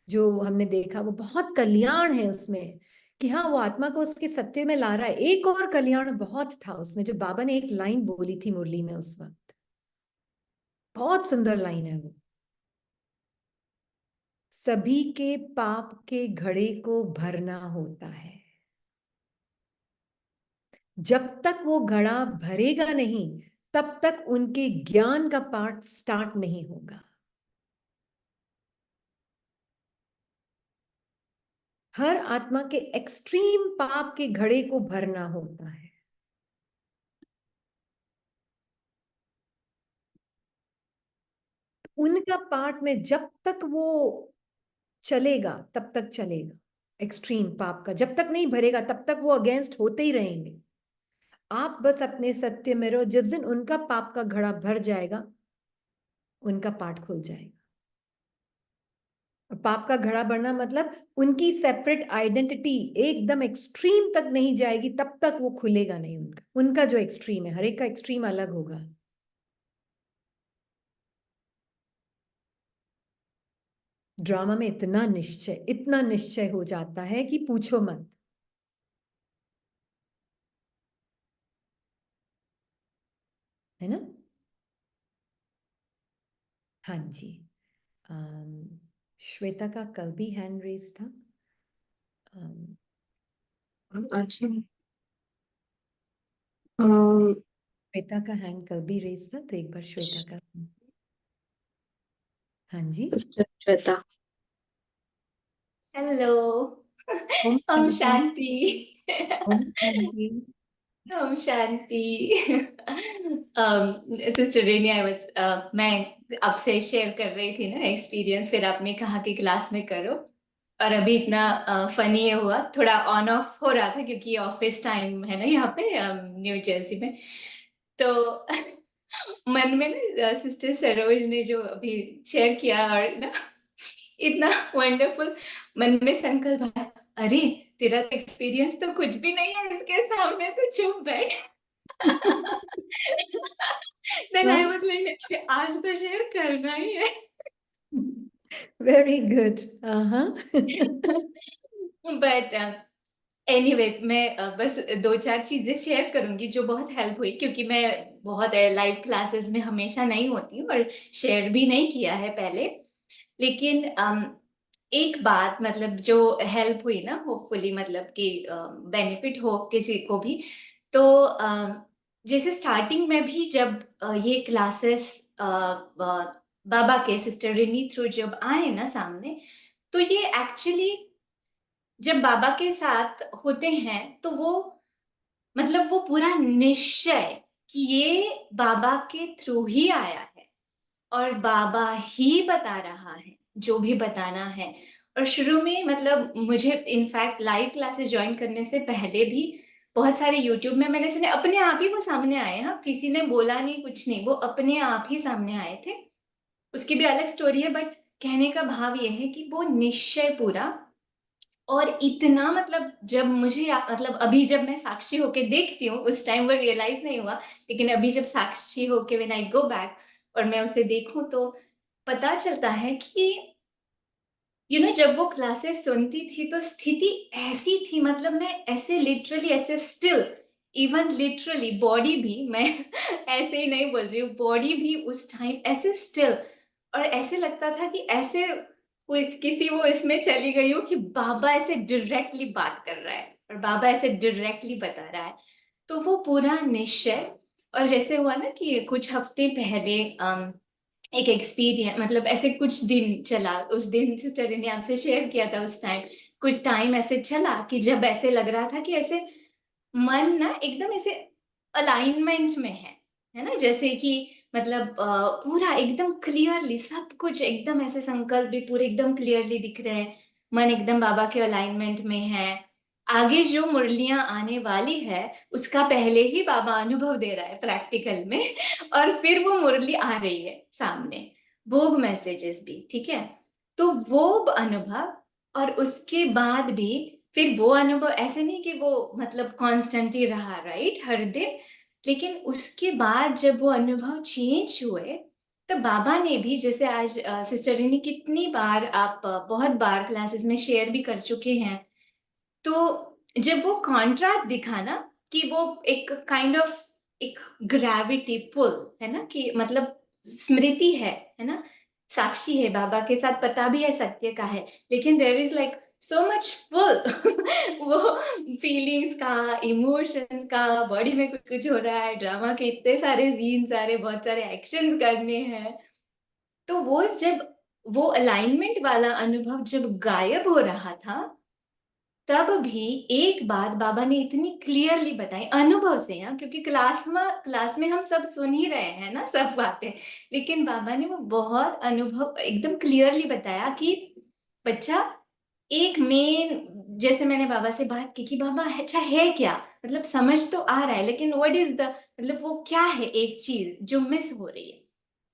जो हमने देखा, वो बहुत कल्याण है उसमें, कि हाँ वो आत्मा को उसके सत्य में ला रहा है। एक और कल्याण बहुत था उसमें, जो बाबा ने एक लाइन बोली थी मुरली में उस वक्त, बहुत सुंदर लाइन है वो। सभी के पाप के घड़े को भरना होता है, जब तक वो घड़ा भरेगा नहीं तब तक उनके ज्ञान का पाठ स्टार्ट नहीं होगा। हर आत्मा के एक्सट्रीम पाप के घड़े को भरना होता है। उनका पाठ में जब तक वो चलेगा तब तक चलेगा, एक्सट्रीम पाप का जब तक नहीं भरेगा तब तक वो अगेंस्ट होते ही रहेंगे। आप बस अपने सत्य में रहो, जिस दिन उनका पाप का घड़ा भर जाएगा उनका पाठ खुल जाएगा। पाप का घड़ा भरना मतलब उनकी सेपरेट आइडेंटिटी एकदम एक्सट्रीम तक नहीं जाएगी, तब तक वो खुलेगा नहीं उनका। उनका जो एक्सट्रीम है, हर एक का एक्सट्रीम अलग होगा। ड्रामा में इतना निश्चय हो जाता है कि पूछो मत, है ना। हाँ जी। श्वेता का कल भी हैंड रेस था। अच्छा। श्वेता का हैंड कल भी रेस था, तो एक बार श्वेता का। हाँ जी। श्वेता। हेलो। ओम हम शांति। शांति। ओम शांति। हम शांति। सिस्टर रेनी, मैं आपसे शेयर कर रही थी ना एक्सपीरियंस, फिर आपने कहा कि क्लास में करो, और अभी इतना फनी ये हुआ, थोड़ा ऑन ऑफ हो रहा था क्योंकि ऑफिस टाइम है ना यहाँ पे न्यू जर्सी में। तो मन में ना सिस्टर सरोज ने जो अभी शेयर किया, और ना इतना वंडरफुल, मन में संकल्प आया, अरे तेरा एक्सपीरियंस तो कुछ भी नहीं है इसके सामने, तो चुप बैठ। देन आई वाज लाइक आज तो शेयर करना ही है। Very good. बट एनीवेज, मैं बस दो चार चीजें शेयर करूंगी जो बहुत हेल्प हुई, क्योंकि मैं बहुत लाइव क्लासेस में हमेशा नहीं होती हूँ और शेयर भी नहीं किया है पहले। लेकिन एक बात मतलब जो हेल्प हुई ना, होपफुली मतलब कि बेनिफिट हो किसी को भी, तो जैसे स्टार्टिंग में भी जब ये क्लासेस बाबा के सिस्टर रिनी थ्रू जब आए ना सामने, तो ये एक्चुअली जब बाबा के साथ होते हैं तो वो मतलब वो पूरा निश्चय कि ये बाबा के थ्रू ही आया है और बाबा ही बता रहा है जो भी बताना है। और शुरू में मतलब मुझे इनफैक्ट लाइव क्लासेस ज्वाइन करने से पहले भी बहुत सारे यूट्यूब में मैंने सुने, अपने आप ही वो सामने आए, हाँ किसी ने बोला नहीं कुछ नहीं, वो अपने आप ही सामने आए थे। उसकी भी अलग स्टोरी है, बट कहने का भाव यह है कि वो निश्चय पूरा, और इतना मतलब जब मुझे मतलब अभी जब मैं साक्षी होके देखती हूँ, उस टाइम वो रियलाइज नहीं हुआ, लेकिन अभी जब साक्षी होके व्हेन आई गो बैक और मैं उसे देखूं तो पता चलता है कि जब वो क्लासेस सुनती थी तो स्थिति ऐसी थी, मतलब मैं ऐसे लिटरली ऐसे स्टिल, इवन लिटरली बॉडी भी मैं ऐसे ही नहीं बोल रही हूँ, बॉडी भी उस टाइम ऐसे स्टिल, और ऐसे लगता था कि ऐसे कोई किसी वो इसमें चली गई हो कि बाबा ऐसे डायरेक्टली बात कर रहा है और बाबा ऐसे डायरेक्टली बता रहा है। तो वो पूरा निश्चय, और जैसे हुआ ना कि कुछ हफ्ते पहले एक एक्सपीरियंस, मतलब ऐसे कुछ दिन चला, उस दिन सिस्टर ने आपसे शेयर किया था, उस टाइम कुछ टाइम ऐसे चला कि जब ऐसे लग रहा था कि ऐसे मन ना एकदम ऐसे अलाइनमेंट में है ना, जैसे कि मतलब पूरा एकदम क्लियरली सब कुछ एकदम ऐसे संकल्प भी पूरे एकदम क्लियरली दिख रहे हैं, मन एकदम बाबा के अलाइनमेंट में है। आगे जो मुरलियां आने वाली है उसका पहले ही बाबा अनुभव दे रहा है प्रैक्टिकल में, और फिर वो मुरली आ रही है सामने, भोग मैसेजेस भी, ठीक है। तो वो अनुभव, और उसके बाद भी फिर वो अनुभव, ऐसे नहीं कि वो मतलब कॉन्स्टेंटली रहा राइट हर दिन, लेकिन उसके बाद जब वो अनुभव चेंज हुए तो बाबा ने भी, जैसे आज सिस्टर रिनी कितनी बार आप बहुत बार क्लासेस में शेयर भी कर चुके हैं, तो जब वो कॉन्ट्रास्ट दिखा ना, कि वो एक काइंड ऑफ एक ग्रेविटी पुल है ना, कि मतलब स्मृति है ना, साक्षी है बाबा के साथ, पता भी है सत्य का है, लेकिन there is like so much pull वो फीलिंग्स का, इमोशंस का, बॉडी में कुछ कुछ हो रहा है, ड्रामा के इतने सारे सीन्स आ रहे, बहुत सारे एक्शंस करने हैं। तो वो जब वो अलाइनमेंट वाला अनुभव जब गायब हो रहा था, तब भी एक बात बाबा ने इतनी क्लियरली बताई अनुभव से, यहाँ क्योंकि क्लास में हम सब सुन ही रहे हैं ना सब बातें, लेकिन बाबा ने वो बहुत अनुभव एकदम क्लियरली बताया कि बच्चा, एक मेन, जैसे मैंने बाबा से बात की कि बाबा अच्छा है क्या, मतलब समझ तो आ रहा है, लेकिन व्हाट इज द, मतलब वो क्या है एक चीज जो मिस हो रही है।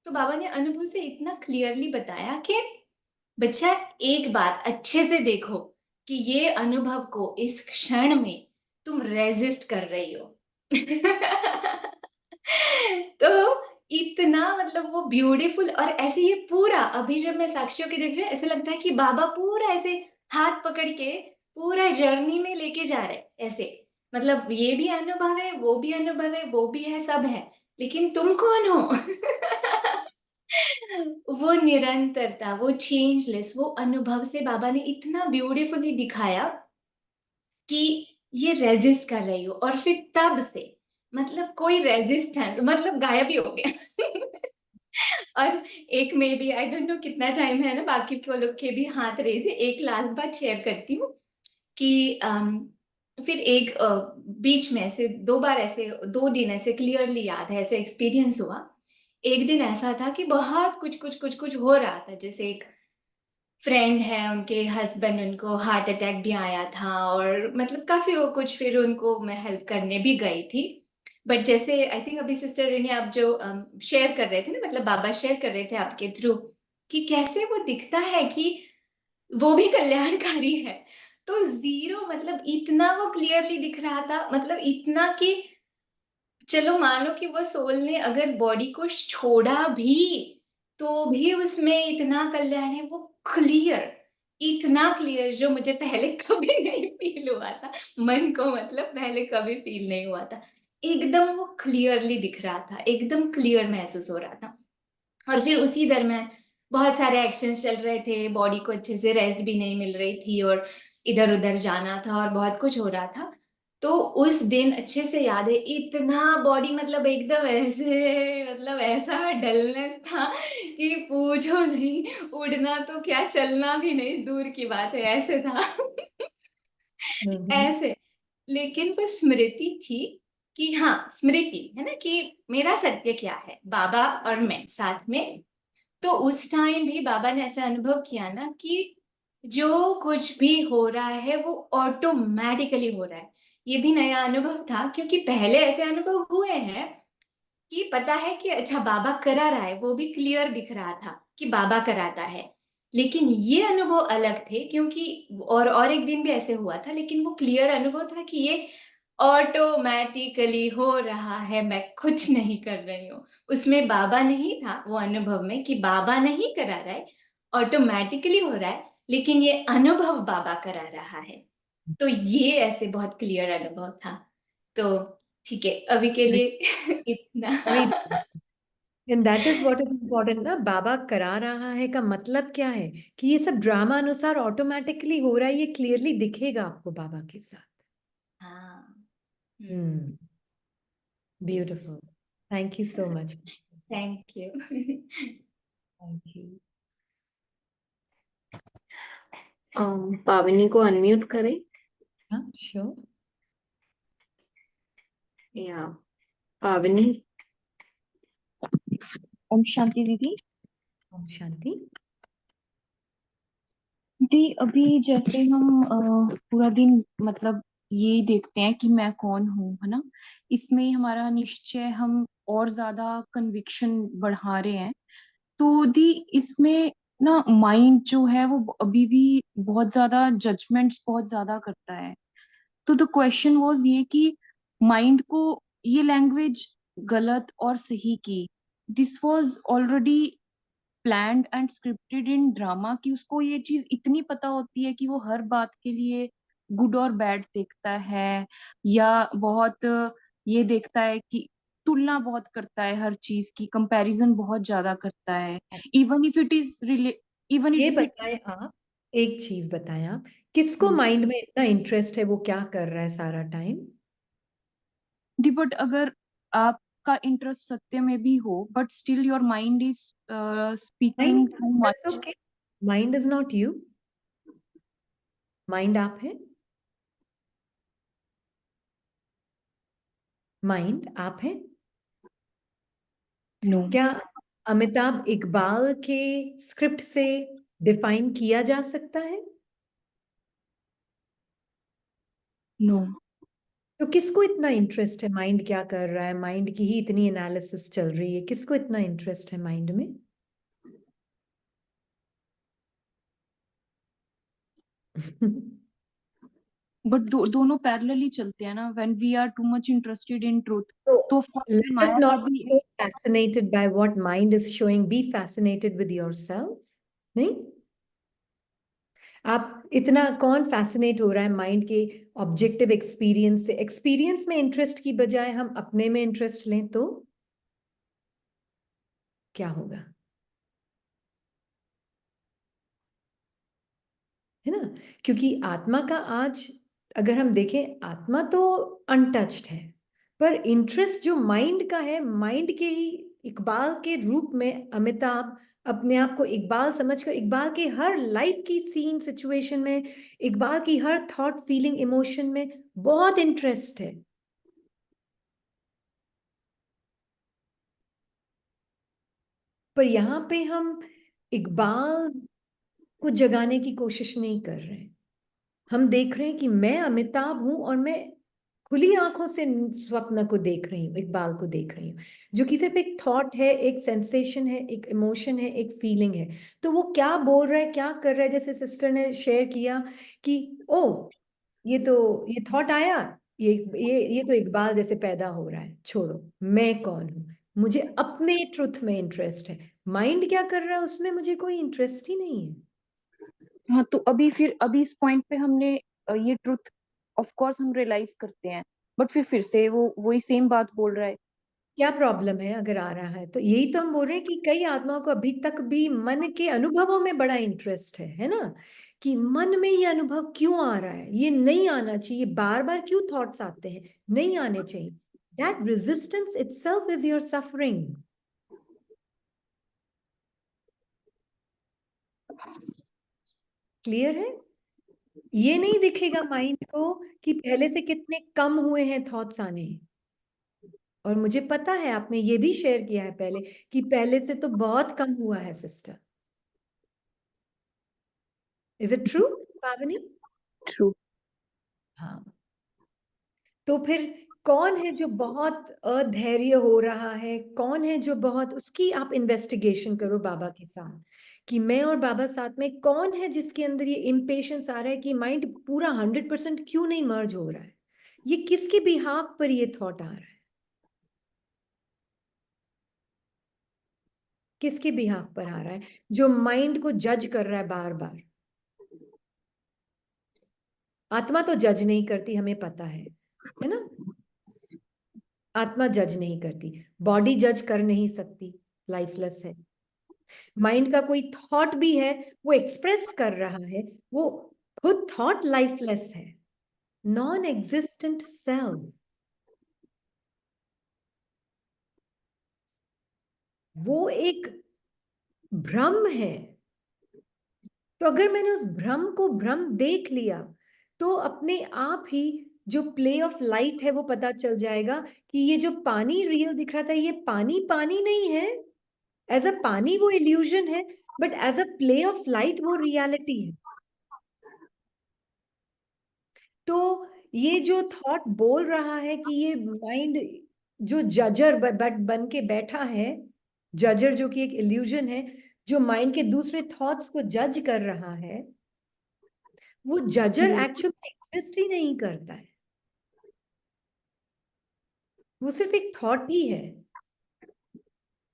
तो बाबा ने अनुभव से इतना क्लियरली बताया कि बच्चा, एक बात अच्छे से देखो कि ये अनुभव को इस क्षण में तुम रेजिस्ट कर रही हो तो इतना मतलब वो ब्यूटीफुल, और ऐसे ये पूरा अभी जब मैं साक्षियों के देख रही हूँ, ऐसे लगता है कि बाबा पूरा ऐसे हाथ पकड़ के पूरा जर्नी में लेके जा रहे ऐसे, मतलब ये भी अनुभव है, वो भी अनुभव है, वो भी है, सब है, लेकिन तुम कौन हो वो निरंतरता, वो चेंजलेस, वो अनुभव से बाबा ने इतना ब्यूटीफुली दिखाया कि ये रेजिस्ट कर रही हो, और फिर तब से मतलब कोई रेजिस्टेंस मतलब गायब ही हो गया और एक में भी आई डोंट नो कितना टाइम है ना, बाकी के लोग के भी हाथ रेज है, एक लास्ट बात शेयर करती हूँ कि फिर एक बीच में ऐसे 2 बार, ऐसे 2 दिन ऐसे क्लियरली याद है, ऐसे एक्सपीरियंस हुआ। एक दिन ऐसा था कि बहुत कुछ कुछ कुछ कुछ हो रहा था, जैसे एक फ्रेंड है, उनके हस्बैंड, उनको हार्ट अटैक भी आया था, और मतलब काफी वो कुछ, फिर उनको मैं हेल्प करने भी गई थी। बट जैसे आई थिंक अभी सिस्टर रेनी आप जो शेयर कर रहे थे ना, मतलब बाबा शेयर कर रहे थे आपके थ्रू, कि कैसे वो दिखता है कि वो भी कल्याणकारी है, तो जीरो मतलब इतना वो क्लियरली दिख रहा था, मतलब इतना कि चलो मान लो कि वो सोल ने अगर बॉडी को छोड़ा भी, तो भी उसमें इतना कल्याण है, वो क्लियर, इतना क्लियर जो मुझे पहले कभी नहीं फील हुआ था, मन को मतलब पहले कभी फील नहीं हुआ था, एकदम वो क्लियरली दिख रहा था, एकदम क्लियर महसूस हो रहा था। और फिर उसी दरम्यान बहुत सारे एक्शंस चल रहे थे, बॉडी को अच्छे से रेस्ट भी नहीं मिल रही थी, और इधर उधर जाना था, और बहुत कुछ हो रहा था। तो उस दिन अच्छे से याद है, इतना बॉडी मतलब एकदम ऐसे, मतलब ऐसा डलनेस था कि पूछो नहीं, उड़ना तो क्या, चलना भी नहीं दूर की बात है, ऐसे था हम्म। ऐसे। लेकिन वो स्मृति थी कि हाँ, स्मृति है ना कि मेरा सत्य क्या है, बाबा और मैं साथ में। तो उस टाइम भी बाबा ने ऐसा अनुभव किया ना कि जो कुछ भी हो रहा है वो ऑटोमेटिकली हो रहा है। ये भी नया अनुभव था, क्योंकि पहले ऐसे अनुभव हुए हैं कि पता है कि अच्छा बाबा करा रहा है, वो भी क्लियर दिख रहा था कि बाबा कराता है, लेकिन ये अनुभव अलग थे, क्योंकि और एक दिन भी ऐसे हुआ था, लेकिन वो क्लियर अनुभव था कि ये ऑटोमेटिकली हो रहा है, मैं कुछ नहीं कर रही हूँ। उसमें बाबा नहीं था वो अनुभव में, कि बाबा नहीं करा रहा है, ऑटोमेटिकली हो रहा है, लेकिन ये अनुभव बाबा करा रहा है। तो ये ऐसे बहुत क्लियर अनुभव था। तो ठीक है, अभी के लिए इतना Very and that is what is important ना, बाबा करा रहा है का मतलब क्या है कि ये सब ड्रामा अनुसार ऑटोमेटिकली हो रहा है, ये क्लियरली दिखेगा आपको बाबा के साथ। हाँ, hmm, beautiful, thank you so much. Thank you thank you. Pavani को अनम्यूट करें हाँ, श्योर। या पावनी। ओम शांति दीदी। ओम शांति। दी अभी जैसे हम पूरा दिन मतलब ये देखते हैं कि मैं कौन हूँ, है ना, इसमें हमारा निश्चय हम और ज्यादा कन्विक्शन बढ़ा रहे हैं। तो दी इसमें ना माइंड जो है वो अभी भी बहुत ज्यादा जजमेंट्स बहुत ज्यादा करता है। तो द क्वेश्चन वाज ये कि माइंड को ये लैंग्वेज गलत और सही की this was already planned and scripted in drama, कि उसको ये चीज इतनी पता होती है कि वो हर बात के लिए गुड और बैड देखता है, या बहुत ये देखता है कि तुलना बहुत करता है, हर चीज की कंपैरिजन बहुत ज्यादा करता है, even if it is even ये इफ इट बताएं आप, एक चीज बताएं आप, किसको माइंड में इतना इंटरेस्ट है, वो क्या कर रहा है सारा टाइम? बट अगर आपका इंटरेस्ट सत्य में भी हो, but still your mind is speaking to that's much. Okay, mind is not you, mind आप हैं, माइंड आप हैं। नो क्या अमिताभ इकबाल के स्क्रिप्ट से डिफाइन किया जा सकता है? नो तो किसको इतना इंटरेस्ट है माइंड क्या कर रहा है, माइंड की ही इतनी एनालिसिस चल रही है, किसको इतना इंटरेस्ट है माइंड में? बट दोनों पैरेलली चलते हैं ना, when we are too much interested in truth, So तो of course let us माया का not भी। be so fascinated by what mind is showing. Be fascinated with yourself. नहीं, आप इतना कौन फैसिनेट हो रहा है माइंड के ऑब्जेक्टिव एक्सपीरियंस से? एक्सपीरियंस में इंटरेस्ट की बजाय हम अपने में इंटरेस्ट लें तो क्या होगा, है ना? क्योंकि आत्मा का आज अगर हम देखें, आत्मा तो अनटच्ड है, पर इंटरेस्ट जो माइंड का है, माइंड के ही इकबाल के रूप में अमिताभ अपने आप को इकबाल समझकर इकबाल के हर लाइफ की सीन सिचुएशन में, इकबाल की हर थॉट फीलिंग इमोशन में बहुत इंटरेस्ट है। पर यहाँ पे हम इकबाल को जगाने की कोशिश नहीं कर रहे हैं। हम देख रहे हैं कि मैं अमिताभ हूं और मैं खुली आंखों से स्वप्न को देख रही हूँ, इकबाल को देख रही हूँ, जो कि सिर्फ एक थॉट है, एक सेंसेशन है, एक इमोशन है, एक फीलिंग है। तो वो क्या बोल रहा है, क्या कर रहा है, जैसे सिस्टर ने शेयर किया कि ओ ये थॉट आया, ये तो इकबाल जैसे पैदा हो रहा है, छोड़ो, मैं कौन हूँ, मुझे अपने ट्रुथ में इंटरेस्ट है। माइंड क्या कर रहा है, उसमें मुझे कोई इंटरेस्ट ही नहीं है। हाँ, तो अभी इस पॉइंट पे हमने ये ट्रुथ ऑफ कोर्स हम रियलाइज करते हैं, बट फिर से वो वही सेम बात बोल रहा है। क्या प्रॉब्लम है अगर आ रहा है तो? यही तो हम बोल रहे हैं कि कई आत्माओं को अभी तक भी मन के अनुभवों में बड़ा इंटरेस्ट है ना? कि मन में ये अनुभव क्यों आ रहा है, ये नहीं आना चाहिए, बार बार क्यों थॉट्स आते हैं, नहीं आने चाहिए। That resistance itself is your suffering. Clear है? ये नहीं दिखेगा माइंड को कि पहले से कितने कम हुए हैं थॉट्स आने। और मुझे पता है आपने ये भी शेयर किया है पहले कि पहले से तो बहुत कम हुआ है सिस्टर। इज इट ट्रू पावनी? ट्रू। हाँ। तो फिर कौन है जो बहुत अधैर्य हो रहा है, कौन है जो बहुत, उसकी आप इन्वेस्टिगेशन करो बाबा के साथ कि मैं और बाबा साथ में कौन है जिसके अंदर ये इम्पेशंस आ रहा है कि माइंड पूरा 100% क्यों नहीं मर्ज हो रहा है, ये किसके बिहाफ पर ये थॉट आ रहा है, किसके बिहाफ पर आ रहा है, जो माइंड को जज कर रहा है बार बार। आत्मा तो जज नहीं करती, हमें पता है ना? आत्मा जज नहीं करती, बॉडी जज कर नहीं सकती, लाइफलेस है। माइंड का कोई थॉट भी है, वो एक्सप्रेस कर रहा है, वो खुद थॉट लाइफलेस है, नॉन एग्जिस्टेंट सेल्फ, वो एक भ्रम है। तो अगर मैंने उस भ्रम को भ्रम देख लिया तो अपने आप ही जो प्ले ऑफ लाइट है वो पता चल जाएगा कि ये जो पानी रियल दिख रहा था, ये पानी पानी नहीं है। एज अ पानी वो इल्यूजन है, but as a play of light वो रियलिटी है। तो ये जो थॉट बोल रहा है कि ये माइंड जो जजर बन के बैठा है, जजर जो कि एक इल्यूजन है, जो माइंड के दूसरे थॉट्स को जज कर रहा है, वो जजर एक्चुअली एग्जिस्ट ही नहीं करता है, वो सिर्फ एक थॉट ही है।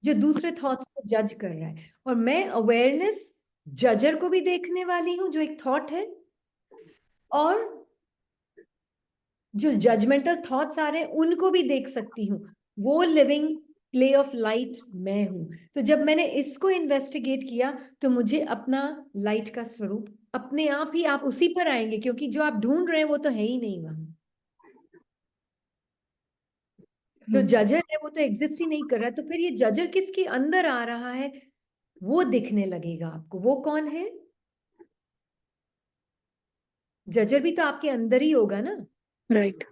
जो दूसरे थॉट्स को जज कर रहा है। और मैं अवेयरनेस जजर को भी देखने वाली हूँ जो एक थॉट है, और जो जजमेंटल थॉट्स आ रहे हैं उनको भी देख सकती हूँ। वो लिविंग प्ले ऑफ लाइट मैं हूं। तो जब मैंने इसको इन्वेस्टिगेट किया तो मुझे अपना लाइट का स्वरूप अपने आप ही, आप उसी पर आएंगे, क्योंकि जो आप ढूंढ रहे हैं वो तो है ही नहीं वहां। जो जजर है वो तो एग्जिस्ट ही नहीं कर रहा है, तो फिर ये जजर किसके अंदर आ रहा है वो दिखने लगेगा आपको। वो कौन है? जजर भी तो आपके अंदर ही होगा ना। Right,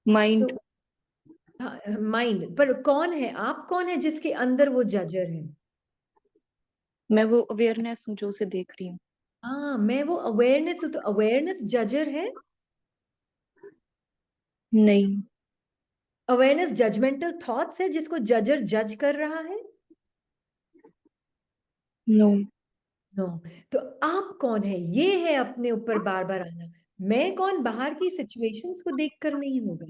mind. तो माइंड पर कौन है? आप कौन है जिसके अंदर वो जजर है? मैं वो अवेयरनेस हूँ जो उसे देख रही हूँ। हाँ, मैं वो अवेयरनेस हूं। तो अवेयरनेस जजर है? नहीं। अवेयरनेस जजमेंटल थॉट्स है जिसको जजर जज कर रहा है? नो। नो। तो आप कौन है? ये है अपने ऊपर बार बार आना। मैं कौन बाहर की सिचुएशंस को देखकर नहीं होगा।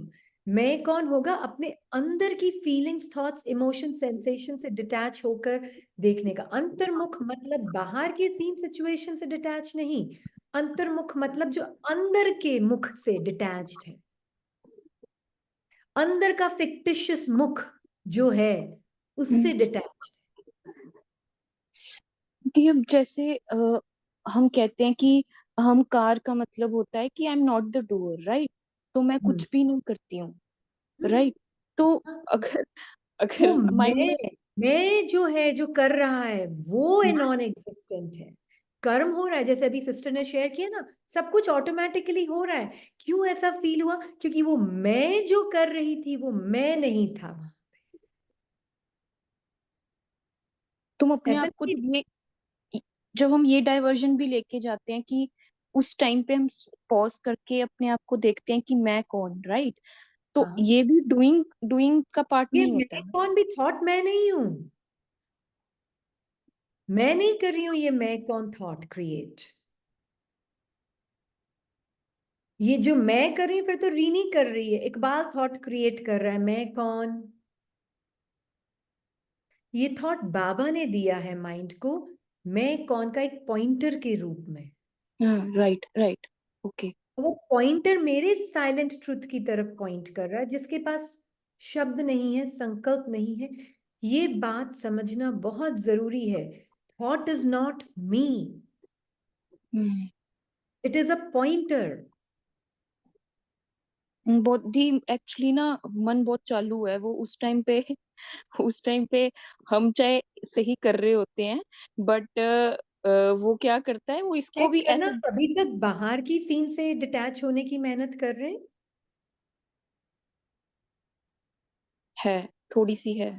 मैं कौन होगा अपने अंदर की फीलिंग्स, थॉट्स, इमोशन, सेंसेशन से डिटैच होकर देखने का। अंतर्मुख मतलब बाहर के सीन सिचुएशन से डिटैच नहीं, अंतर्मुख मतलब जो अंदर के मुख से डिटैच्ड है। अंदर का फिक्टिशियस मुख जो है उससे डिटैच्ड। दी, अब जैसे हम कहते हैं कि हम कार का मतलब होता है कि I am not the doer, right? तो मैं कुछ भी नहीं करती हूँ, राइट? तो अगर वो अगर माइंड में मैं जो है, जो कर रहा है वो नॉन एग्जिस्टेंट है। कर्म हो रहा है, जैसे अभी सिस्टर ने शेयर किया ना, सब कुछ ऑटोमेटिकली हो रहा है। क्यों ऐसा फील हुआ? क्योंकि वो मैं जो कर रही थी वो मैं नहीं था वहां। तुम अपने ऐसा आप को नहीं। जब हम ये डाइवर्जन भी लेके जाते हैं कि उस टाइम पे हम पॉज करके अपने आप को देखते हैं कि मैं कौन, राइट? तो हाँ, ये भी डूइंग डूइंग का पार्ट ये नहीं होता मैं है? कौन भी थॉट मैं नहीं हूं। मैं नहीं कर रही हूं ये मैं कौन थॉट क्रिएट। ये जो मैं कर रही हूँ फिर तो रीनी कर रही है, इकबाल थॉट क्रिएट कर रहा है मैं कौन। ये थॉट बाबा ने दिया है माइंड को, मैं कौन का एक पॉइंटर के रूप में। हाँ, राइट राइट, ओके। वो पॉइंटर मेरे साइलेंट ट्रुथ की तरफ पॉइंट कर रहा है, जिसके पास शब्द नहीं है, संकल्प नहीं है। ये बात समझना बहुत जरूरी है। Thought is not me, it is a pointer. बहुत दी, एक्चुअली ना मन बहुत चालू है वो उस टाइम पे उस टाइम पे हम चाहे सही कर रहे होते हैं, बट वो क्या करता है, वो इसको चेक भी करना, ऐसे अभी तक बाहर की सीन से डिटैच होने की मेहनत कर रहे हैं। है, थोड़ी सी है।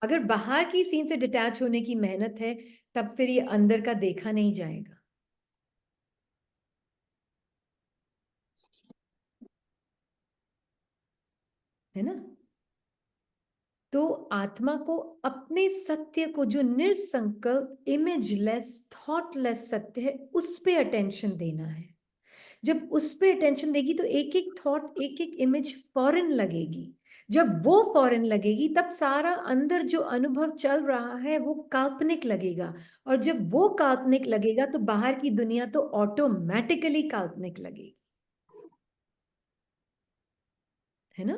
अगर बाहर की सीन से डिटैच होने की मेहनत है तब फिर ये अंदर का देखा नहीं जाएगा, है ना। तो आत्मा को अपने सत्य को, जो निसंकल्प, इमेजलेस, थॉटलेस सत्य है, उस पे अटेंशन देना है। जब उस पे अटेंशन देगी तो एक एक थॉट, एक एक इमेज फॉरेन लगेगी। जब वो फॉरेन लगेगी तब सारा अंदर जो अनुभव चल रहा है वो काल्पनिक लगेगा। और जब वो काल्पनिक लगेगा तो बाहर की दुनिया तो ऑटोमेटिकली काल्पनिक लगेगी, है ना।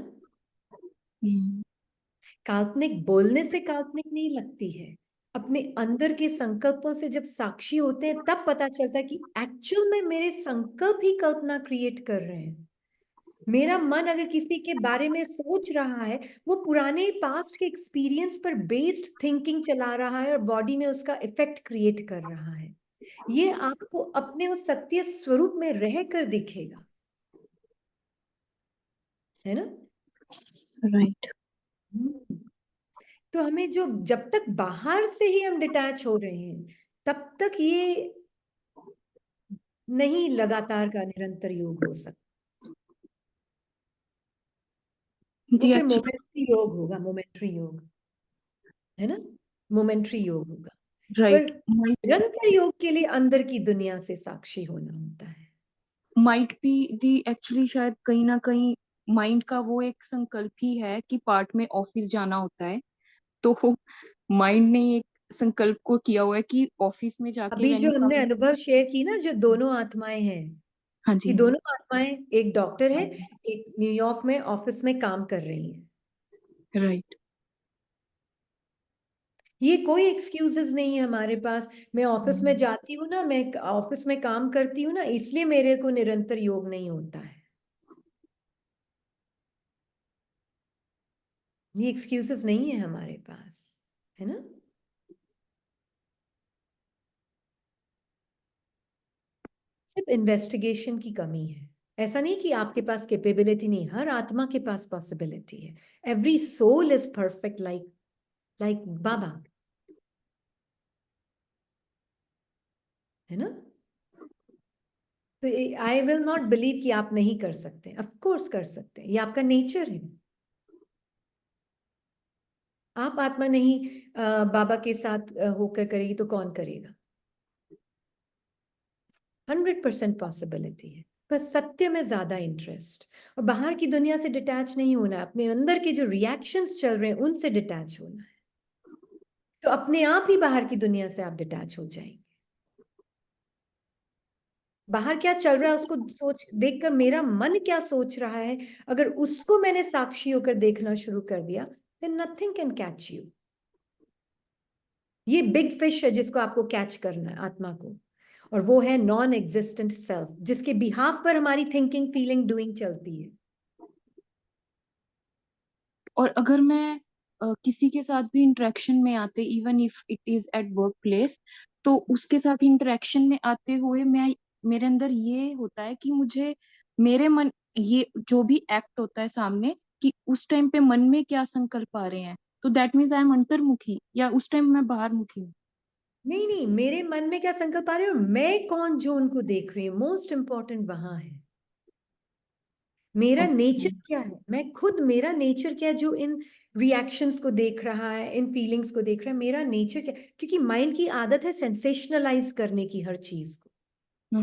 काल्पनिक बोलने से काल्पनिक नहीं लगती है। अपने अंदर के संकल्पों से जब साक्षी होते हैं तब पता चलता है कि एक्चुअल में मेरे संकल्प ही कल्पना क्रिएट कर रहे हैं। मेरा मन अगर किसी के बारे में सोच रहा है, वो पुराने पास्ट के एक्सपीरियंस पर बेस्ड थिंकिंग चला रहा है और बॉडी में उसका इफेक्ट क्रिएट कर रहा है। ये आपको अपने उस सत्य स्वरूप में रहकर दिखेगा, है ना। राइट। तो हमें जो, जब तक बाहर से ही हम डिटैच हो रहे हैं तब तक ये नहीं लगातार का निरंतर योग हो सकता। वो दी फिर एक्चुअली मोमेंट्री योग होगा, मोमेंट्री योग, है ना। मोमेंट्री योग होगा। पर राइट, निरंतर योग के लिए अंदर की दुनिया से साक्षी होना होता है। माइट भी दी एक्चुअली शायद कहीं ना कहीं माइंड का वो एक संकल्प ही है कि पार्ट में ऑफिस जाना होता है, तो माइंड ने एक संकल्प को किया हुआ है कि ऑफिस में जाके अभी जो हमने काम। अनुभव शेयर की ना, जो दोनों आत्माएं हैं, हाँ जी, ये हाँ जी। दोनों आत्माएं, एक डॉक्टर है, एक न्यूयॉर्क में ऑफिस में काम कर रही है। राइट। ये कोई एक्सक्यूजेस नहीं है हमारे पास। मैं ऑफिस में जाती हूँ ना, मैं ऑफिस में काम करती हूँ ना, इसलिए मेरे को निरंतर योग नहीं होता है। ये एक्सक्यूजेस नहीं है हमारे पास, है ना। सिर्फ इन्वेस्टिगेशन की कमी है। ऐसा नहीं कि आपके पास कैपेबिलिटी नहीं, हर आत्मा के पास पॉसिबिलिटी है। Every soul is perfect, like Baba, है ना। तो आई विल नॉट बिलीव कि आप नहीं कर सकते। ऑफ कोर्स कर सकते हैं, ये आपका नेचर है। आप आत्मा नहीं बाबा के साथ होकर करेगी तो कौन करेगा। 100% पॉसिबिलिटी है, बस सत्य में ज्यादा इंटरेस्ट और बाहर की दुनिया से डिटैच नहीं होना है। अपने अंदर के जो रिएक्शंस चल रहे हैं उनसे डिटैच होना है, तो अपने आप ही बाहर की दुनिया से आप डिटैच हो जाएंगे। बाहर क्या चल रहा है उसको सोच देखकर मेरा मन क्या सोच रहा है, अगर उसको मैंने साक्षी होकर देखना शुरू कर दिया, then nothing can catch you। ये बिग फिश है जिसको आपको कैच करना है, आत्मा को, और वो है नॉन एग्जिस्टेंट सेल्फ, जिसके बिहाफ पर हमारी थिंकिंग, फीलिंग, डूइंग चलती है। और अगर मैं किसी के साथ भी इंटरेक्शन में आते, even if it is at work place, तो उसके साथ इंटरेक्शन में आते हुए मैं, मेरे अंदर ये होता है कि मुझे, मेरे मन, ये जो भी एक्ट होता है सामने, कि उस टाइम पे मन में क्या संकल्प आ रहे हैं, तो दैट मीन्स आई एम अंतर्मुखी, या उस टाइम मैं बाहर मुखी हूँ। नहीं नहीं, मेरे मन में क्या संकल्प आ रहे हैं और मैं कौन जो उनको देख रही हूँ, मोस्ट इंपॉर्टेंट वहां है। मेरा नेचर क्या है, मैं खुद, मेरा नेचर क्या है जो इन रिएक्शंस को देख रहा है, इन फीलिंग्स को देख रहा है, मेरा नेचर क्या। क्योंकि माइंड की आदत है सेंसेशनलाइज करने की हर चीज को, है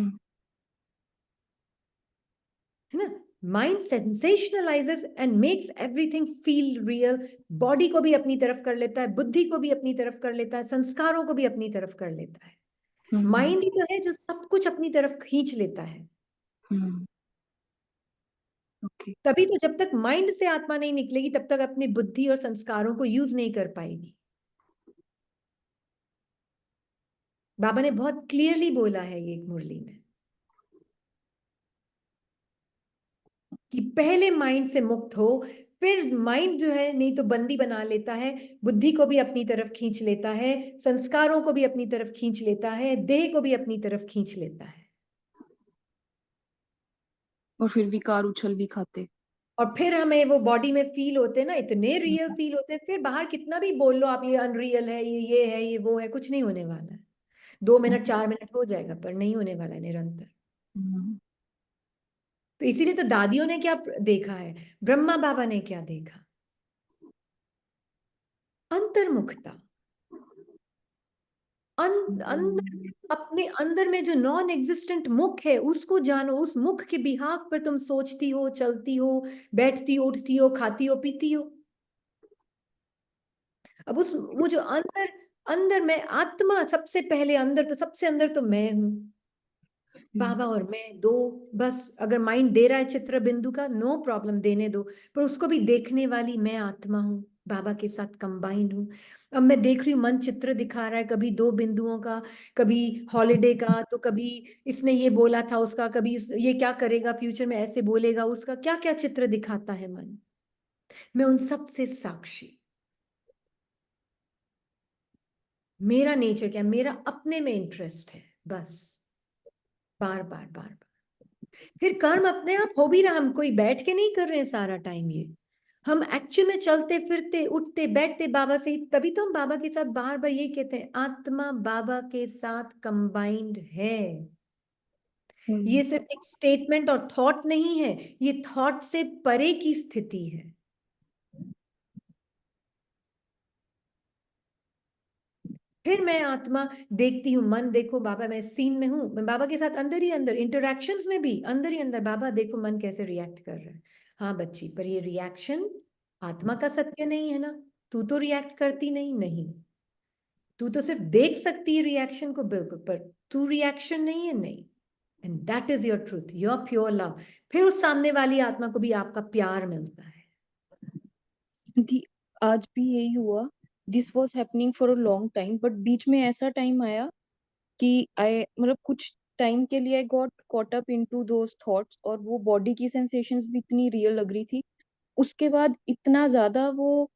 ना। Mind sensationalizes and makes everything feel real. Body को भी अपनी तरफ कर लेता है, बुद्धि को भी अपनी तरफ कर लेता है, संस्कारों को भी अपनी तरफ कर लेता है। माइंड ही तो है जो सब कुछ अपनी तरफ खींच लेता है। ओके। तभी तो जब तक माइंड से आत्मा नहीं निकलेगी तब तक अपनी बुद्धि और संस्कारों को यूज नहीं कर पाएगी। बाबा ने बहुत क्लियरली बोला है ये एक मुरली में कि पहले माइंड से मुक्त हो, फिर माइंड जो है नहीं तो बंदी बना लेता है, बुद्धि को भी अपनी तरफ खींच लेता है, संस्कारों को भी अपनी तरफ खींच लेता है, देह को भी अपनी तरफ खींच लेता है, और फिर विकार उछल भी खाते। और फिर हमें वो बॉडी में फील होते हैं ना, इतने रियल फील होते हैं, फिर बाहर कितना भी बोल लो आप ये अनरियल है, ये है, ये वो है, कुछ नहीं होने वाला है। 2 मिनट 4 मिनट हो जाएगा पर नहीं होने वाला है निरंतर। तो इसीलिए तो दादियों ने क्या देखा है, ब्रह्मा बाबा ने क्या देखा, अंतर्मुखता। अंदर, अपने अंदर में जो नॉन एग्जिस्टेंट मुख है उसको जानो। उस मुख के बिहाफ पर तुम सोचती हो, चलती हो, बैठती हो, उठती हो, खाती हो, पीती हो। अब उस वो जो अंदर, अंदर में आत्मा सबसे पहले, अंदर तो सबसे अंदर तो मैं हूं, बाबा और मैं दो। बस अगर माइंड दे रहा है चित्र बिंदु का, नो प्रॉब्लम, देने दो, पर उसको भी देखने वाली मैं आत्मा हूँ, बाबा के साथ कंबाइंड हूँ। अब मैं देख रही हूँ मन चित्र दिखा रहा है, कभी 2 बिंदुओं का, कभी हॉलिडे का, तो कभी इसने ये बोला था उसका, कभी ये क्या करेगा फ्यूचर में, ऐसे बोलेगा उसका, क्या क्या चित्र दिखाता है मन। मैं उन सब से साक्षी। मेरा नेचर क्या, मेरा अपने में इंटरेस्ट है, बस बार बार बार बार। फिर कर्म अपने आप हो भी रहा, हम कोई बैठ के नहीं कर रहे हैं सारा टाइम ये, हम एक्चुअल में चलते फिरते उठते बैठते बाबा से। तभी तो हम बाबा के साथ बार बार यही कहते हैं, आत्मा बाबा के साथ कंबाइंड है। ये सिर्फ एक स्टेटमेंट और थॉट नहीं है, ये थॉट से परे की स्थिति है। फिर मैं आत्मा देखती हूँ, मन देखो बाबा, मैं सीन में हूं, मैं बाबा के साथ अंदर ही अंदर, इंटरैक्शंस में भी अंदर ही अंदर, बाबा देखो मन कैसे रिएक्ट कर रहा है। हाँ बच्ची, पर ये रिएक्शन आत्मा का सत्य नहीं है ना, तू तो रिएक्ट करती नहीं। नहीं, तू तो सिर्फ देख सकती है रिएक्शन को, बिल्कुल, पर तू रिएक्शन नहीं है, नहीं। And that is your truth, your pure love. फिर उस सामने वाली आत्मा को भी आपका प्यार मिलता है। दी आज भी यही हुआ। This was happening for a long time, but बीच में ऐसा टाइम आया कि आई मतलब कुछ टाइम के लिए I got caught up into those thoughts, और वो बॉडी की सेंसेशंस भी इतनी रियल लग रही थी। उसके बाद इतना ज्यादा वो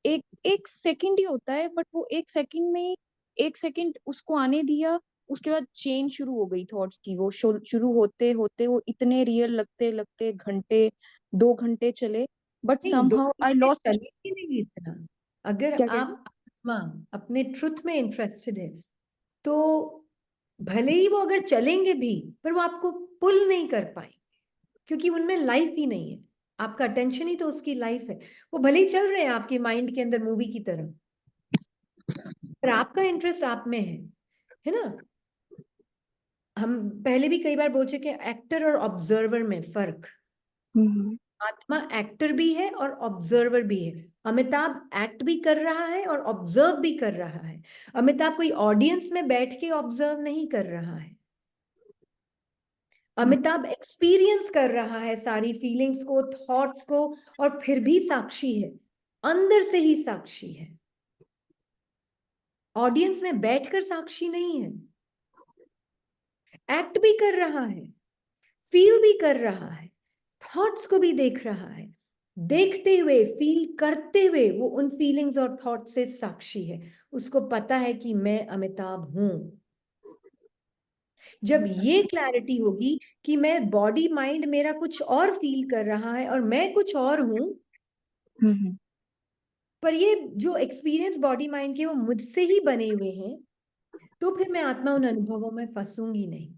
एक एक सेकंड ही होता है, बट वो एक सेकंड में ही, एक सेकंड उसको आने दिया, उसके बाद चेन शुरू हो गई थॉट्स की। वो शुरू होते होते वो इतने रियल लगते लगते घंटे 2 घंटे चले, बट नहीं, दो समहाउ आई घंटे लॉस्ट। चलेंगे नहीं इतना। अगर क्या कह रही? आप आत्मा अपने ट्रुथ में इंटरेस्टेड है, तो भले ही वो अगर चलेंगे भी, पर वो आपको पुल नहीं कर पाएंगे, क्योंकि उनमें लाइफ ही नहीं है। आपका अटेंशन ही तो उसकी लाइफ है। वो भले ही चल रहे हैं आपके माइंड के अंदर मूवी की तरह, पर आपका इंटरेस्ट आप में है ना। हम पहले भी कई बार बोल चुके हैं, एक्टर और ऑब्जर्वर में फर्क। आत्मा एक्टर भी है और ऑब्जर्वर भी है। अमिताभ एक्ट भी कर रहा है और ऑब्जर्व भी कर रहा है। अमिताभ कोई ऑडियंस में बैठ के ऑब्जर्व नहीं कर रहा है। अमिताभ एक्सपीरियंस कर रहा है सारी फीलिंग्स को, थॉट्स को, और फिर भी साक्षी है, अंदर से ही साक्षी है। ऑडियंस में बैठकर साक्षी नहीं है। एक्ट भी कर रहा है, फील भी कर रहा है, थॉट्स को भी देख रहा है। देखते हुए, फील करते हुए वो उन फीलिंग्स और थॉट से साक्षी है। उसको पता है कि मैं अमिताभ हूं। जब ये क्लैरिटी होगी कि मैं बॉडी माइंड मेरा कुछ और फील कर रहा है और मैं कुछ और हूं, पर ये जो एक्सपीरियंस बॉडी माइंड के वो मुझसे ही बने हुए हैं, तो फिर मैं आत्मा उन अनुभवों में फंसूंगी नहीं।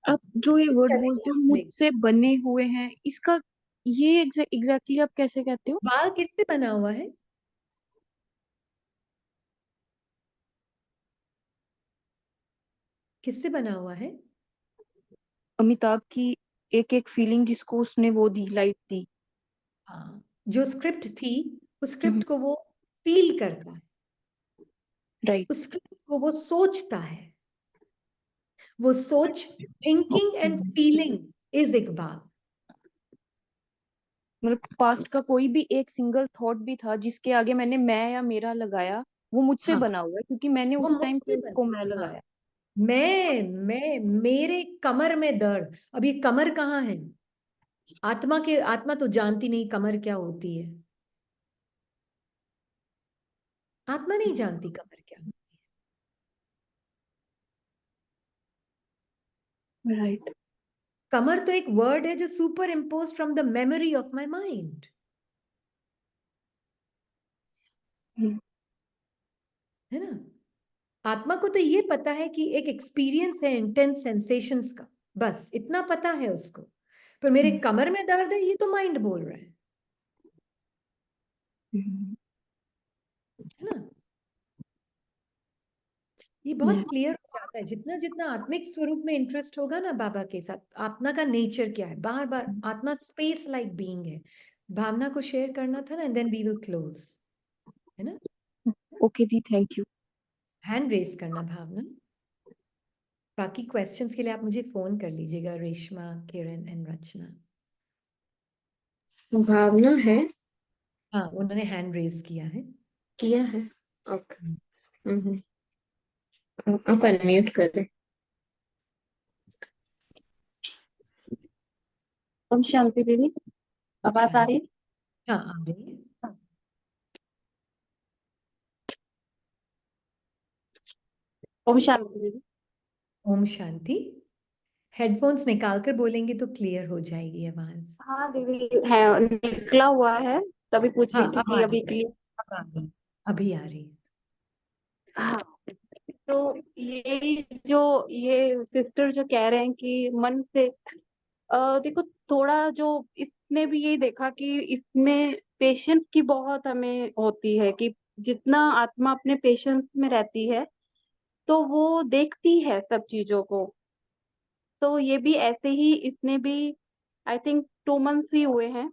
आप जो ये वर्ड चलेंगे बोलते हो आप ले। मुझसे बने हुए हैं, इसका ये एग्जैक्टली आप कैसे कहते हो? बाल किससे बना हुआ है? किससे बना हुआ है? अमिताभ की एक एक फीलिंग जिसको उसने वो दी, लाइट दी। हाँ, जो स्क्रिप्ट थी, उस स्क्रिप्ट को वो फील करता है, राइट। उस स्क्रिप्ट को वो सोचता है। वो सोच, thinking and feeling is Iqbal. मतलब पास्ट का कोई भी एक सिंगल थॉट भी था जिसके आगे मैंने मैं या मेरा लगाया, वो मुझसे हाँ, बना हुआ है, क्योंकि मैंने वो उस टाइम मुझसे पे उसको मैं बना। हाँ, लगाया। मेरे कमर में दर्द। अब ये कमर कहाँ है? आत्मा तो जानती नहीं कमर क्या होती है। आत्मा नहीं जानती कमर क्या होती राइट। है। कमर तो एक वर्ड है जो super impose from the memory of my mind, है ना। आत्मा को तो ये पता है कि एक एक्सपीरियंस है इंटेंस सेंसेशंस का, बस इतना पता है उसको। पर मेरे कमर में दर्द है, ये तो माइंड बोल रहा है ना। ये बहुत क्लियर हो जाता है जितना जितना आत्मिक स्वरूप में इंटरेस्ट होगा ना बाबा के साथ। आत्मा का नेचर क्या है, बार बार आत्मा स्पेस लाइक बीइंग है। भावना को शेयर करना था ना, and then we will close, है ना। ओके दी, थैंक यू। हैंड रेस करना भावना। बाकी क्वेश्चंस के लिए आप मुझे फोन कर लीजिएगा, रेशमा, किरण एंड रचना। भावना है, हाँ, उन्होंने हैंड रेस किया है। किया है। ओके। आप अनम्यूट करें। ओम शांति दीदी, आवाज आ रही है? हाँ, आ रही है। ओम शांति दीदी। ओम शांति। हेडफोन्स निकाल कर बोलेंगे तो क्लियर हो जाएगी आवाज। हाँ दीदी, है निकला हुआ है, तभी पूछ हाँ, रही थी अब आ कि रही अभी है, क्लियर। अब आ रही है, अभी आ रही है। हाँ, तो ये सिस्टर जो कह रहे हैं कि मन से, देखो थोड़ा जो इसने भी यही देखा कि इसमें पेशेंस की बहुत हमें होती है, कि जितना आत्मा अपने पेशेंस में रहती है तो वो देखती है सब चीजों को। तो ये भी ऐसे ही, इसने भी आई थिंक 2 मंथ्स ही हुए हैं,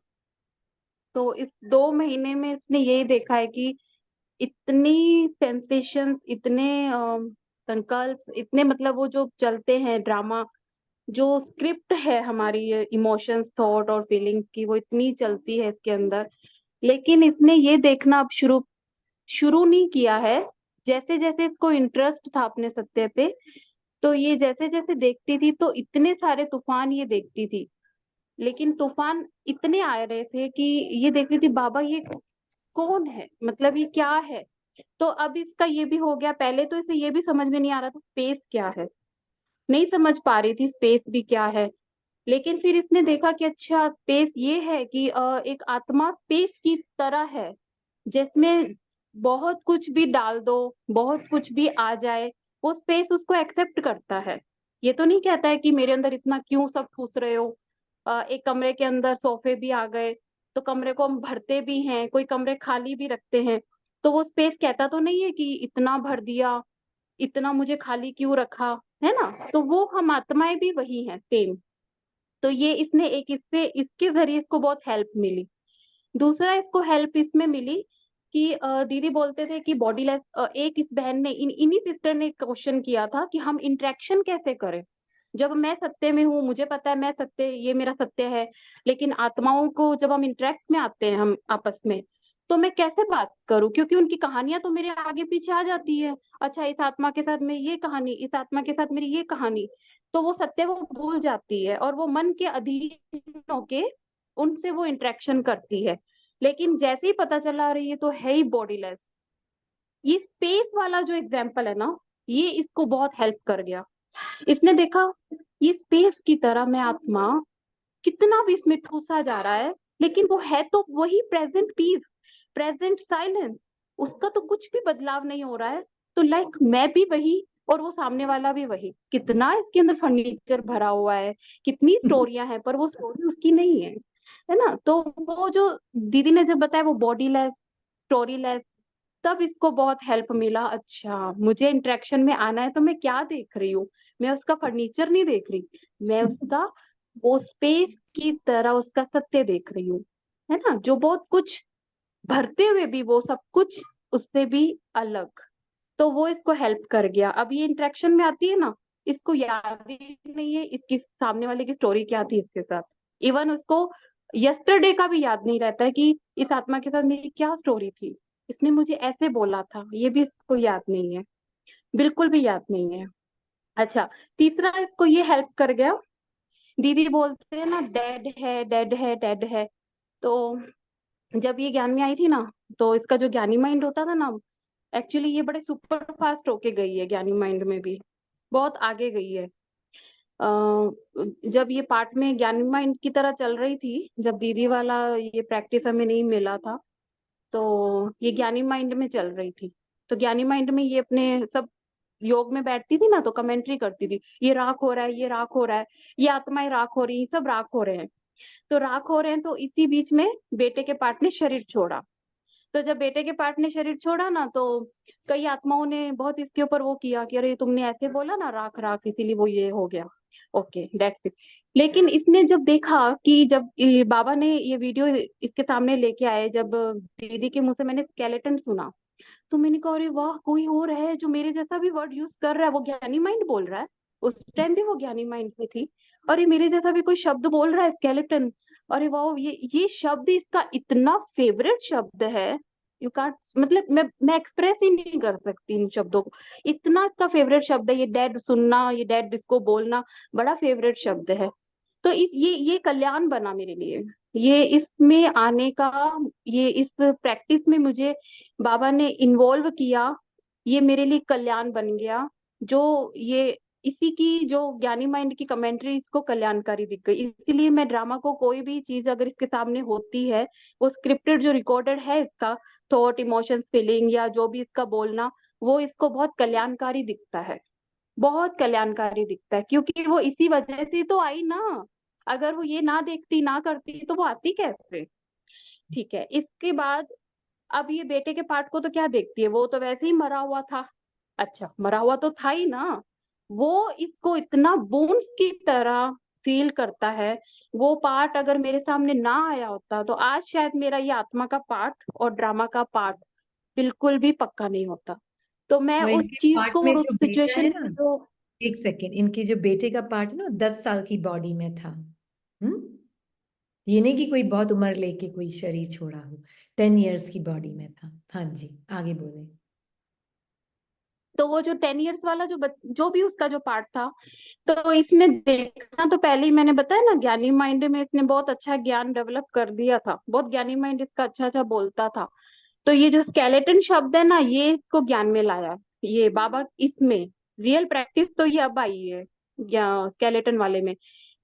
तो इस 2 महीने में इसने यही देखा है कि इतनी सेंसेशन, इतने संकल्प, इतने मतलब वो जो चलते हैं ड्रामा, जो स्क्रिप्ट है हमारी इमोशंस, थॉट और फीलिंग्स की, वो इतनी चलती है इसके अंदर। लेकिन इसने ये देखना अब शुरू शुरू नहीं किया है। जैसे जैसे इसको इंटरेस्ट था अपने सत्य पे, तो ये जैसे जैसे देखती थी तो इतने सारे तूफान ये देखती थी। लेकिन तूफान इतने आ रहे थे कि ये देख रही थी बाबा ये कौन है, मतलब ये क्या है। तो अब इसका ये भी हो गया। पहले तो इसे ये भी समझ में नहीं आ रहा था स्पेस क्या है, नहीं समझ पा रही थी स्पेस भी क्या है। लेकिन फिर इसने देखा कि अच्छा स्पेस ये है कि एक आत्मा स्पेस की तरह है, जिसमें बहुत कुछ भी डाल दो, बहुत कुछ भी आ जाए, वो स्पेस उसको एक्सेप्ट करता है। ये तो नहीं कहता है कि मेरे अंदर इतना क्यों सब ठूस रहे हो। एक कमरे के अंदर सोफे भी आ गए तो कमरे को हम भरते भी हैं, कोई कमरे खाली भी रखते हैं। तो वो स्पेस कहता तो नहीं है कि इतना भर दिया, इतना मुझे खाली क्यों रखा, है ना। तो वो हम आत्माएं भी वही हैं सेम। तो ये इसने एक इससे इसके जरिए इसको बहुत हेल्प मिली। दूसरा इसको हेल्प इसमें मिली कि दीदी बोलते थे कि बॉडीलेस, एक इस बहन ने इन्हीं सिस्टर ने क्वेश्चन किया था कि हम इंटरेक्शन कैसे करें। जब मैं सत्य में हूँ, मुझे पता है मैं सत्य, ये मेरा सत्य है, लेकिन आत्माओं को जब हम इंटरेक्ट में आते हैं हम आपस में, तो मैं कैसे बात करूं, क्योंकि उनकी कहानियां तो मेरे आगे पीछे आ जाती है। अच्छा इस आत्मा के साथ मेरी ये कहानी, इस आत्मा के साथ मेरी ये कहानी, तो वो सत्य को भूल जाती है और वो मन के अधीन होके उनसे वो इंटरेक्शन करती है। लेकिन जैसे ही पता चला अरे ये तो है ही बॉडीलेस, ये स्पेस वाला जो एग्जाम्पल है ना, ये इसको बहुत हेल्प कर गया। इसने देखा ये स्पेस की तरह मैं आत्मा, कितना भी इसमें ठूसा जा रहा है, लेकिन वो है तो वही प्रेजेंट पीस, प्रेजेंट साइलेंस, उसका तो कुछ भी बदलाव नहीं हो रहा है। तो लाइक मैं भी वही और वो सामने वाला भी वही। कितना इसके अंदर फर्नीचर भरा हुआ है, कितनी स्टोरियां हैं, पर वो स्टोरी उसकी नहीं है ना। तो वो जो दीदी ने जब बताया वो बॉडी लेस, स्टोरी लेस, तब इसको बहुत हेल्प मिला। अच्छा मुझे इंटरेक्शन में आना है तो मैं क्या देख रही हूँ, मैं उसका फर्नीचर नहीं देख रही, मैं उसका वो स्पेस की तरह उसका सत्य देख रही हूँ, है ना, जो बहुत कुछ भरते हुए भी वो सब कुछ उससे भी अलग। तो वो इसको हेल्प कर गया। अब ये इंटरेक्शन में आती है ना, इसको याद ही नहीं है इसकी सामने वाले की स्टोरी क्या थी इसके साथ। इवन उसको यस्टरडे का भी याद नहीं रहता है कि इस आत्मा के साथ मेरी क्या स्टोरी थी, इसने मुझे ऐसे बोला था, ये भी इसको याद नहीं है, बिल्कुल भी याद नहीं है। अच्छा तीसरा इसको ये हेल्प कर गया, दीदी बोलते हैं ना डेड है डेड है डेड है। तो जब ये ज्ञान में आई थी ना, तो इसका जो ज्ञानी माइंड होता था ना, एक्चुअली ये बड़े सुपर फास्ट होके गई है, ज्ञानी माइंड में भी बहुत आगे गई है। जब ये पार्ट में ज्ञानी माइंड की तरह चल रही थी, जब दीदी वाला ये प्रैक्टिस हमें नहीं मिला था, तो ये ज्ञानी माइंड में चल रही थी। तो ज्ञानी माइंड में ये अपने सब योग में बैठती थी ना, तो कमेंट्री करती थी, ये राख हो रहा है, ये राख हो रहा है, ये आत्माएं राख हो रही, सब राख हो रहे हैं। तो राख हो रहे हैं, तो इसी बीच में बेटे के पार्ट ने शरीर छोड़ा। तो जब बेटे के पार्ट ने शरीर छोड़ा ना, तो कई आत्माओं ने बहुत इसके ऊपर वो किया कि अरे तुमने ऐसे बोला ना राख राख, इसीलिए वो ये हो गया। Okay that's it. लेकिन इसने जब देखा कि जब बाबा ने ये वीडियो इसके सामने लेके आए, जब दीदी के मुंह से मैंने स्केलेटन सुना, तो मैंने कहा अरे वाह, कोई और है जो मेरे जैसा भी वर्ड यूज कर रहा है, वो ज्ञानी माइंड बोल रहा है, उस टाइम भी वो ज्ञानी माइंड में थी, और ये मेरे जैसा भी कोई शब्द बोल रहा है स्केलेटन। अरे वाह, ये शब्द इसका इतना फेवरेट शब्द है, यू कांट, मतलब मैं एक्सप्रेस ही नहीं कर सकती इन शब्दों को। इतना इसका फेवरेट शब्द है ये डेड सुनना, ये डेड इसको बोलना बड़ा फेवरेट शब्द है। तो ये कल्याण बना मेरे लिए, ये इसमें आने का, ये इस प्रैक्टिस में मुझे बाबा ने इन्वॉल्व किया, ये मेरे लिए कल्याण बन गया। जो ये इसी की जो ज्ञानी माइंड की कमेंट्री इसको कल्याणकारी दिख गई। इसीलिए मैं ड्रामा को, कोई भी चीज अगर इसके सामने होती है, वो स्क्रिप्टेड जो रिकॉर्डेड है इसका थॉट इमोशंस फीलिंग या जो भी इसका बोलना, वो इसको बहुत कल्याणकारी दिखता है, बहुत कल्याणकारी दिखता है, क्योंकि वो इसी वजह से तो आई ना। अगर वो ये ना देखती ना करती तो वो आती कैसे। ठीक है, इसके बाद अब ये बेटे के पार्ट को तो क्या देखती है, वो तो वैसे ही मरा हुआ था। अच्छा मरा हुआ तो था ही ना, वो इसको इतना बोन्स की तरह फील करता है। वो पार्ट अगर मेरे सामने ना आया होता तो आज शायद मेरा ये आत्मा का पार्ट और ड्रामा का पार्ट बिल्कुल भी पक्का नहीं होता। तो मैं और उस इनके चीज पार्ट को में और उस जो बेटा है सिचुएशन ना, में जो एक सेकेंड, इनके जो बेटे का पार्ट है ना 10 साल की बॉडी में था। ये नहीं कि कोई बहुत उम्र लेके कोई शरीर छोड़ा हो, 10 इयर्स की बॉडी में था। हाँ जी, आगे बोले। तो वो जो 10 इयर्स वाला जो भी उसका जो पार्ट था, तो इसने देखना तो पहले ही मैंने बताया ना, ज्ञानी माइंड में इसने बहुत अच्छा ज्ञान डेवलप कर दिया था, बहुत ज्ञानी माइंड इसका अच्छा अच्छा बोलता था। तो ये जो स्केलेटन शब्द है ना, ये इसको ज्ञान में लाया ये बाबा, इसमें रियल प्रैक्टिस तो ये अब आई है स्केलेटन वाले में।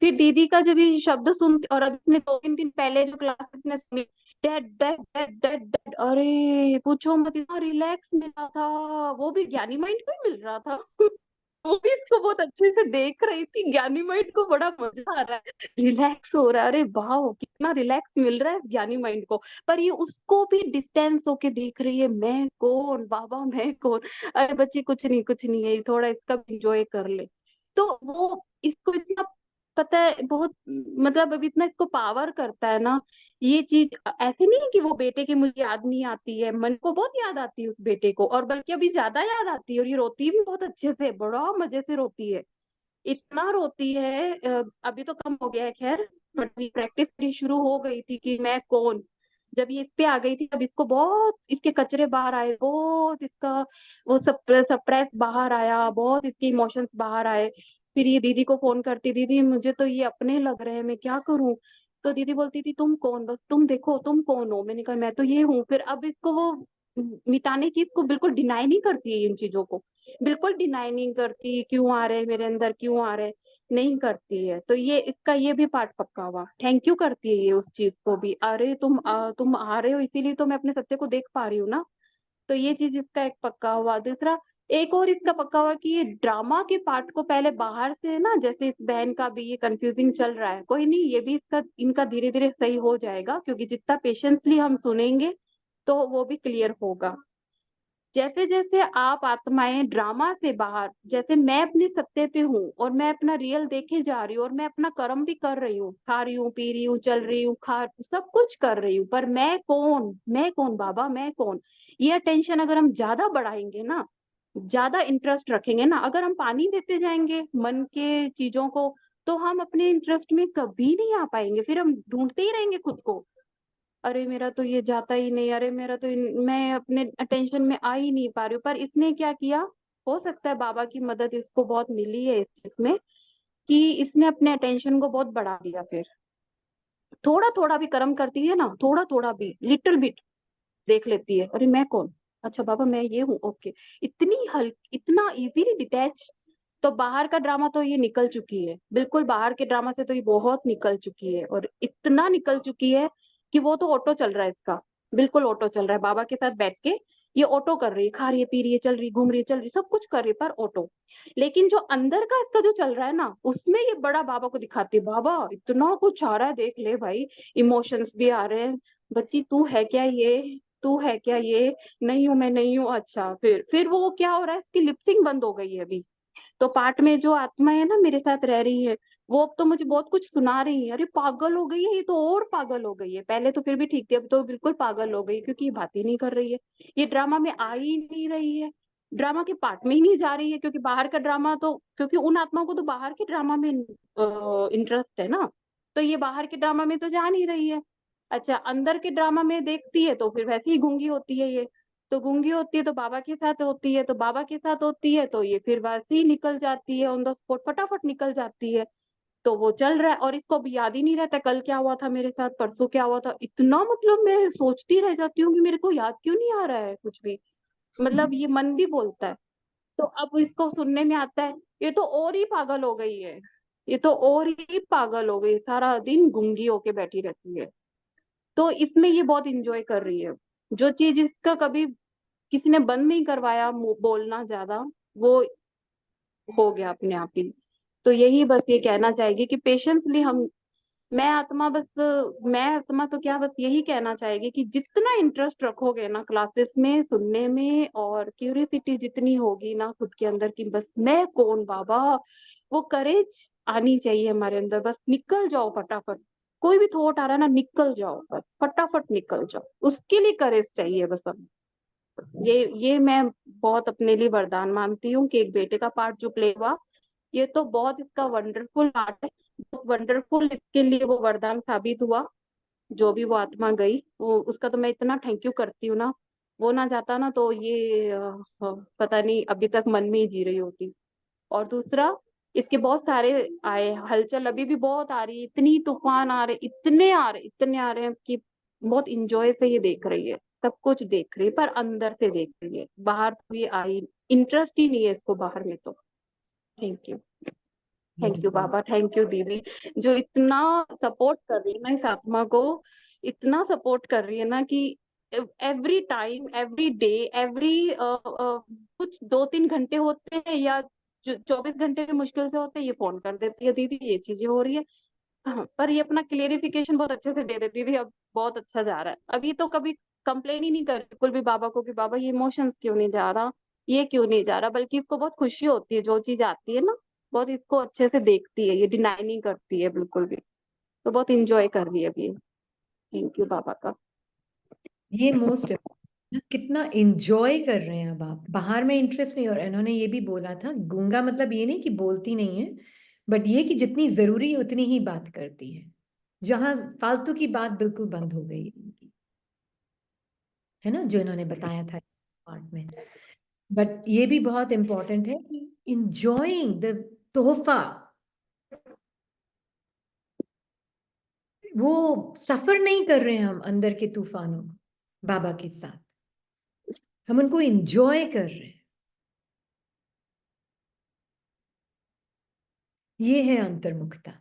फिर दीदी का जब ये शब्द सुन, और अब इसने 2-3 दिन पहले जो क्लासेस ने सुनी, dead dead dead dead dead, अरे पूछो मत, इतना रिलैक्स मिला था। वो भी ज्ञानी माइंड को ही मिल रहा था। वो भी इसको बहुत अच्छे से देख रही थी, ज्ञानी माइंड को बड़ा मजा आ रहा है, रिलैक्स हो रहा है, अरे वाह कितना रिलैक्स मिल रहा है ज्ञानी माइंड को। पर ये उसको भी डिस्टेंस होके देख रही है, मैं कौन बाबा, मैं कौन। अरे बच्ची कुछ नहीं कुछ नहीं है, थोड़ा इसका भी इंजॉय कर ले। तो वो इसको इतना पता है, बहुत मतलब अभी इतना इसको पावर करता है ना ये चीज। ऐसे नहीं है कि वो बेटे की मुझे याद नहीं आती है, मन को बहुत याद आती है उस बेटे को, और बल्कि अभी ज्यादा याद आती है, और ये रोती भी बहुत अच्छे से, बड़ा मजे से रोती है, इतना रोती है। अभी तो कम हो गया है खैर, बट प्रैक्टिस भी शुरू हो गई थी कि मैं कौन। जब ये इस पे आ गई थी तब इसको बहुत इसके कचरे बाहर आए, बहुत इसका वो सप्रेस बाहर आया, बहुत इसके इमोशंस बाहर आए। फिर ये दीदी को फोन करती, दीदी मुझे तो ये अपने लग रहे हैं, मैं क्या करूं। तो दीदी बोलती थी तुम कौन, बस तुम देखो तुम कौन हो। मैंने कहा मैं तो ये हूँ। फिर अब इसको वो मिटाने की, इसको बिल्कुल डिनाई नहीं करती है इन चीजों को, बिल्कुल डिनाई नहीं करती, क्यों आ रहे हैं मेरे अंदर, क्यों आ रहे हैं, नहीं करती है। तो ये इसका ये भी पार्ट पक्का हुआ, थैंक यू करती है ये उस चीज को भी, अरे तुम आ रहे हो इसीलिए तो मैं अपने सत्य को देख पा रही हूँ ना। तो ये चीज इसका एक पक्का हुआ। दूसरा एक और इसका पक्का हुआ कि ये ड्रामा के पार्ट को पहले बाहर से ना, जैसे इस बहन का भी ये कंफ्यूजिंग चल रहा है, कोई नहीं, ये भी इसका इनका धीरे धीरे सही हो जाएगा, क्योंकि जितना पेशेंसली हम सुनेंगे तो वो भी क्लियर होगा। जैसे जैसे आप आत्माएं ड्रामा से बाहर, जैसे मैं अपने सत्य पे हूँ और मैं अपना रियल देखे जा रही हूँ, और मैं अपना कर्म भी कर रही हूँ, खा रही हूँ पी रही हूँ चल रही हूँ खा सब कुछ कर रही हूँ, पर मैं कौन बाबा, मैं कौन। ये अटेंशन अगर हम ज्यादा बढ़ाएंगे ना, ज्यादा इंटरेस्ट रखेंगे ना, अगर हम पानी देते जाएंगे मन के चीजों को, तो हम अपने इंटरेस्ट में कभी नहीं आ पाएंगे, फिर हम ढूंढते ही रहेंगे खुद को। अरे मेरा तो ये जाता ही नहीं, अरे मेरा तो मैं अपने अटेंशन में आ ही नहीं पा रही हूँ। पर इसने क्या किया, हो सकता है बाबा की मदद इसको बहुत मिली है इस चीज में, कि इसने अपने अटेंशन को बहुत बढ़ा दिया। फिर थोड़ा थोड़ा भी कर्म करती है ना, थोड़ा थोड़ा भी लिटिल बिट देख लेती है, अरे मैं कौन, अच्छा बाबा मैं ये हूँ, ओके। इतनी हल्की, इतना इजीली डिटैच। तो बाहर का ड्रामा तो ये निकल चुकी है, बिल्कुल बाहर के ड्रामा से तो ये बहुत निकल चुकी है, और इतना निकल चुकी है कि वो तो ऑटो चल रहा है इसका, बिल्कुल ऑटो चल रहा है, बाबा के साथ बैठ के ये ऑटो कर रही है, खा रही है पी रही है चल रही है घूम रही है चल रही है, सब कुछ कर रही है पर ऑटो। लेकिन जो अंदर का इसका जो चल रहा है ना, उसमें ये बड़ा बाबा को दिखाती है, बाबा इतना कुछ आ रहा है देख ले भाई, इमोशंस भी आ रहे हैं, बच्ची तू है क्या ये, तू है क्या ये, नहीं हूं मैं नहीं हूँ, अच्छा। फिर वो क्या हो रहा है, इसकी लिपसिंग बंद हो गई है अभी। तो पार्ट में जो आत्मा है ना मेरे साथ रह रही है, वो अब तो मुझे बहुत कुछ सुना रही है, अरे पागल हो गई है ये तो, और पागल हो गई है, पहले तो फिर भी ठीक थी, अब तो बिल्कुल पागल हो गई, क्योंकि ये बात ही नहीं कर रही है, ये ड्रामा में आ ही नहीं रही है, ड्रामा के पार्ट में ही नहीं जा रही है, क्योंकि बाहर का ड्रामा तो, क्योंकि उन आत्माओं को तो बाहर के ड्रामा में इंटरेस्ट है ना, तो ये बाहर के ड्रामा में तो जा नहीं रही है। अच्छा अंदर के ड्रामा में देखती है तो फिर वैसे ही गूंगी होती है ये, तो गूंगी होती है तो बाबा के साथ होती है, तो बाबा के साथ होती है तो ये फिर वैसे ही निकल जाती है, ऑन द स्पॉट फटाफट निकल जाती है। तो वो चल रहा है, और इसको अब याद ही नहीं रहता कल क्या हुआ था मेरे साथ, परसों क्या हुआ था, इतना मतलब मैं सोचती रह जाती हूँ कि मेरे को याद क्यों नहीं आ रहा है कुछ भी, मतलब ये मन भी बोलता है। तो अब इसको सुनने में आता है, ये तो और ही पागल हो गई है, ये तो और ही पागल हो गई, सारा दिन गूंगी होके बैठी रहती है। तो इसमें ये बहुत इंजॉय कर रही है, जो चीज इसका कभी किसी ने बंद नहीं करवाया बोलना ज्यादा, वो हो गया अपने आप ही। तो यही बस ये कहना चाहेगी कि पेशेंसली हम, मैं आत्मा बस, मैं आत्मा तो क्या बस यही कहना चाहेगी कि जितना इंटरेस्ट रखोगे ना क्लासेस में सुनने में, और क्यूरियोसिटी जितनी होगी ना खुद के अंदर की, बस मैं कौन बाबा, वो करेज आनी चाहिए हमारे अंदर, बस निकल जाओ फटाफट। कोई भी थॉट आ रहा है ना, निकल जाओ बस फटाफट निकल जाओ, उसके लिए करेज चाहिए बस हमें। ये मैं बहुत अपने लिए वरदान मानती हूँ कि एक बेटे का पार्ट जो प्ले हुआ, ये तो बहुत इसका वंडरफुल पार्ट है, वंडरफुल इसके लिए वो वरदान साबित हुआ। जो भी वो आत्मा गई, वो उसका तो मैं इतना थैंक यू करती हूँ ना। वो ना जाता ना तो ये पता नहीं अभी तक मन में ही जी रही होती। और दूसरा, इसके बहुत सारे आए हलचल अभी भी बहुत आ रही है, इतनी तूफान आ रहे, इतने आ रहे हैं कि बहुत इंजॉय से ये देख रही है, सब कुछ देख रही है, पर अंदर से देख रही है, बाहर तो ये आई इंटरेस्ट ही नहीं है इसको बाहर में तो। Thank you. Thank you beautiful. Baba, thank you दीदी, जो इतना सपोर्ट कर रही है ना इस आत्मा को, इतना सपोर्ट कर रही है ना कि every time, every day, every कुछ 2-3 घंटे होते हैं या 24 घंटे में मुश्किल से होते हैं, ये फोन कर देती है, दीदी ये चीजें हो रही है। हाँ, पर ये अपना क्लेरिफिकेशन बहुत अच्छे से दे देती है, अब बहुत अच्छा जा रहा है। अभी तो कभी कंप्लेन ही नहीं कर बिल्कुल भी बाबा को कि बाबा ये इमोशंस क्यों नहीं जा रहा, ये क्यों नहीं जा रहा, बल्कि इसको बहुत खुशी होती है जो चीज आती है ना, बहुत इसको अच्छे से देखती है, ये डिनाई नहीं करती है बिल्कुल भी, तो बहुत इंजॉय कर रही है अभी। थैंक यू बाबा का। ये मोस्ट कितना एंजॉय कर रहे हैं अब आप, बाहर में इंटरेस्ट नहीं। और इन्होंने ये भी बोला था, गूंगा मतलब ये नहीं कि बोलती नहीं है, बट ये कि जितनी जरूरी है उतनी ही बात करती है, जहां फालतू की बात बिल्कुल बंद हो गई इनकी, है ना, जो इन्होंने बताया था इस पार्ट में। बट ये भी बहुत इंपॉर्टेंट है कि इंजॉइंग द तोहफा, वो सफर नहीं कर रहे हैं हम अंदर के तूफानों को बाबा के साथ, हम उनको एंजॉय कर रहे हैं। ये है अंतर्मुखता।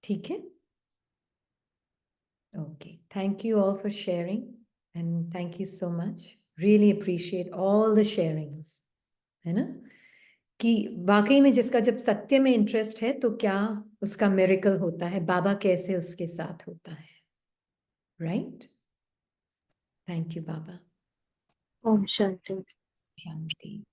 ठीक है, okay, thank you all for sharing and thank you so much, really appreciate all the sharings, है ना, कि वाकई में जिसका जब सत्य में इंटरेस्ट है तो क्या उसका मिरेकल होता है, बाबा कैसे उसके साथ होता है, राइट। थैंक यू बाबा। ओम शांति। शांति।